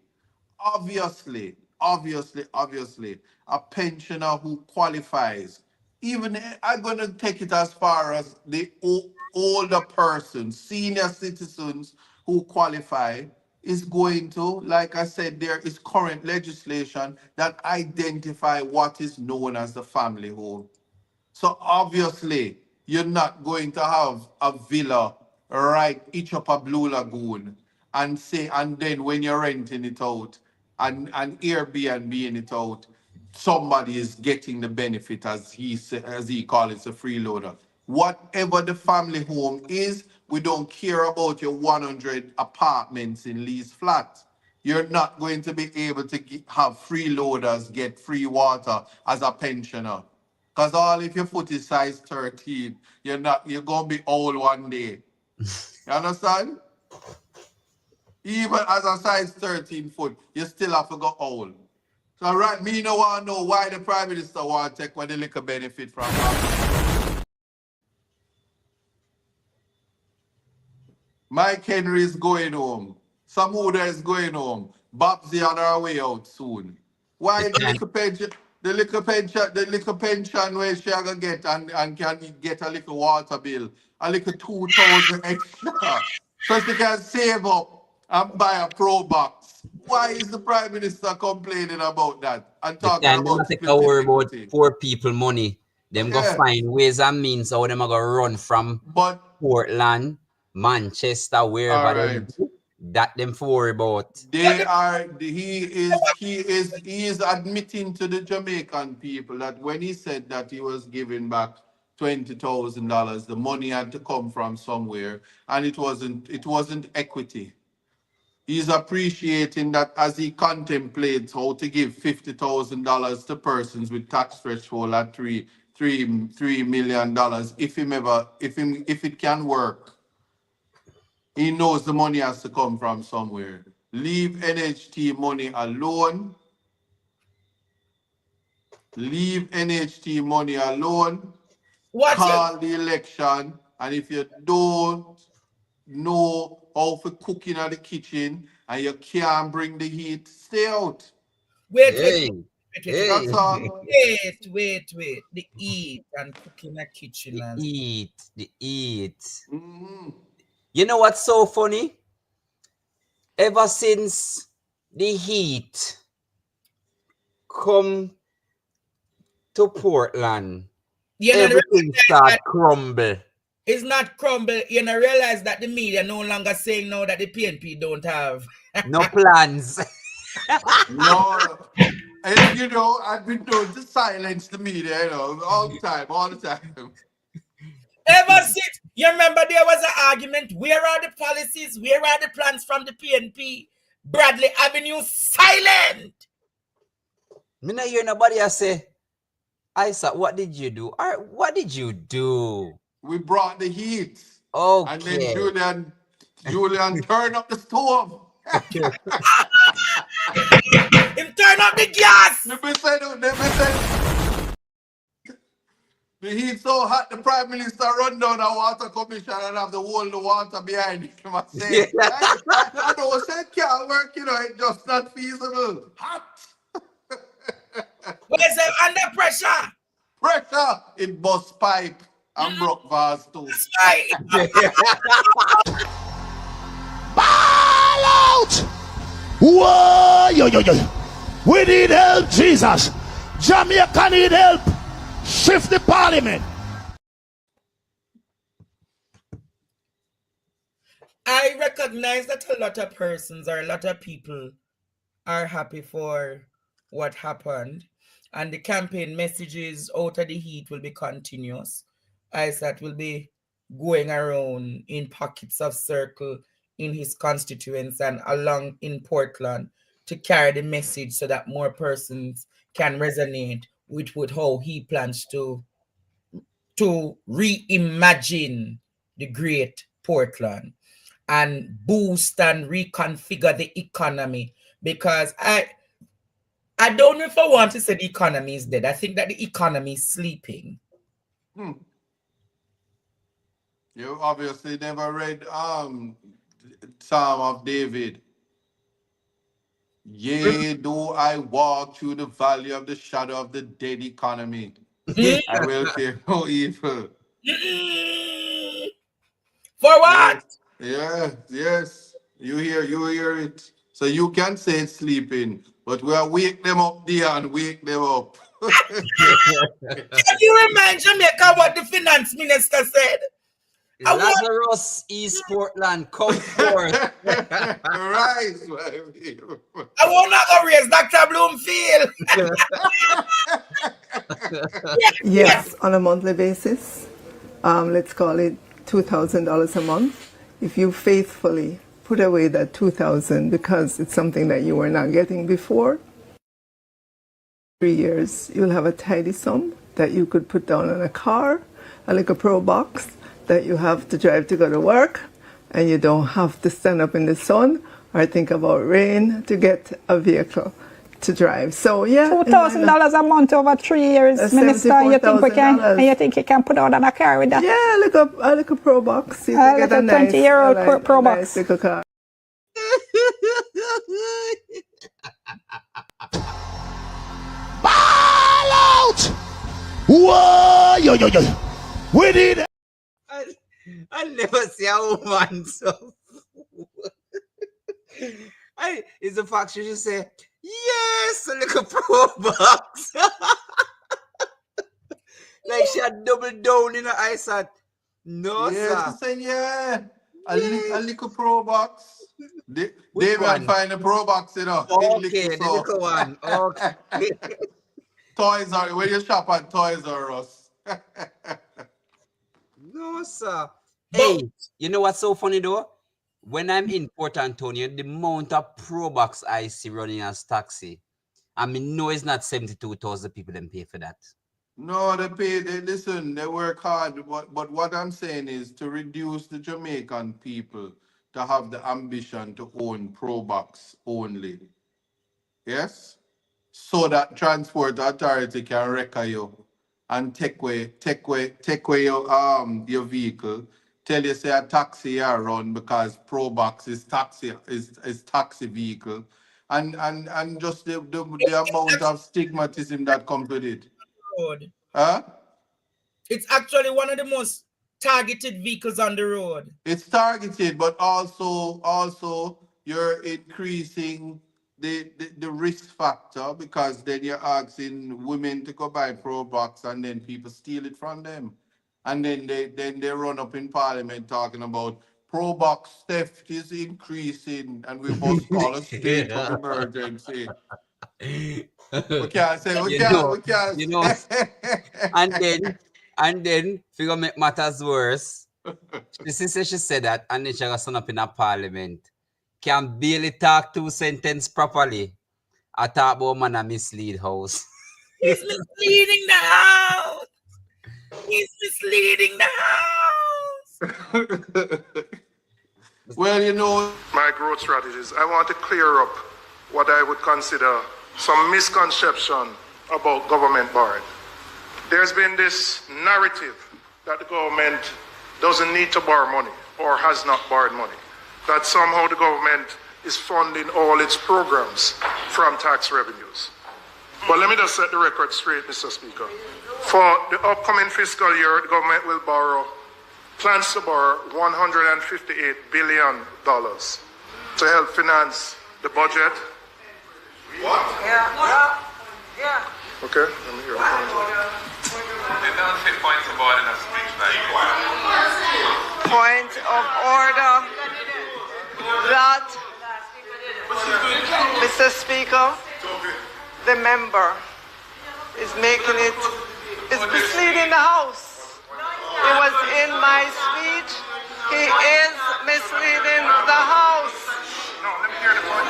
obviously, a pensioner who qualifies, even I'm going to take it as far as the older persons, senior citizens who qualify, is going to, like I said, there is current legislation that identify what is known as the family home. So obviously, you're not going to have a villa right each up a Blue Lagoon and then when you're renting it out and Airbnb in it out, somebody is getting the benefit as he calls it, a freeloader. Whatever the family home is, we don't care about your 100 apartments in lease flat. You're not going to be able to have freeloaders get free water as a pensioner. Because all if your foot is size 13, you're gonna be old one day. You understand? Even as a size 13 foot, you still have to go old. So right, me no want to know why the Prime Minister want to take when the little benefit from that. Mike Henry is going home. Samuda is going home. Babsy on her way out soon. Why the little pension? The little pension where she gonna get and can get a little water bill, a little 2,000 extra, so she can save up and buy a pro box. Why is the Prime Minister complaining about that and talking Them about take a splitting worry about equity? poor people money. Them go find ways and means how them go run from Portland, Manchester, wherever they do. That them for worry about. He is admitting to the Jamaican people that when he said that he was giving back $20,000, the money had to come from somewhere, and it wasn't equity. He's appreciating that as he contemplates how to give $50,000 to persons with tax threshold at $3 million, if it can work. He knows the money has to come from somewhere. Leave NHT money alone. Leave NHT money alone. Call the election. And if you don't know how to cook in the kitchen and you can't bring the heat, stay out. Wait. That's all. Wait. The eat and cook in the kitchen. The eat. You know what's so funny? Ever since the heat come to Portland, everything start crumble. It's not crumble. You know, realize that the media no longer saying now that the PNP don't have no plans. No. And you know, I've been told to silence the media, all the time. Ever since, you remember there was an argument, where are the policies, where are the plans from the PNP? Bradley Avenue silent. Me not hear nobody say Isaac, what did you do? What did you do? We brought the heat. Okay. And then Julian turned up the stove. Him turn up the gas. The heat so hot, the Prime Minister run down a water commission and have to hold the water behind it. I say, I don't say it can't work, it's just not feasible. Hot. Where's it under pressure? Pressure. It bust pipe and broke vase too. Ball out! Whoa, yo. We need help, Jesus. Jamaica need help. Shift the parliament. I recognize that a lot of persons or a lot of people are happy for what happened, and the campaign messages out of the heat will be continuous, as that will be going around in pockets of circle in his constituents and along in Portland to carry the message so that more persons can resonate with how he plans to reimagine the great Portland and boost and reconfigure the economy. Because I don't know if I want to say the economy is dead. I think that the economy is sleeping. You obviously never read Psalm of David. Yea, do I walk through the valley of the shadow of the dead economy, I will fear no evil. For what? Yes. You hear it. So you can say it's sleeping, but we'll wake them up there and wake them up. Can you remind Jamaica what the finance minister said? Lazarus East Portland, come forth. Right. I won't not go raise Dr. Bloomfield. Yes, on a monthly basis. Let's call it $2,000 a month. If you faithfully put away that $2,000 because it's something that you were not getting before, 3 years, you'll have a tidy sum that you could put down on a car, a little pro box that you have to drive to go to work, and you don't have to stand up in the sun or think about rain to get a vehicle to drive. So yeah, $2,000 a month over 3 years, Minister. You think we can? And you think you can put out on a car with that? Yeah, a little pro box. You a get little 20-year-old pro box. Nice little car. Ball out! Whoa, yo. We need. I never see a woman so. It's the fact she just say, yes, a little pro box. Like she had doubled down in her eyes at no, yes, sir. A little pro box. They will find a pro box, Okay, the little one. Okay. Toys R Us. Where you shop at Toys R Us? No, sir. Hey, you know what's so funny though? When I'm in Port Antonio, the amount of pro box I see running as taxi, I mean, no, it's not 72,000 people that pay for that. No, they work hard. But what I'm saying is to reduce the Jamaican people to have the ambition to own pro box only. Yes? So that transport authority can record you and take away your vehicle. Tell you say a taxi you run because pro box is taxi vehicle. And just the amount of stigmatism that comes with it. Road. Huh? It's actually one of the most targeted vehicles on the road. It's targeted, but also you're increasing the risk factor because then you're asking women to go buy pro box and then people steal it from them. And then they run up in Parliament talking about pro box theft is increasing and we must call a state of emergency. We can't say we can't. You know, and then figure make matters worse. She said that, and then she got son up in a Parliament. Can barely talk 2 sentences properly. I talk about man a mislead house. He's misleading the house. He's misleading the house. Well, you know, my growth strategies, I want to clear up what I would consider some misconception about government borrowing. There's been this narrative that the government doesn't need to borrow money or has not borrowed money, that somehow the government is funding all its programs from tax revenues. But let me just set the record straight, Mr. Speaker. For the upcoming fiscal year, the government will plans to borrow $158 billion to help finance the budget. What? Yeah. Okay, let me hear it. They don't say points of order in a speech like Point of order. That, Mr. Speaker, the member is misleading the House. It was in my speech. He is misleading the House. No, let me hear the point.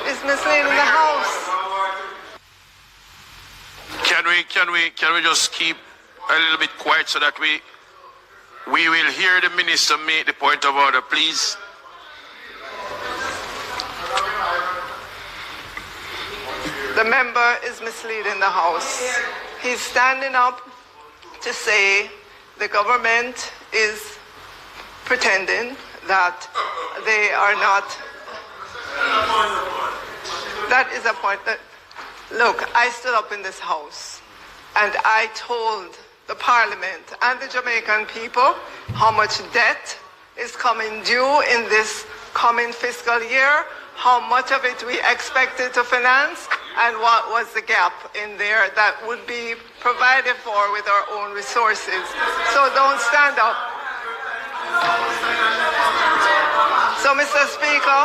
Is misleading the House. Can we just keep a little bit quiet so that we will hear the minister make the point of order, please? The member is misleading the House. He's standing up to say the government is pretending that they are not. That is a point that, look, I stood up in this House and I told the Parliament and the Jamaican people how much debt is coming due in this coming fiscal year, how much of it we expected to finance, and what was the gap in there that would be provided for with our own resources. So don't stand up. So, Mr. Speaker,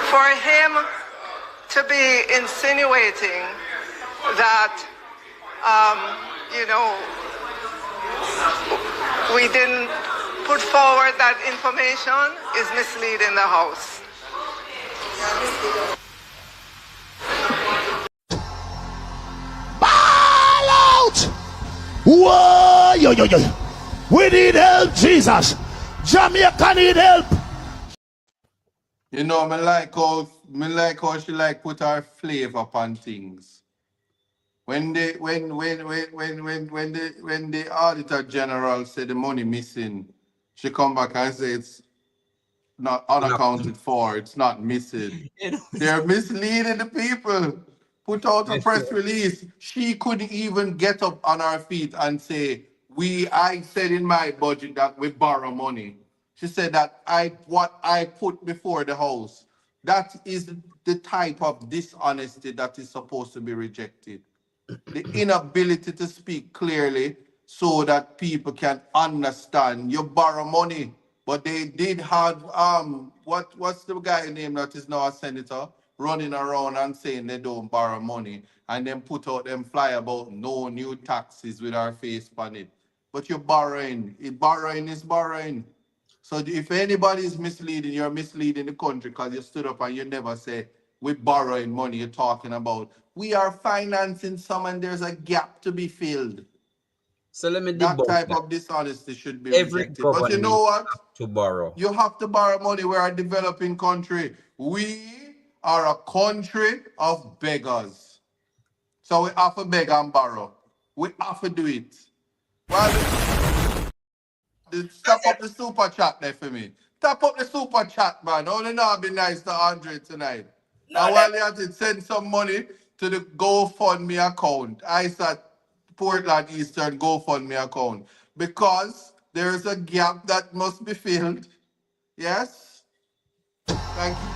for him to be insinuating that, we didn't put forward that information is misleading the House. Ball out! Whoa, yo. We need help, Jesus. Jamaica need help. You know, me like how she like put her flavor upon things. When the Auditor General said the money missing, she come back and say it's not unaccounted for, it's not missing. They're misleading the people. Put out a press release. She couldn't even get up on her feet and say, I said in my budget that we borrow money. She said that what I put before the House, that is the type of dishonesty that is supposed to be rejected. The inability to speak clearly so that people can understand. You borrow money, but they did have what's the guy name that is now a senator running around and saying they don't borrow money, and then put out them fly about no new taxes with our face on it. But you're borrowing. Borrowing is borrowing. So if anybody is misleading, you're misleading the country because you stood up and you never say, we're borrowing money. You're talking about, we are financing some and there's a gap to be filled. So let me that type of dishonesty should be rejected. But you know what? To borrow. You have to borrow money. We're a developing country. We are a country of beggars. So we have to beg and borrow. We have to do it. Well, stop up the super chat there for me. Tap up the super chat, man. Only now be nice to Andre tonight. And while you have to send some money to the GoFundMe account, I said Portland Eastern GoFundMe account, because there is a gap that must be filled. Yes? Thank you.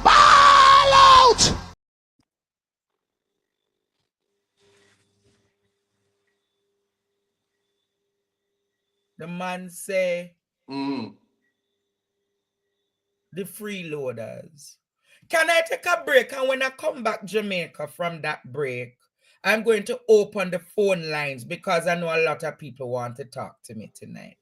Ball out! The man say, the freeloaders. Can I take a break? And when I come back Jamaica from that break, I'm going to open the phone lines because I know a lot of people want to talk to me tonight.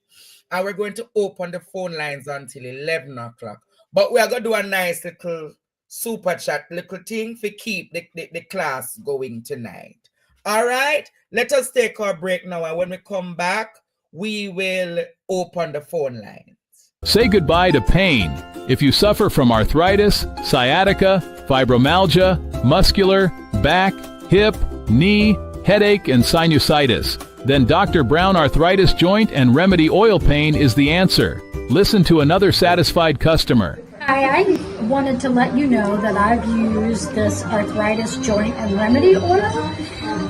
And we're going to open the phone lines until 11 o'clock. But we are going to do a nice little super chat little thing to keep the class going tonight. All right, let us take our break now, and when we come back, we will open the phone lines. Say goodbye to pain. If you suffer from arthritis, sciatica, fibromyalgia, muscular, back, hip, knee, headache, and sinusitis, then Dr. Brown Arthritis Joint and Remedy Oil Pain is the answer. Listen to another satisfied customer. Hi, I wanted to let you know that I've used this arthritis joint and remedy oil.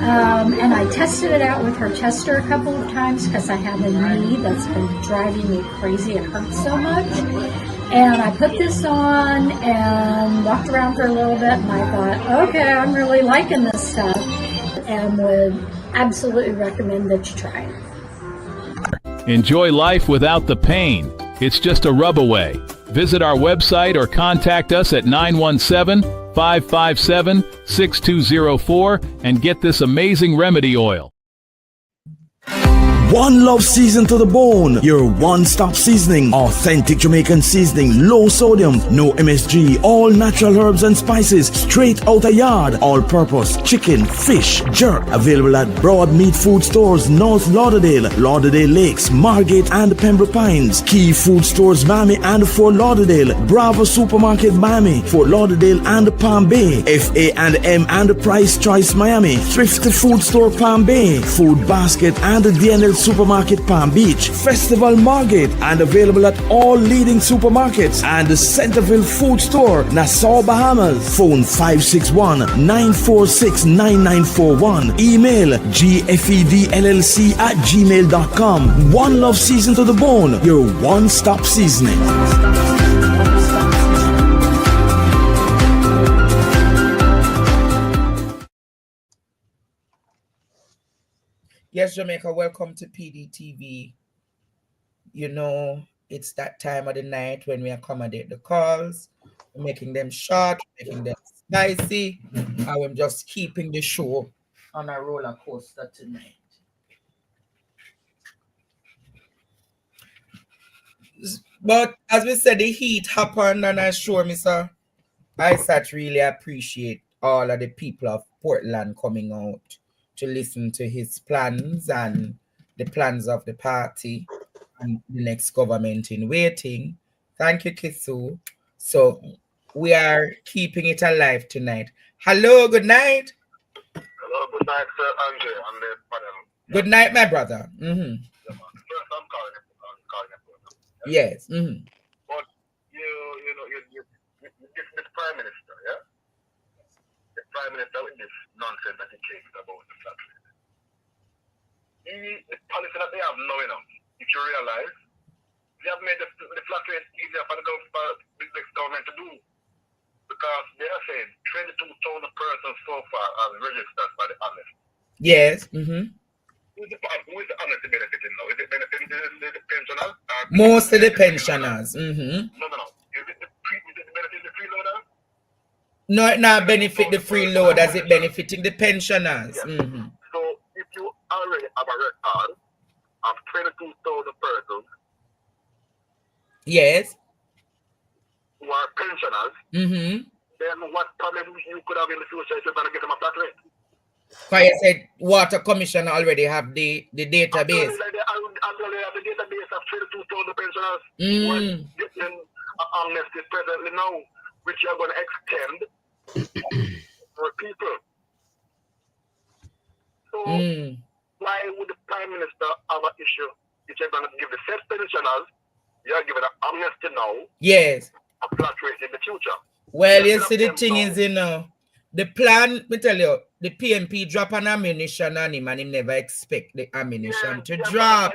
And I tested it out with her tester a couple of times because I have a knee that's been driving me crazy. It hurts so much. And I put this on and walked around for a little bit, and I thought, okay, I'm really liking this stuff, and would absolutely recommend that you try it. Enjoy life without the pain. It's just a rub away. Visit our website or contact us at 917-557-6204 and get this amazing remedy oil. One Love Season to the Bone, your one-stop seasoning, authentic Jamaican seasoning, low sodium, no MSG, all natural herbs and spices, straight out a yard, all-purpose, chicken, fish, jerk, available at Broad Meat Food Stores, North Lauderdale, Lauderdale Lakes, Margate and Pembroke Pines, Key Food Stores, Miami and Fort Lauderdale, Bravo Supermarket, Miami, Fort Lauderdale and Palm Bay, FA&M and Price Choice, Miami, Thrifty Food Store, Palm Bay, Food Basket and DNL Supermarket, Palm Beach, Festival Market, and available at all leading supermarkets and the Centerville Food Store, Nassau, Bahamas. Phone 561-946-9941. Email gfedllc@gmail.com. One Love Season to the Bone, your one-stop seasoning. Yes, Jamaica, welcome to PDTV. You know, it's that time of the night when we accommodate the calls, making them short, making them spicy, and we're just keeping the show on a roller coaster tonight. But as we said, the heat happened, and I sure, Mr. Isaac really appreciate all of the people of Portland coming out to listen to his plans and the plans of the party and the next government in waiting. Thank you, Kisu. So we are keeping it alive tonight. Hello, good night. Hello, good night, sir Andre, on the panel. Good night, my brother. First, I'm calling it. Yes. But you know, this Prime Minister, yeah? The Prime Minister with this nonsense that he claims about the flat rate. The policy that they have now, you know, if you realize, they have made the flat rate easier for the next government to do. Because they are saying 22,000 persons so far are registered by the honest. Yes. Who is the honest benefiting now? Is it benefiting the pensioners? Most of the pensioners. No. Is it benefiting the freeloaders? No, it not benefit the freeloaders, it benefiting the pensioners. Yes. So if you already have a record of 22,000 persons, yes, who are pensioners, then what problem you could have in the future if you're going to get them a flat rate? Because you said Water Commission already have the database. Actually, they already have the database of 22,000 pensioners who are getting amnesty presently now, which you are going to extend for people. So why would the Prime Minister have an issue if you're going to give the said pensioners, you're giving an amnesty now, yes, a flat rate in the future? Well, you see, the thing is, you know, the plan, me tell you, the PNP drop an ammunition on him and he never expect the ammunition to drop.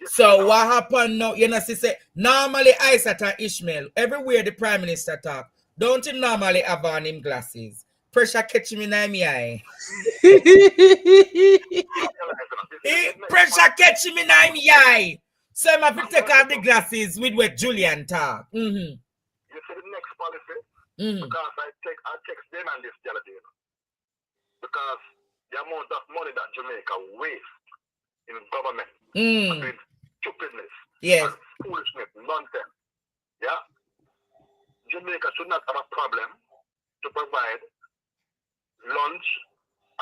So what happened now, you know, she say, normally Isaac and Ishmael, everywhere the Prime Minister talk, don't he normally have on him glasses? Pressure catch him in my eye. Pressure catch him in my eye. So I have to take off the glasses with what Julian talk. You see the next policy? Because I text them on this the other day. Because the amount of money that Jamaica wastes in government, stupidness, yes, foolishness, nonsense. Yeah? Jamaica should not have a problem to provide lunch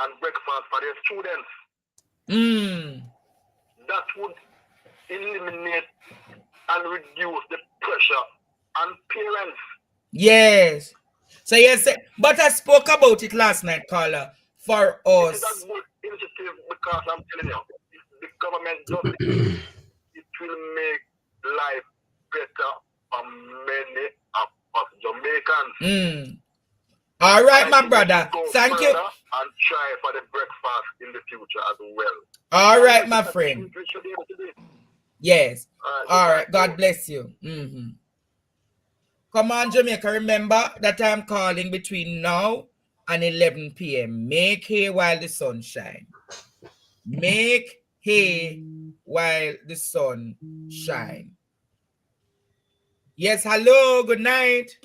and breakfast for their students. That would eliminate and reduce the pressure on parents. Yes. So yes, but I spoke about it last night, Carla, for us. It is a good initiative because I'm telling you, if the government does it, it will make life better for many of us Jamaicans. All right, my brother. Thank you. And try for the breakfast in the future as well. All right, my friend. Yes. All right. God bless you. Come on, Jamaica. Remember that I'm calling between now and 11 p.m. Make hay while the sun shines. Make hay while the sun shines. Yes, hello. Good night.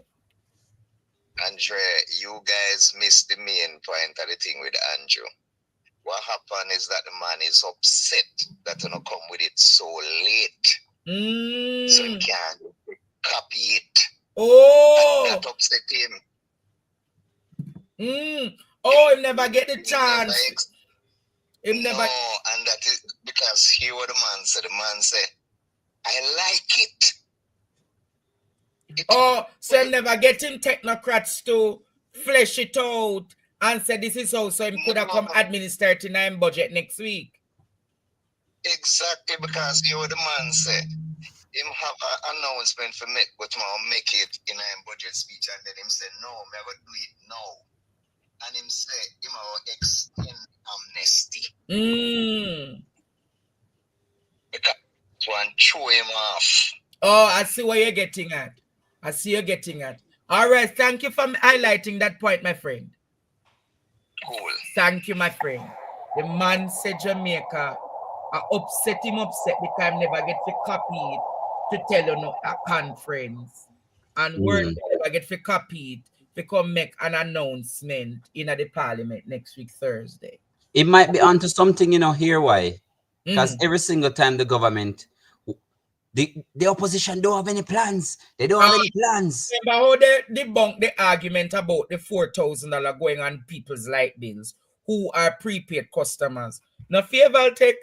Andre, you guys missed the main point of the thing with Andrew. What happened is that the man is upset that you don't come with it so late. So he can't copy it. Oh! That upset him. Oh, he never get the chance. No, and that is because hear what the man said. The man said, I like it. Oh, so he never get him technocrats to flesh it out and say this is how, so he could have come administer it in our budget next week. Exactly, because you what the man said. Him have an announcement for make, but make it in a budget speech, and then him say no, me have to do it now. And him say him will extend amnesty. Because one throw him off. Oh, I see what you're getting at. I see you're getting at. All right, thank you for highlighting that point, my friend. Cool. Thank you, my friend. The man said Jamaica, I upset because I never get to copy it to tell you no a conference. And word never get to copy it to come make an announcement in the Parliament next week, Thursday. It might be onto something, you know, here why. Because every single time the government, the opposition don't have any plans. They don't have any plans. Remember how they debunk the argument about the $4,000 going on people's light bills who are prepaid customers. Now, favor I'll take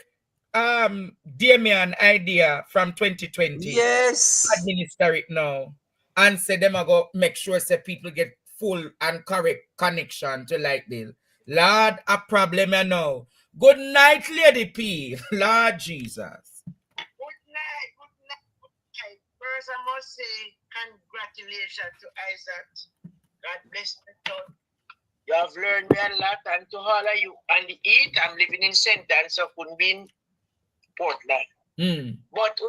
Damian idea from 2020. Yes. Administer it now. And say them are going to make sure that people get full and correct connection to light bill. Lord, a problem now. Good night, Lady P. Lord Jesus. First, I must say congratulations to Isaac. God bless the son. You have learned me a lot, and to all of you. And the eat, I'm living in St. Anne, so couldn't be in Portland. But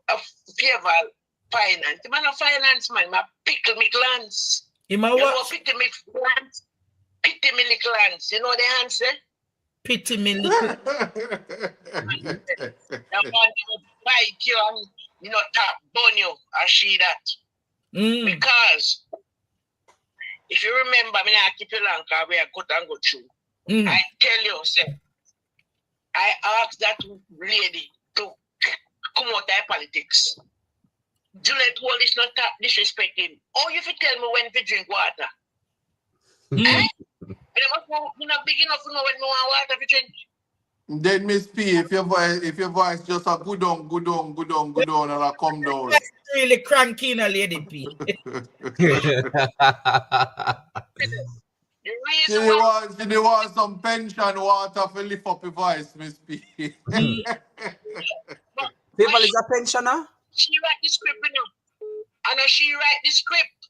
a favor finance. The man of finance, man, my pickle me clans. You know what? Pity me clans. Pity me clans. You know the answer? Pity me little. Bite you and you know tap burn you or she that. Because if you remember me I keep you long where I got and go through. I tell you, say, I asked that lady to come out of politics. Julian Wall is not disrespecting. Oh, you tell me when to drink water. You're not big enough to know when you want water to drink. Then Miss P, if your voice just a go down, and I come down. That's really cranky in a Lady P. She want some pension water for lift up your voice, Miss P. People is a pensioner? She write the script, you know. And she write the script.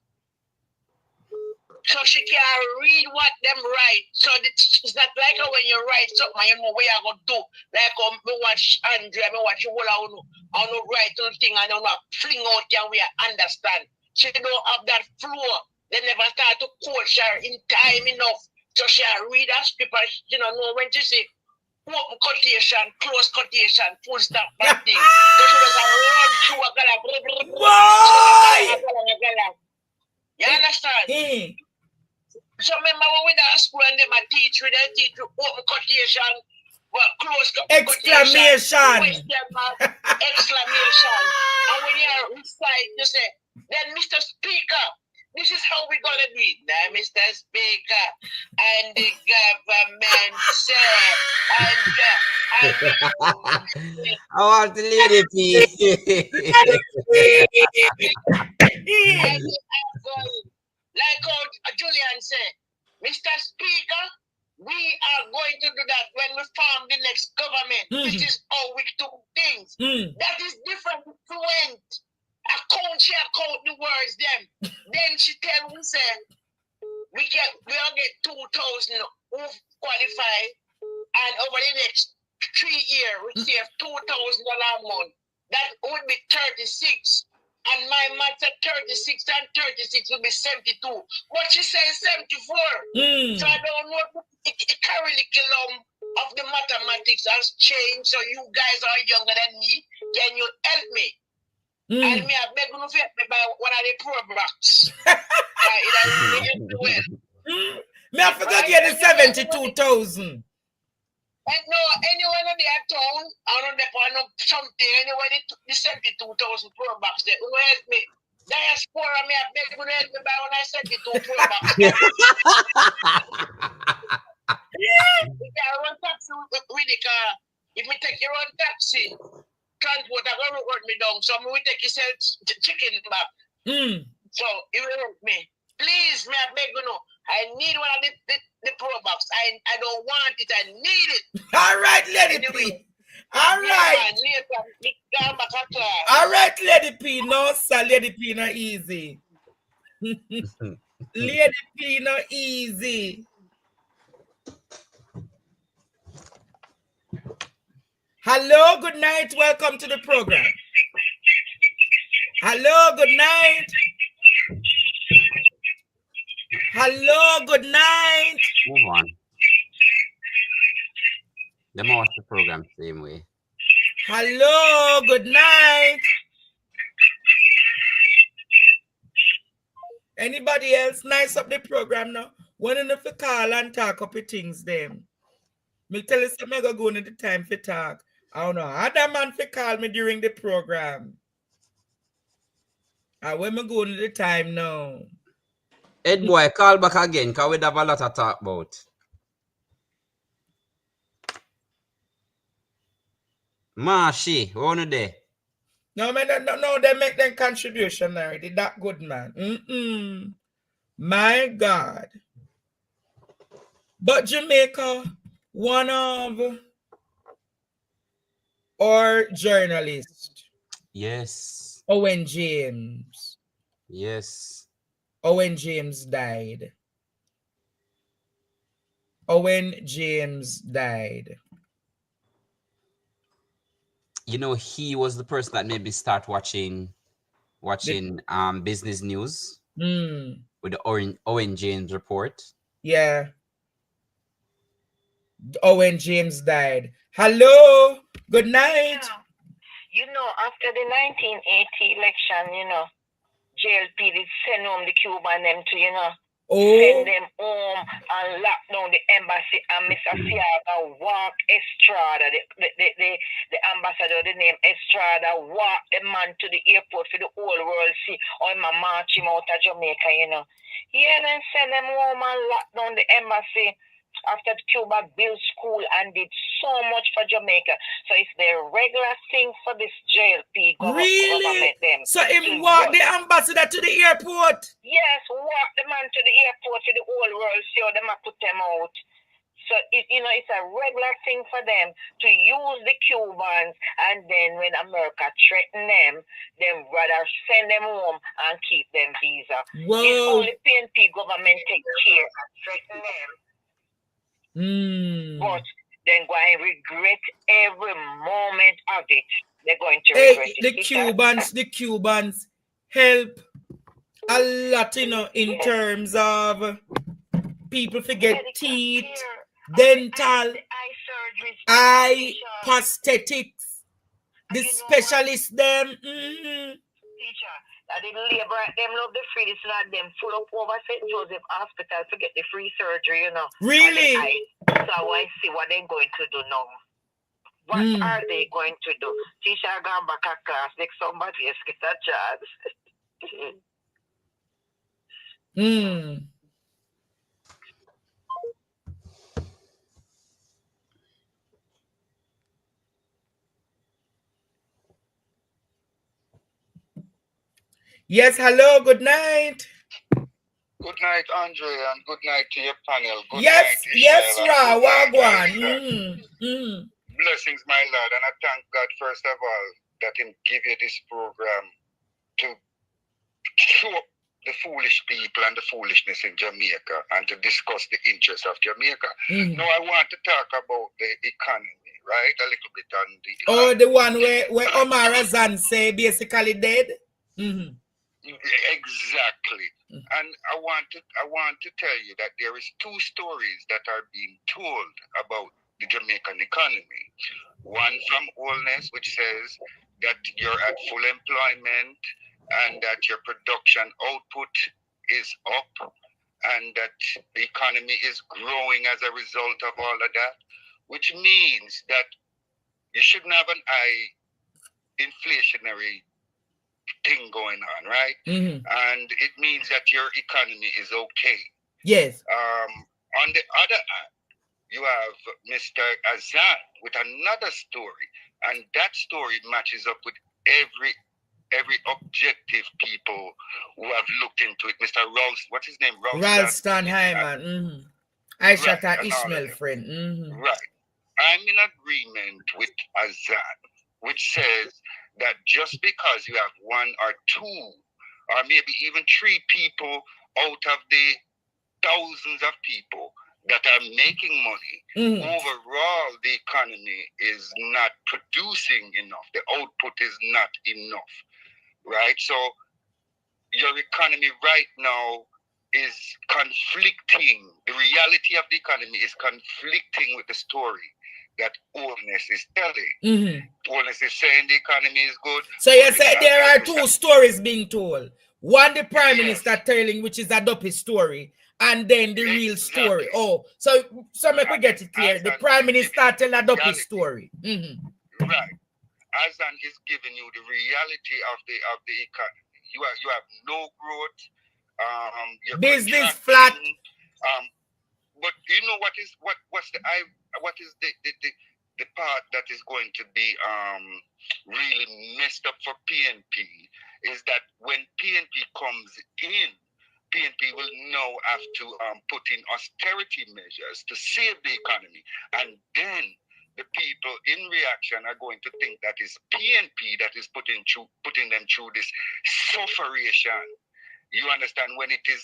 So she can read what them write. So it's not like when you write something, you know what you're going to do. Like me watch Andrea, me watch you all, I don't write something, I don't know, fling out there where I understand. She don't have that flow. They never start to coach her in time enough. So she read that script, you know when to say, open quotation, close quotation, full stop, that thing. So she does a run through a gala. You understand? So remember when we at school and them teach open quotation, well, close exclamation. Exclamation. And when you recite, you say, then Mr. Speaker, this is how we're going to do it now, Mr. Speaker. And the government said, I want the lady P. Like how Julian said, Mr. Speaker, we are going to do that when we form the next government. This is how we do things. That is different, fluent. She account the words them. Then she tell me say we'll get 2,000 who qualify, and over the next 3 years we save $2,000 a month. That would be 36. And my math at 36 and 36 will be 72. But she says 74. So I don't know if the curriculum of the mathematics has changed. So you guys are younger than me. Can you help me? And me, I beg you to help me by one of the products. Me, I forgot you the 72,000. And no, anyone in their town, I don't know something, anyway, the 72,000 pro bucks there. Who help me? Diaspora, me, I beg you to help me by when I 72 pro bucks. We can run taxi with the car. If we take your own taxi, transport, I'm going to run me down. So we take yourself chicken back. So it will help me. Please, me, I beg you know. I need one of the pro box. I don't want it. I need it. All right, Lady P. All right. All right, Lady P. No, sir. Lady P, not easy. Lady P, not easy. Hello, good night. Welcome to the program. Hello, good night. Hello, good night. Move on. Them watch the program same way. Hello, good night. Anybody else nice up the program now? One enough to call and talk up the things them. Me tell you something, I go into the time for talk. I don't know. Other man for call me during the program. And when me go into the time now. Ed boy, call back again, because we have a lot to talk about. Marshy, what are they? No, man, no, they make them contribution already. That good, man. My God. But Jamaica, one of our journalists. Yes. Owen James. Yes. Owen James died. Owen James died. You know, he was the person that made me start watching business news with the Owen James report. Yeah. Owen James died. Hello. Good night. You know, after the 1980 election, you know, JLP did send home the Cuban them to, you know, send them home and lock down the embassy, and Mr. Siaga walk Estrada, the ambassador, the name Estrada, walk the man to the airport for the whole world see how him march him out of Jamaica, you know. Yeah, then send them home and lock down the embassy after Cuba built school and did so much for Jamaica. So it's the regular thing for this JLP government. Them so him walk the ambassador to the airport? Yes, walk the man to the airport for the whole world, so them put them out. So it's a regular thing for them to use the Cubans, and then when America threaten them, rather send them home and keep them visa. Whoa. It's only PNP government take care and threaten them. But then go and regret every moment of it. They're going to regret it. The Cubans help a lot, you know, in terms of people forget teeth, dental, eye, prosthetics, the specialists, them. Teacher, that the labor, them love the free. It's not them full up over St. Joseph Hospital to get the free surgery, you know. Really? So I see what they're going to do now. What are they going to do? Teacher gone back a class, make somebody else get a chance. Mm. Yes, hello, good night. Good night, Andre, and good night to your panel. Good Yes, night, yes, Ishmael, Ra, and good night, Wagwan. Alicia. Blessings, my Lord, and I thank God first of all that Him give you this program to show up the foolish people and the foolishness in Jamaica and to discuss the interests of Jamaica. Now I want to talk about the economy, right? A little bit on the economy. Oh, the one where Omar Azan say basically dead? Exactly. And I want to tell you that there is two stories that are being told about the Jamaican economy. One from Oldness, which says that you're at full employment and that your production output is up and that the economy is growing as a result of all of that, which means that you shouldn't have an inflationary thing going on, right? And it means that your economy is okay. Yes. On the other hand, you have Mr. Azan with another story, and that story matches up with every objective people who have looked into it. Mr. Ralston, what's his name? Ralston Hyman. I shot an Ishmael friend. Right. I'm in agreement with Azan, which says that just because you have one or two or maybe even three people out of the thousands of people that are making money, overall the economy is not producing enough. The output is not enough, right? So your economy right now is conflicting. The reality of the economy is conflicting with the story that Oldness is telling. Oldness is saying the economy is good. So you said there are two stories being told. One the Prime Minister telling, which is a dopey story, and then the real story. Oh, so make we get it clear. The Prime Minister tell a dopey story. Right. Azan is giving you the reality of the economy. You have no growth. Your business flat. But you know what's the part that is going to be really messed up for PNP is that when PNP comes in, PNP will now have to put in austerity measures to save the economy, and then the people in reaction are going to think that is PNP that is putting them through this sufferation. You understand? When it is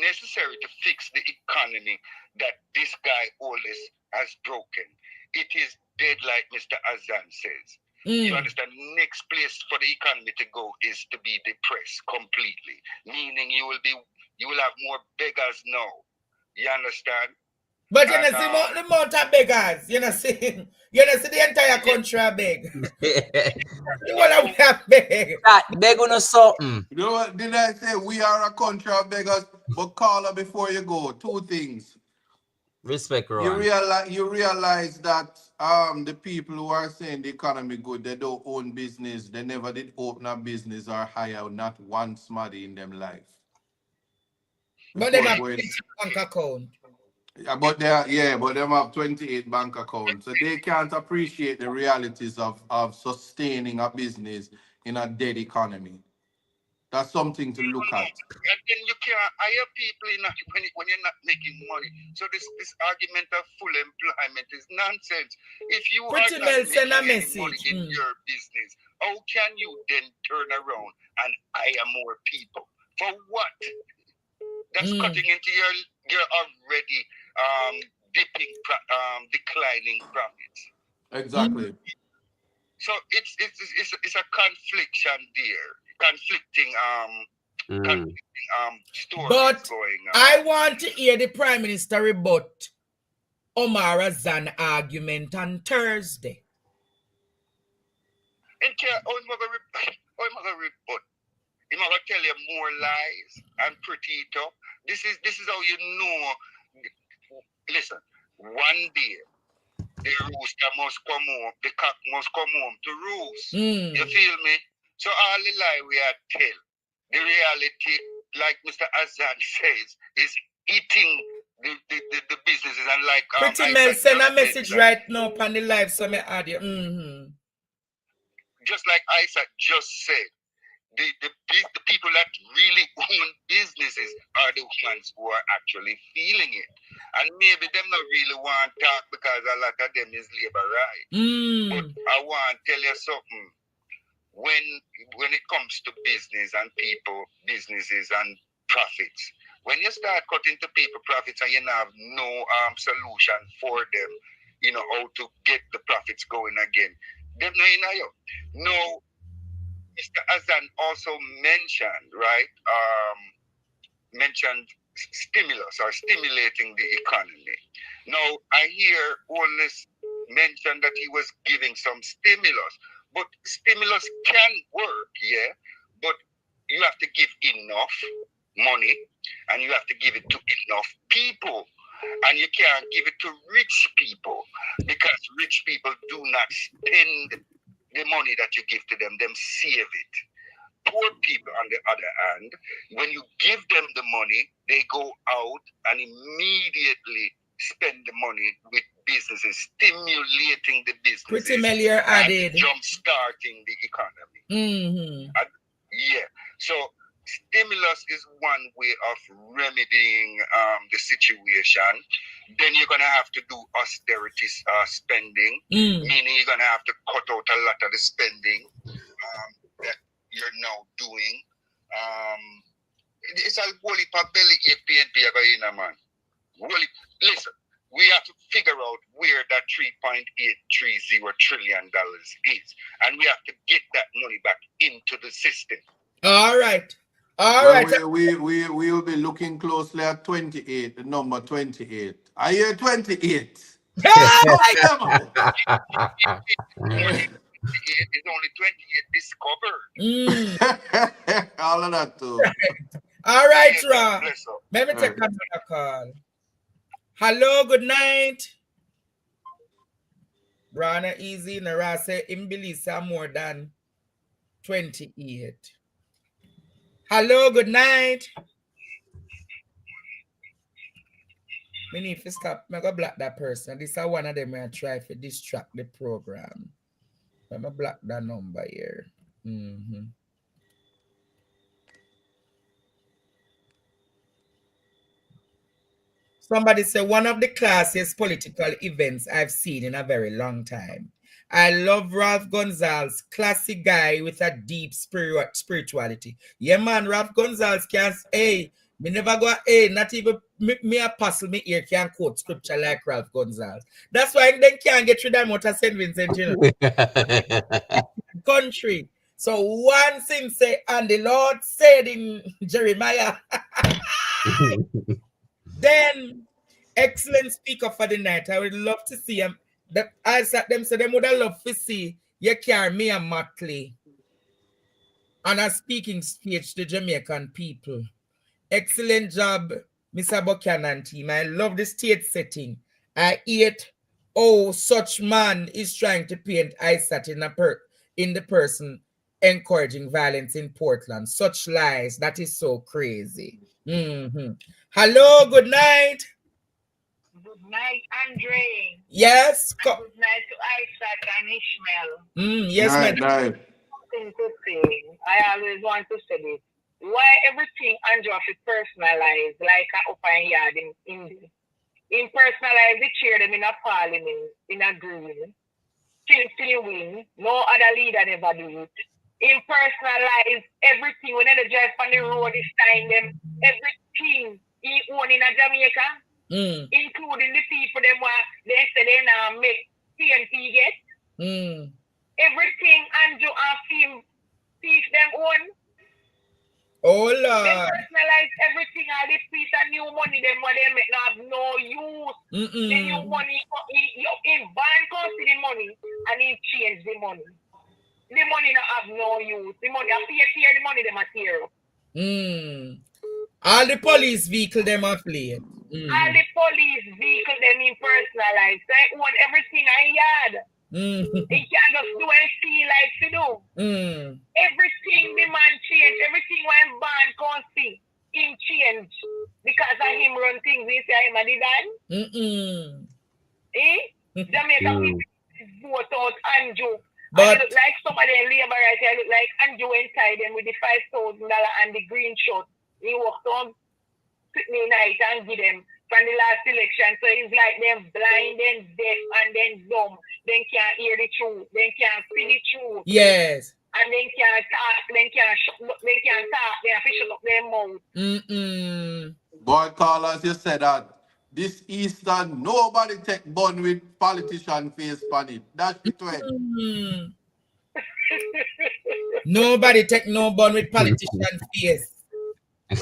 necessary to fix the economy that this guy Oldness has broken. It is dead, like Mr. Azan says. You understand? Next place for the economy to go is to be depressed completely, meaning you will have more beggars now. You understand? But you know, see the amount of beggars. You know, see the entire country are beg. Well, we are beg. Beg on something. You know what? Did I say we are a country of beggars? But call her before you go. Two things. Respect, Ron. You realize that the people who are saying the economy good, they don't own business. They never did open a business or hire not one smarty in them life. But they have bank account. But them have 28 bank accounts. So they can't appreciate the realities of sustaining a business in a dead economy. That's something to look at. And then you can't hire people when you're not making money. So this argument of full employment is nonsense. If you are not making any money in your business, how can you then turn around and hire more people? For what? That's cutting into your already declining profits. Exactly. So it's a confliction there. Conflicting stories but going on. I want to hear the Prime Minister rebut Omar Azan argument on Thursday. And I'm gonna rebut. I'm gonna tell you more lies and pretty it up. This is how you know. Listen, one day the rooster must come home, the cock must come home to roost. You feel me? So all the lie we are tell, the reality like Mr. Azan says, is eating the businesses, and like Pretty Mel, send a message right now on the live, so me add you. Just like Isaac just said, the people that really own businesses are the ones who are actually feeling it. And maybe them not really want to talk because a lot of them is labor right. But I want to tell you something. When it comes to business and people, businesses and profits, when you start cutting to people profits and you have no solution for them, how to get the profits going again, them no. Mr. Azan also mentioned, right? Mentioned stimulus or stimulating the economy. Now I hear Wallace mention that he was giving some stimulus. But stimulus can work, yeah, but you have to give enough money and you have to give it to enough people. And you can't give it to rich people because rich people do not spend the money that you give to them, save it. Poor people, on the other hand, when you give them the money, they go out and immediately spend the money with businesses, stimulating the businesses. Pretty Mel, added. Jump-starting the economy. Yeah. So stimulus is one way of remedying the situation. Then you're going to have to do austerity spending, meaning you're going to have to cut out a lot of the spending that you're now doing. It's a whole heap of belly ache PNP, man. Listen, we have to figure out where that $3.830 trillion is, and we have to get that money back into the system. All right. We will be looking closely at 28, the number 28. I hear 28. It's only 28 discovered. All of that too. All right, Ra. Let me take another call. Hello, good night. Brana easy, Nara say Imbilisa more than 28. Hello, good night. Me need to stop. I'm going to block that person. This is one of them I try to distract the program. I'm going to block that number here. Somebody said one of the classiest political events I've seen in a very long time. I love Ralph Gonzalez, classic guy with a deep spirituality. Yeah, man, Ralph Gonzalez can't, me never go, not even me apostle, me ear can't quote scripture like Ralph Gonzalez. That's why they can't get through them out of St. Vincent, you know. Country. So one thing say, and the Lord said in Jeremiah, then excellent speaker for the night. I would love to see him. I said them, so they would have loved to see you carry me and Matley on a speaking speech to Jamaican people. Excellent job, Mr. Buchanan team. I love the state setting. I hate such man is trying to paint ISAT in the person encouraging violence in Portland. Such lies. That is so crazy. Hello, good night. Good night, Andre. Yes. And good night to Isaac and Ishmael. Yes, ma'am. Something to say. I always want to say this. Why everything Andre have to personalize like an open yard in India? In personalize the chair them in a parliament, in a green. Till win. No other leader never do it. In personalize everything. When they drive on the road, this time them everything he own in a Jamaica. Including the people them where they say they now make PNP get. Everything Andrew and Phil teach them own. Oh Lord. They personalize everything, all the piece of new money them where they make have no use. The new money in ban cost the money and he change the money. The money not have no use. The money appear the money them are All the police vehicle them are played. All the police vehicle them in personalized. They own everything I yard. They can't just do and see like to do. Everything the man change, everything when ban can't see. him change because of him run things. He say him a the dan. Jamaica people vote out Andrew. But and it look like some of them labor right here look like Andrew inside them with the $5,000 and the green shirt. He walked on Sydney night and give them from the last election. So it's like them blind and deaf and then dumb. Then can't hear the truth. Then can't see the truth. Yes. And then can't talk. Then can't talk. They have to shut up their mouth. Boy, Carlos, you said that. This Easter, nobody take bun with politician face on it. That's it. Nobody take no bun with politician face. This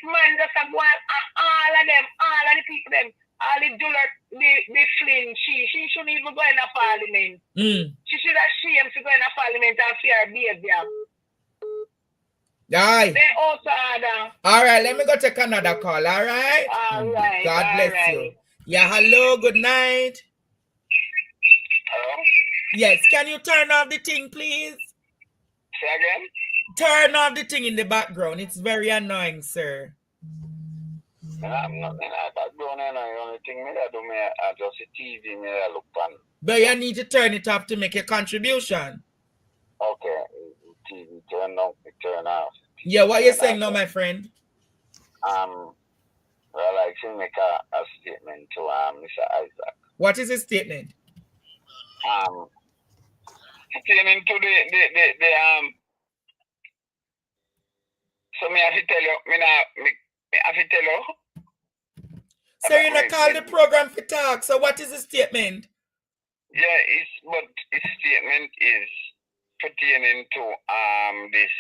man just a go all of the people them, all the Julian, the Flynn, she shouldn't even go in a parliament. She should have shame to go in a parliament and fear behavior. Aye. They also had all right, let me go take another call, all right? All right. God bless you. Yeah, hello, good night. Hello? Yes, can you turn off the thing, please? Say again? Turn off the thing in the background. It's very annoying, sir. I'm not in the background, and the only thing I do, I just see TV, I look on. But you need to turn it off to make a contribution. Okay, TV turn off, turn off. Yeah, what you saying now, my friend? Well, I should make a statement to Mr. Isaac. What is his statement? Statement to the so me have to tell you, me have to tell you. So you not call the program for talk. So what is the statement? Yeah, but his statement is pertaining to this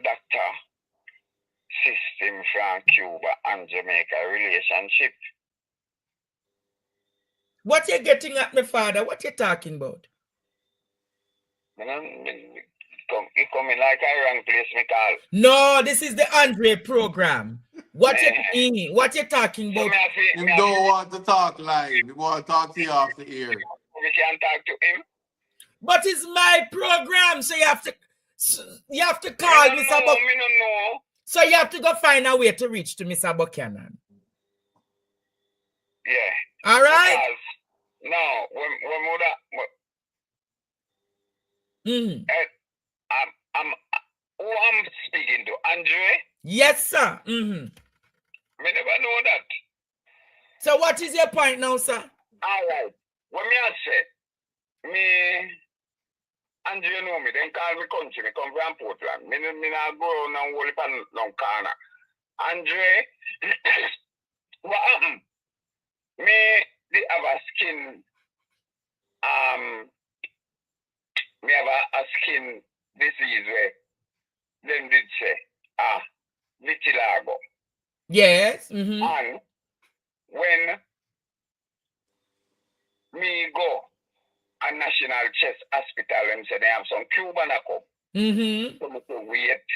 doctor system from Cuba and Jamaica relationship. What you getting at, my father? What you talking about? He coming like a wrong place, me call. No, this is the Andre program. What you mean? What you talking about? Him don't want to talk live. He want to talk to you off the air. We can't talk to him. But it's my program, so you have to call Mr. Buchanan. Me no know. So you have to go find a way to reach to Mr. Buchanan. Yeah. All right. Because, no, when who I'm speaking to, Andre? Yes, sir. Me never know that. So what is your point now, sir? All right. When me I say, Andre know me, then call me country, me come from Portland. Me not go around and hold it on long corner. Andre, what happened? Me, they have a skin, me have a skin disease where them did say, vitiligo. Yes. And when me go a National Chest Hospital, them say they have some Cuban a come. So me to wait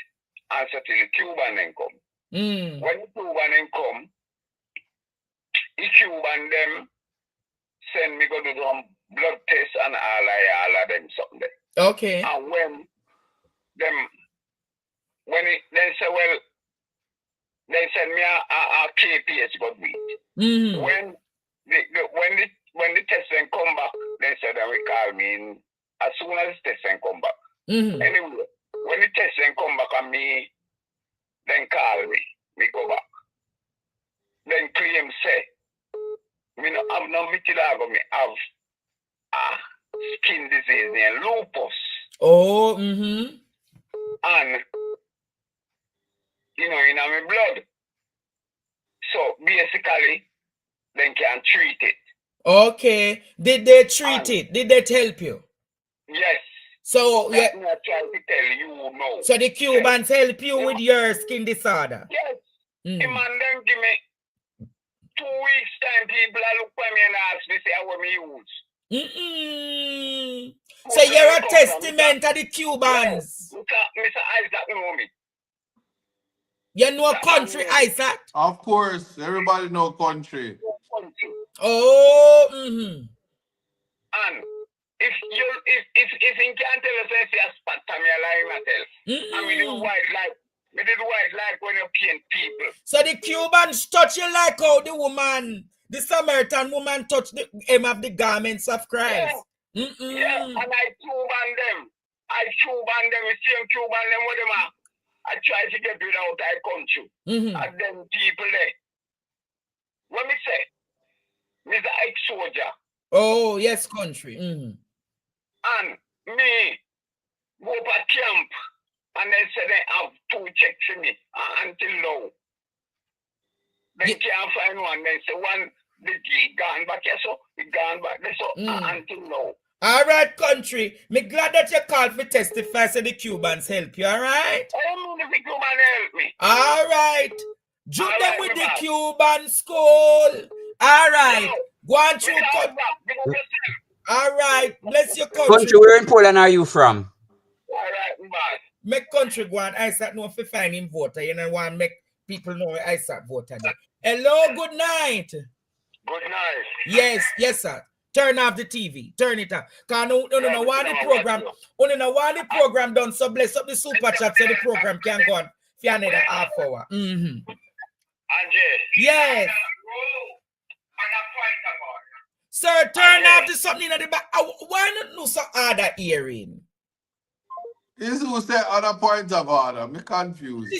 and so till the Cuban then come. When the Cuban then come, the Cuban them send me go do some blood tests and all of them something. Okay. And when they say, well, they send me a KPH but wait. When the test then come back, they said they will call me in as soon as the test then come back. Anyway, when the test then come back and me then call me go back. Then claim say, me no have no vitiligo, me have skin disease named lupus. Oh, And in my blood. So basically, they can treat it. Okay. Did they treat it? Did they help you? Yes. So That's me I try to tell you no. So the Cubans help you with your skin disorder? Yes. The man then give me 2 weeks time, people look for me and ask me, say, how me use. So you're a testament of the Cubans. Mr. Isaac know me. You know country, Isaac? Of course, everybody know country. Oh, And if you can't tell us say a spot time you're lying myself. I mean this white like when you paint people. So the Cubans touch you like how the Samaritan woman touched the hem of the garments of Christ. Yeah, and I Cuban them. The same Cuban them with them are. I try to get rid out of country. And then people there. What me say? Mr. ex-soldier. Oh, yes, country. And me go to camp and they say they have 2 checks in me until now. They can't find one. They say one, they gone back here, so they gone back there, so until now. All right, country. Me glad that you called for testify so the Cubans help you, all right? I don't know if the Cuban help me. All right. Jump them with the Cuban school. All right. Go on through. All right. Bless your country. Country, where in Poland are you from? All right, man. Make country go on. I start know if you find him voter. You know, want to make people know I start voter. Hello, good night. Good night. Yes, sir. Turn off the TV. Turn it off. Because no want the program done. So bless up the super chat so the program can go on for another half hour. Yes. Sir, turn off the something at the back. Why not do some other hearing? This who say on a point of order. I'm confused.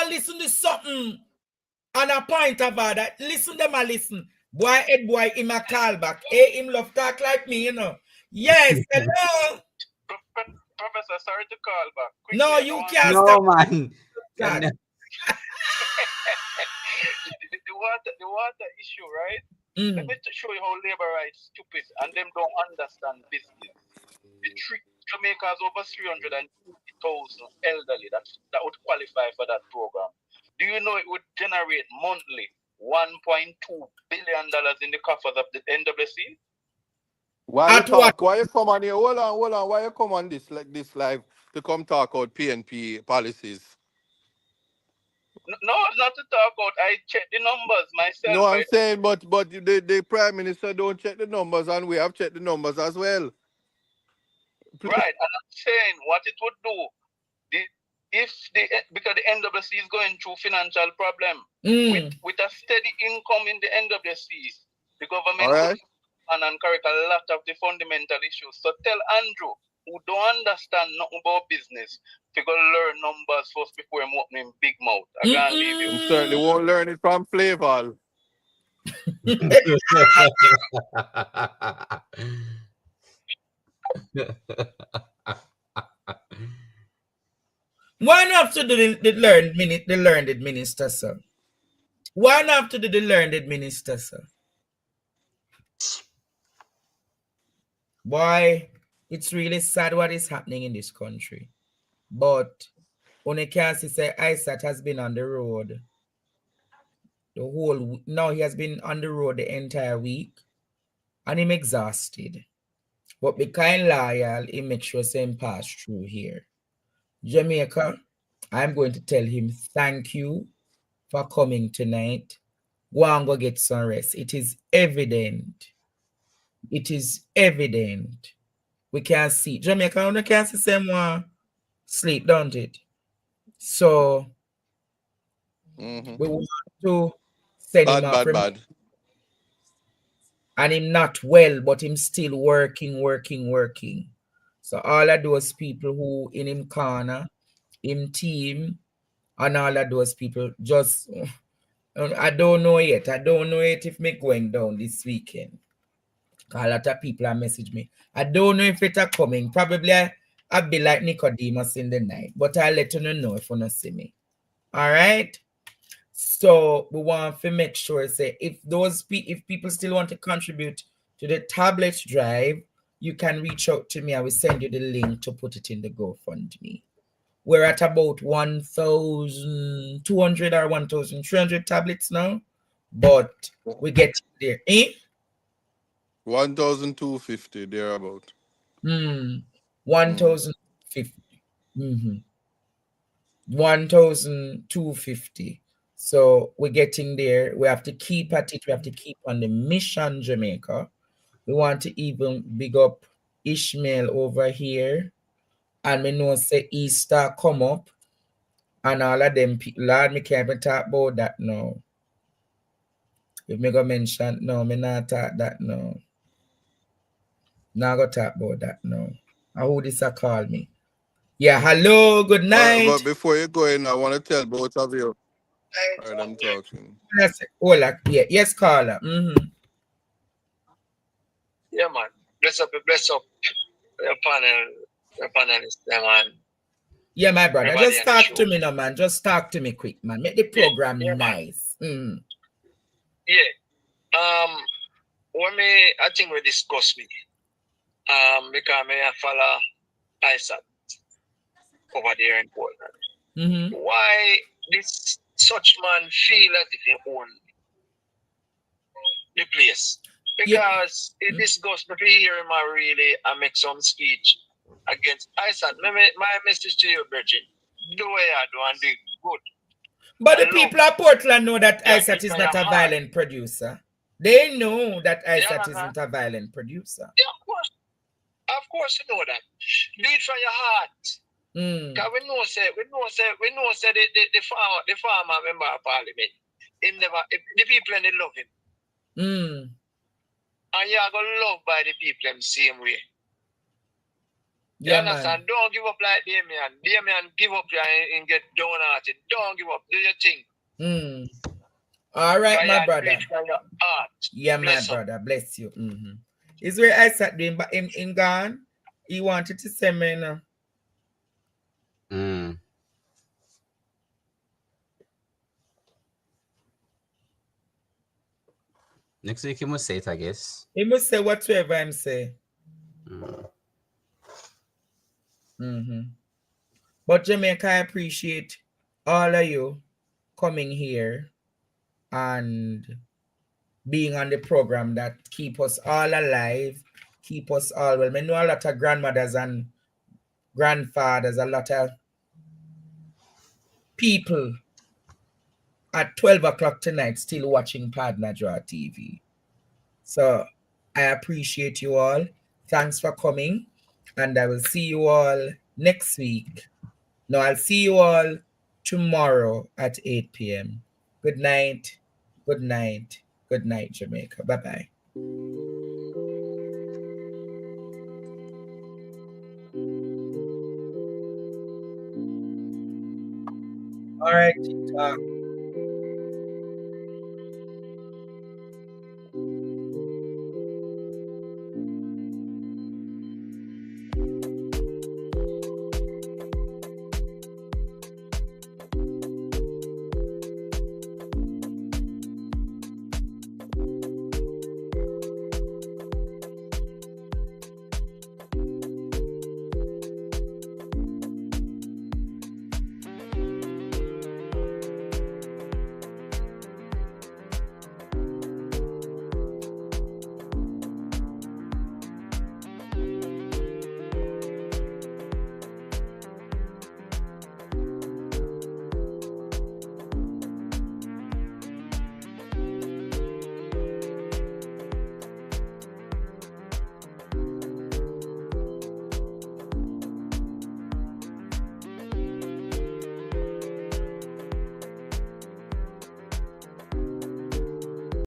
Listen to something on a point of order. Listen them and listen. Boy, him a call back. Hey, him love talk like me, you know. Yes, hello. Professor, sorry to call back. Quickly, no, you can't no, stop. Man. The water issue, right? Let me show you how labor rights stupid and them don't understand business. Jamaica has over 350,000 elderly that would qualify for that program. Do you know it would generate monthly $1.2 billion in the coffers of the NWC? Why you come on here? Hold on. Why you come on this live to come talk about PNP policies? No, not to talk about. I checked the numbers myself. No, I'm saying, but the Prime Minister don't check the numbers, and we have checked the numbers as well. Right, and I'm saying what it would do, because the NWC is going through financial problem with a steady income in the NWC, the government and correct a lot of the fundamental issues. So tell Andrew, who don't understand nothing about business, to go learn numbers first before I'm opening big mouth. I can't leave you. You certainly won't learn it from Flavor. Why not to the learned minister, sir? Why not to the learned minister, sir? Boy, it's really sad what is happening in this country. But on a case, say Isaac has been on the road now he has been on the road the entire week and him exhausted. But be kind loyal, he make sure same pass through here. Jamaica, I'm going to tell him thank you for coming tonight. Go and go get some rest. It is evident. It is evident. We can't see. Jamaica, we can't see someone sleep, don't it? So we want to send him off. Bad. And him not well, but him still working. So all of those people who in him corner, him team, and all of those people just, I don't know yet. I don't know yet if me going down this weekend. A lot of people have messaged me. I don't know if it are coming. Probably I'll be like Nicodemus in the night, but I'll let you know if you don't see me. All right? So we want to make sure, say, if people still want to contribute to the tablet drive, you can reach out to me. I will send you the link to put it in the GoFundMe. We're at about 1,200 or 1,300 tablets now, but we get there. 1,250 thereabout. 1,050. 1,250. So we're getting there. We have to keep at it. We have to keep on the mission, Jamaica. We want to even big up Ishmael over here, and me know say Easter come up, and all of them people, Lord, me can't even talk about that now. If me go mention, no, me not talk that now. Now go talk about that now. And who this a call me? Yeah, hello, good night. But before you go in, I want to tell both of you. All right, I'm talking. Hola, yeah, yes, caller. Yeah, man. Bless up your panelists, yeah, man. Yeah, my brother. Everybody Just on the talk show. to me now, man. Just talk to me quick, man. Make the program Yeah, man. nice. Yeah. When I think we discuss me. Because I follow Isaac over there in Portland. Why this such man feel as if he own the place? Because it disgusts me to hear him really and make some speech against Isaac. My message to you, Virgin, do what you do and do good. But the people of Portland know that Isaac is not a violent producer. They know that Isaac isn't a violent producer. Yeah, of course. Of course you know that. Do it from your heart. Because we know the farmer member of Parliament. The people and they love him. And you are going to love by the people the same way. You understand? Man. Don't give up like Damien. Damien, give up and get downhearted. Don't give up. Do your thing. All right, my brother. Yeah, Bless my brother. Bless you. Is where Isaac doing, but in gone. He wanted to send me now. Next week he must say it, I guess. He must say whatever I'm say. But Jamaica, I appreciate all of you coming here and being on the program that keep us all alive, keep us all well. I know a lot of grandmothers and grandfathers, a lot of people at 12 o'clock tonight still watching Partner Draw TV. So I appreciate you all. Thanks for coming. And I will see you all next week. No, I'll see you all tomorrow at 8 p.m. Good night. Good night. Good night, Jamaica. Bye-bye. All right, TikTok.